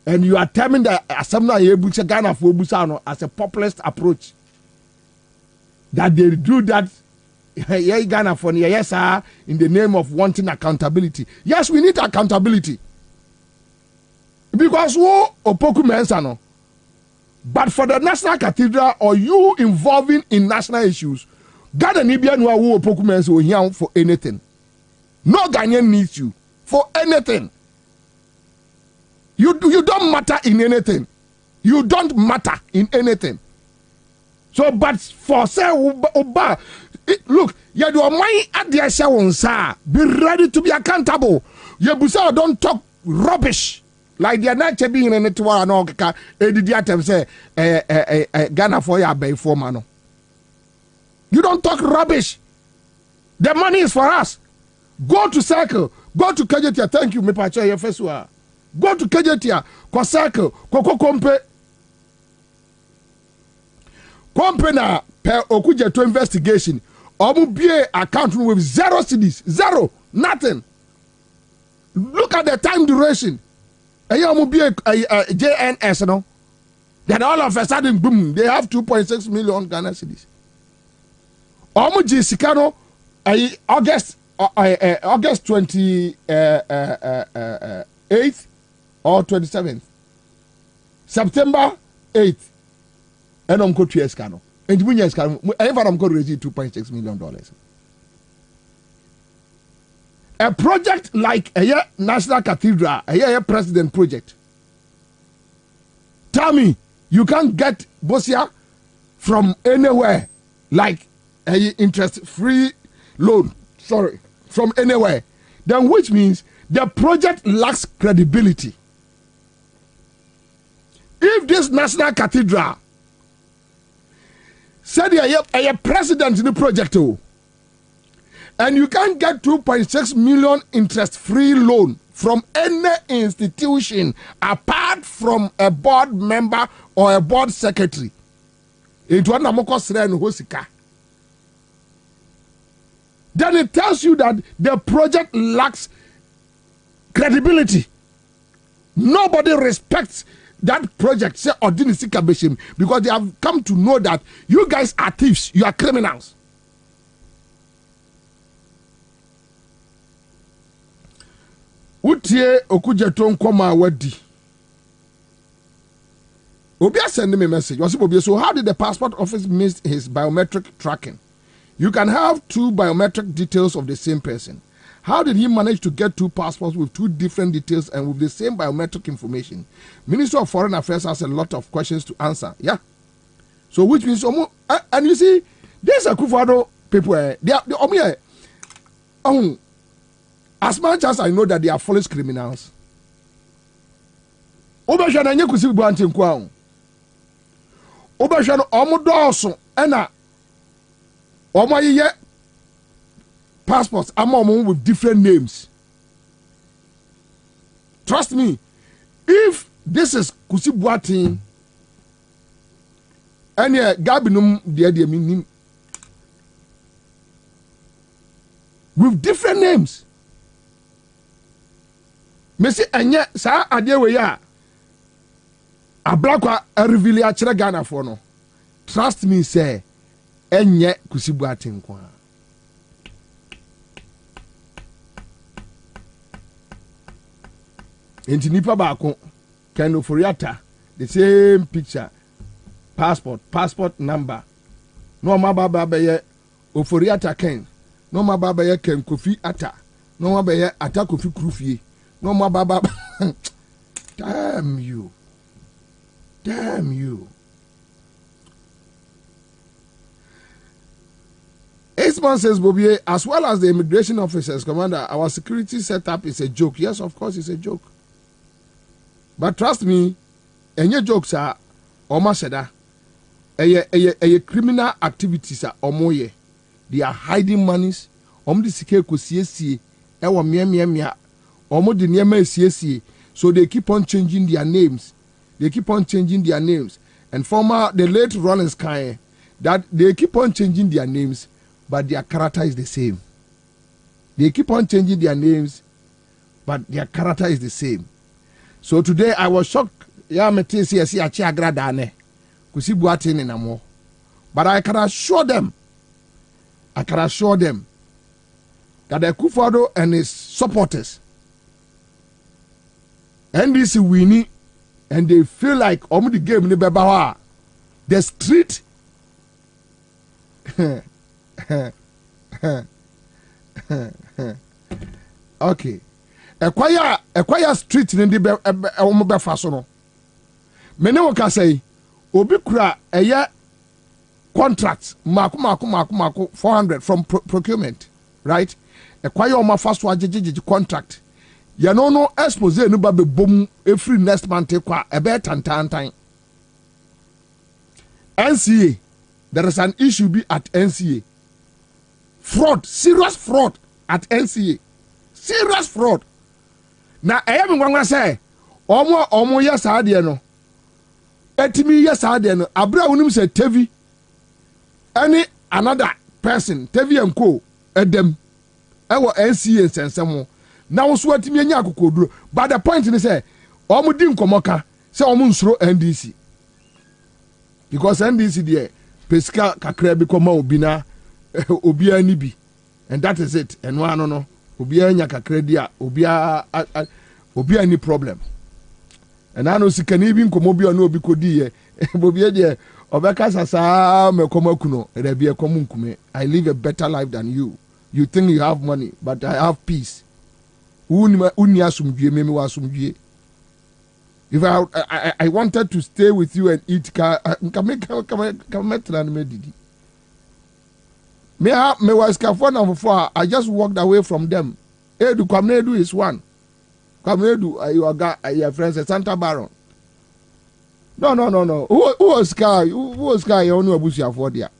And you are telling that Assembly Ghana for Busano as a populist approach. That they do that Ghana for yes, in the name of wanting accountability. Yes, we need accountability. Because who Opoku Mensano. But for the National Cathedral or you involving in national issues, Ghana Nibian who Opoku Mensa here for anything. No Ghanaian needs you for anything. You don't matter in anything. You don't matter in anything. So, but for say, look, you do my idea. Be ready to be accountable. You don't talk rubbish like they are not being in it. No, say Ghana for ya bay for mano. You don't talk rubbish. The money is for us. Go to Circle. Go to Kajetia. Thank you, Mepacha. Your first one. Go to Kajetia. Ko Circle. Koko Kompe. Kompe na per okuje to investigation. Omu bie account with 0 cedis. 0. Nothing. Look at the time duration. Omu bie JNS, no? Then all of a sudden, boom, they have 2.6 million Ghana cedis. Omu Jisikano, August 28th or 27th. September 8th. And I'm going to Escano. And I'm going to raise $2.6 million. A project like a National Cathedral, a president project. Tell me, you can't get Bosia from anywhere, like a interest-free loan, from anywhere, then which means the project lacks credibility. If this national cathedral said a president in the project, and you can't get 2.6 million interest-free loan from any institution apart from a board member or a board secretary, then it tells you that the project lacks credibility. Nobody respects that project, say Ordinary Kabeshim, because they have come to know that you guys are thieves, you are criminals. Utie okujeton koma wadi. Obia send me a message. So how did the passport office miss his biometric tracking? You can have 2 biometric details of the same person. How did he manage to get 2 passports with 2 different details and with the same biometric information? Minister of Foreign Affairs has a lot of questions to answer. Yeah. So which means, and you see, there's a Kufado people, they are, as much as I know that they are foolish criminals, Obashana Yakusi Bantin Kwang, Obashana Omodoso, Anna, Omaye passports, among with different names. Trust me, if this is Kusibuatin, and Gabinum, the idea meaning with different names. Messi anya sa ade we ya ablakwa reveal a kire Ghana for no. Trust me say enye Kusibuatin kwa. Enti nipa baako Kendo Foriata, the same picture, passport number. No ma baba be Oforiata Ken. No ma baba ye Ken Kofi Ata. No ma be Ata Kofi Krufie. No ma baba. Damn you. Damn you. Aceman says, Bobie, as well as the immigration officers, Commander, our security setup is a joke. Yes, of course, it's a joke. But trust me, any jokes are almost a criminal activities are omoye. They are hiding monies. The sike kusiesi, ewa mia. The nyema siesi. So they keep on changing their names. And the late Rollins Kanye, that they keep on changing their names, but their character is the same. They keep on changing their names, but their character is the same. So today I was shocked. Yeah, me see achi agradane. Kusi buati ni namo. But I can assure them that the Kufado and his supporters, NDC winning, and they feel like the game ni bebawa. The street okay. Ekwaya street ni di be faso no. Mene wo ka say obi kura eye contract mako 400 from procurement, right? Ekwaya o ma faso agegege contract. Ya no expose no ba be bom every next month kwa ebe tantantan. NCA, there is an issue be at NCA. Fraud, serious fraud at NCA. Serious fraud. Na eyemi ngwa say omo yes ade no etimi yes ade no abra wonim say tevi any another person tevi enko edem ewo NCA sensemo na wo so atimi anya akokoduro, but the point ni say omo di nkomoka say omo nsuro NDC because NDC there pesika kakra bi koma obi na obi ani bi, and that is it. And one no obi anya kakra dia obi any problem. And I know sikani bi nkomo bi ono obi kodi ye bobi de obeka sasa me komo kuno e be komo nkume. I live a better life than you. You think you have money, but I have peace. Uni asumdue me wa asumdue. If I wanted to stay with you and eat car, come me was number 4. I just walked away from them. Edu Kwabena is one. Kwabena, you are your friends at Santa Baron. No. Who was Sky? Who was Sky? You know Abusia for there.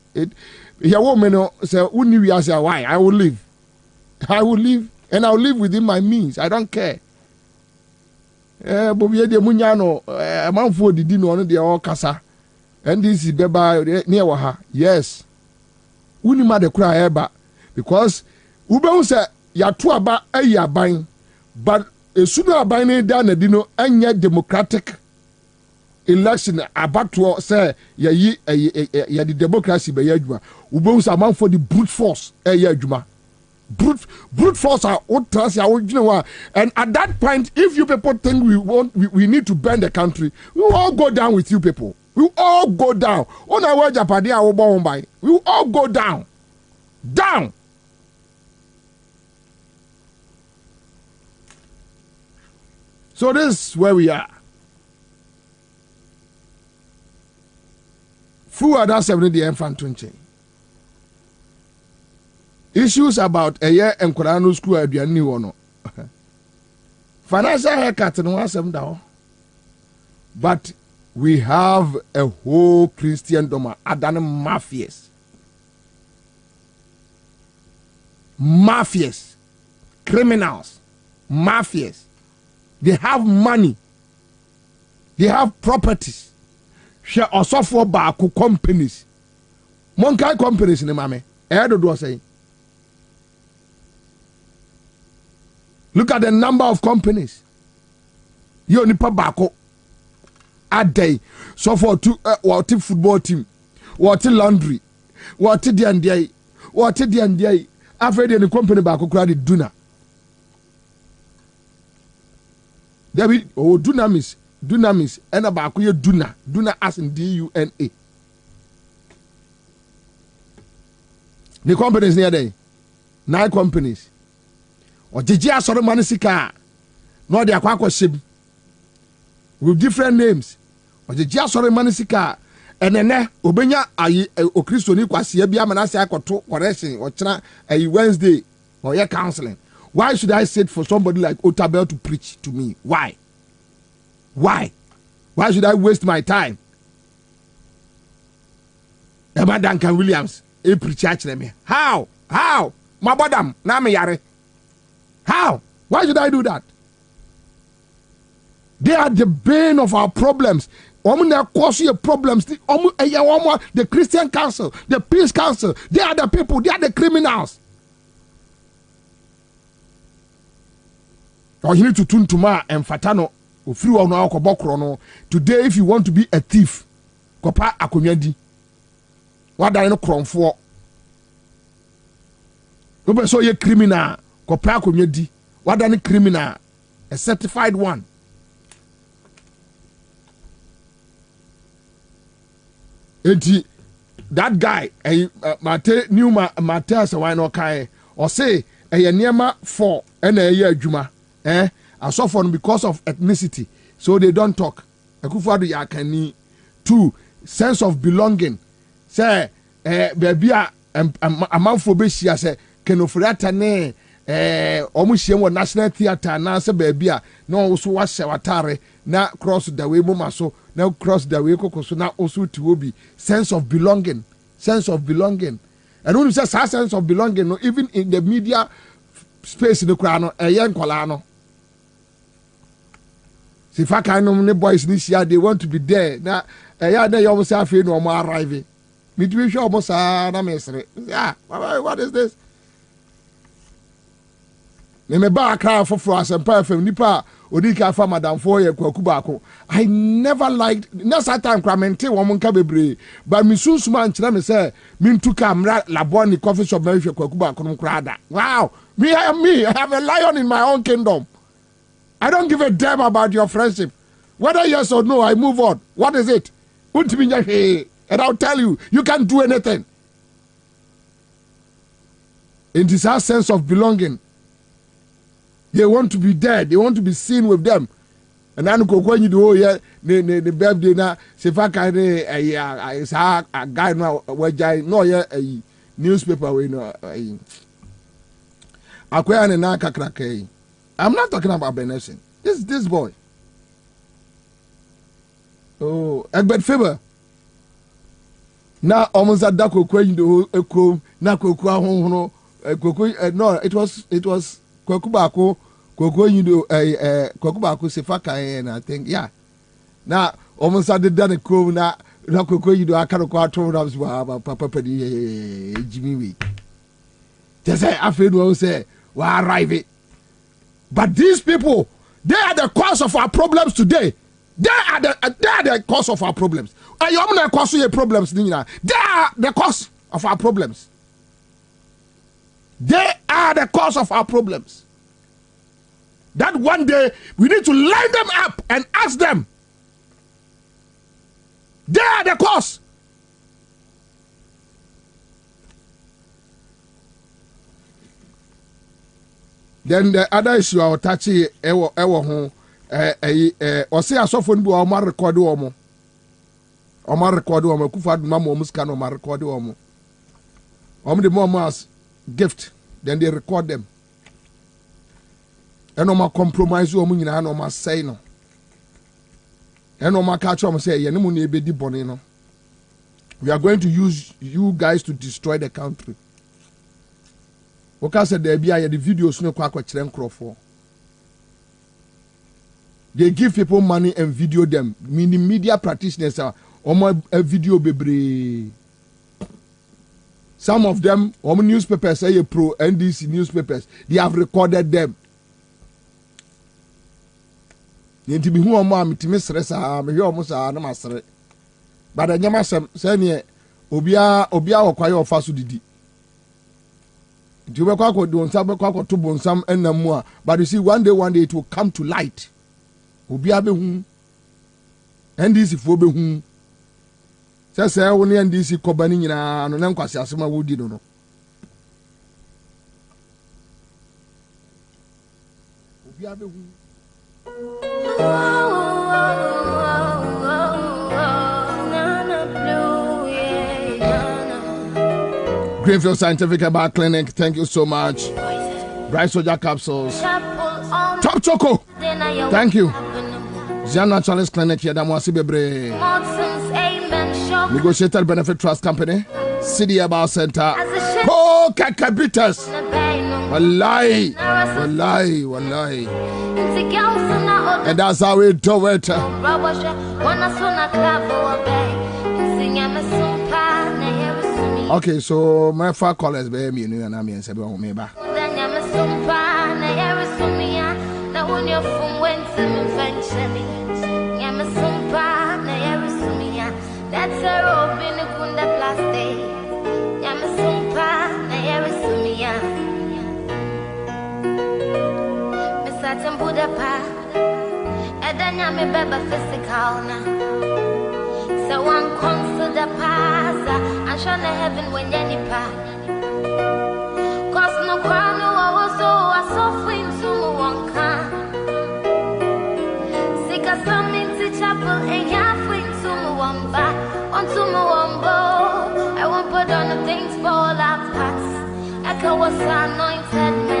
Your woman say, "Uni we say why? I will leave, and I will live within my means. I don't care." Bobie de munyano, manfo didi no de all kasa, and this is beba near waha. Yes, uni ma de kura eba because ube say ya tu aba eya ban, but esunu aban da na di no anya democratic election abato say ya the democracy be yaduma ube say man for the brute force yaduma brute force are and at that point if you people think we need to burn the country, we will all go down with you people. We will all go down. On our way Japadi I will born by. We will all go down. So this is where we are. Fu ada 70 the infant 20. Issues about a year and Korano school at your new one. Financial haircut and one some down. But we have a whole Christendom Adana mafias, criminals, mafias. They have money. They have properties. Share also for Baku companies. Monkai companies in the mame. I say. Look at the number of companies. You nipa bako a day. So for what football team, what laundry, what the NDA, what the NDA. After the company bako credit duna. There be dunamis, and a bako ye duna as in DUNA. The companies near there, 9 companies. Or Jijia sort of manisika, no de aqua ship with different names. Or Jijia sort of manisika, and then Obenya o Christo ni kwasi ebia manase akoto correction or chana a Wednesday or your counseling. Why should I sit for somebody like Otabel to preach to me? Why should I waste my time? Emma Duncan Williams, a preacher me. How? My badam, na me yare. How? Why should I do that? They are the bane of our problems. They cause you problems. The Christian Council, the Peace Council, they are the people, they are the criminals. Or you need to tune to ma and fatano. Today, if you want to be a thief, kopa akomyadi. What are you crying for? So you're criminal. Kopa akomyadi. What are you criminal? A certified one. That guy, Mate new Mateus why no kai or say a niema for and a year juma, I suffer because of ethnicity, so they don't talk. Akufadu yakani. 2, sense of belonging. Say, baby, a man for Beshia say, Kenofrata ne, Omushem National Theatre, na se baby, no also was Shawatare, na cross the way Momaso, now cross the way Coco, now also to be sense of belonging. And when you say sense of belonging, no, even in the media space in the crown, a young colano. If I can't know boys this year, they want to be there. Now, they almost have no more arriving. Me to be sure almost yeah, what is this? Me back crowd for us and perfect nipa odika for madam for ye kwakubako. I never liked next time cramente woman ka bebre but me sunsuman kira me say me to camera laboni coffee shop me hwe kwakubako no krada. Wow, me I have a lion in my own kingdom. I don't give a damn about your friendship. Whether yes or no, I move on. What is it? And I'll tell you, you can't do anything. It is our sense of belonging. They want to be there. They want to be seen with them. and then go when you do yeah the birthday na se fa kan a sa a guy no we jai no yeah a newspaper we no akwaya ne na kakra kai. I'm not talking about Benson. This boy. Oh, Egbert Faber. Now almost at that kwen do ekrom na kokua hono no it was kokubako koko you do kokubako sefaka and I think yeah. Now almost at the done krom na koko you do akaro kwa to na papa pedi Jimmy we. Just say afraid we say we arrive it. But these people, they are the cause of our problems today. They are the cause of our problems. They are the cause of our problems. They are the cause of our problems. They are the cause of our problems. That one day we need to line them up and ask them. They are the cause. Then the other issue I will touch ewo home. Or say a soft one do our record omo. Omar record omo. Kufa mamo muskano omar record omo. The mama's gift. Then they record them. And oma compromise omo nyina na oma say no. And oma catch omo say ye nemu na ebedi bone no. We are going to use you guys to destroy the country. Oka said there be the videos no kwa kire nkrofo. They give people money and video them. Meaning media practitioners are a video bebre. Some of them, newspapers say pro NDC newspapers, they have recorded them. Yenti bi hu omo amitimi stressa me hwe omo sa na masere. But the nyama say ne obia okwaye ofa so didi. But you see, one day it will come to light. NDC for be say only NDC kobani na no nkwasi asema wodi no. Obi abe hu. Greenfield Scientific Herbal Clinic, thank you so much. Bright Soldier Capsules. Top Choco, thank you. Zian Naturalist Clinic, Yadamwasi Bebre. Negotiated Benefit Trust Company. City Herbal Center. Oh, Kakabitas. Wallahi. And that's how we do it. Okay, so my far callers be me and I mean say be on me ba. That's a rope in the kunda plastic. Yamasumpa na yerisumia. Misatem Budapa. Edanya me beba physical na. So one comes to the past. I'm sure the heaven when you nipa. Cause no crown no so I saw fling to one can. Sick as some into chapel and halfway to one back. Onto my wombo. I won't put on the things for all our parts. Echo was anointed.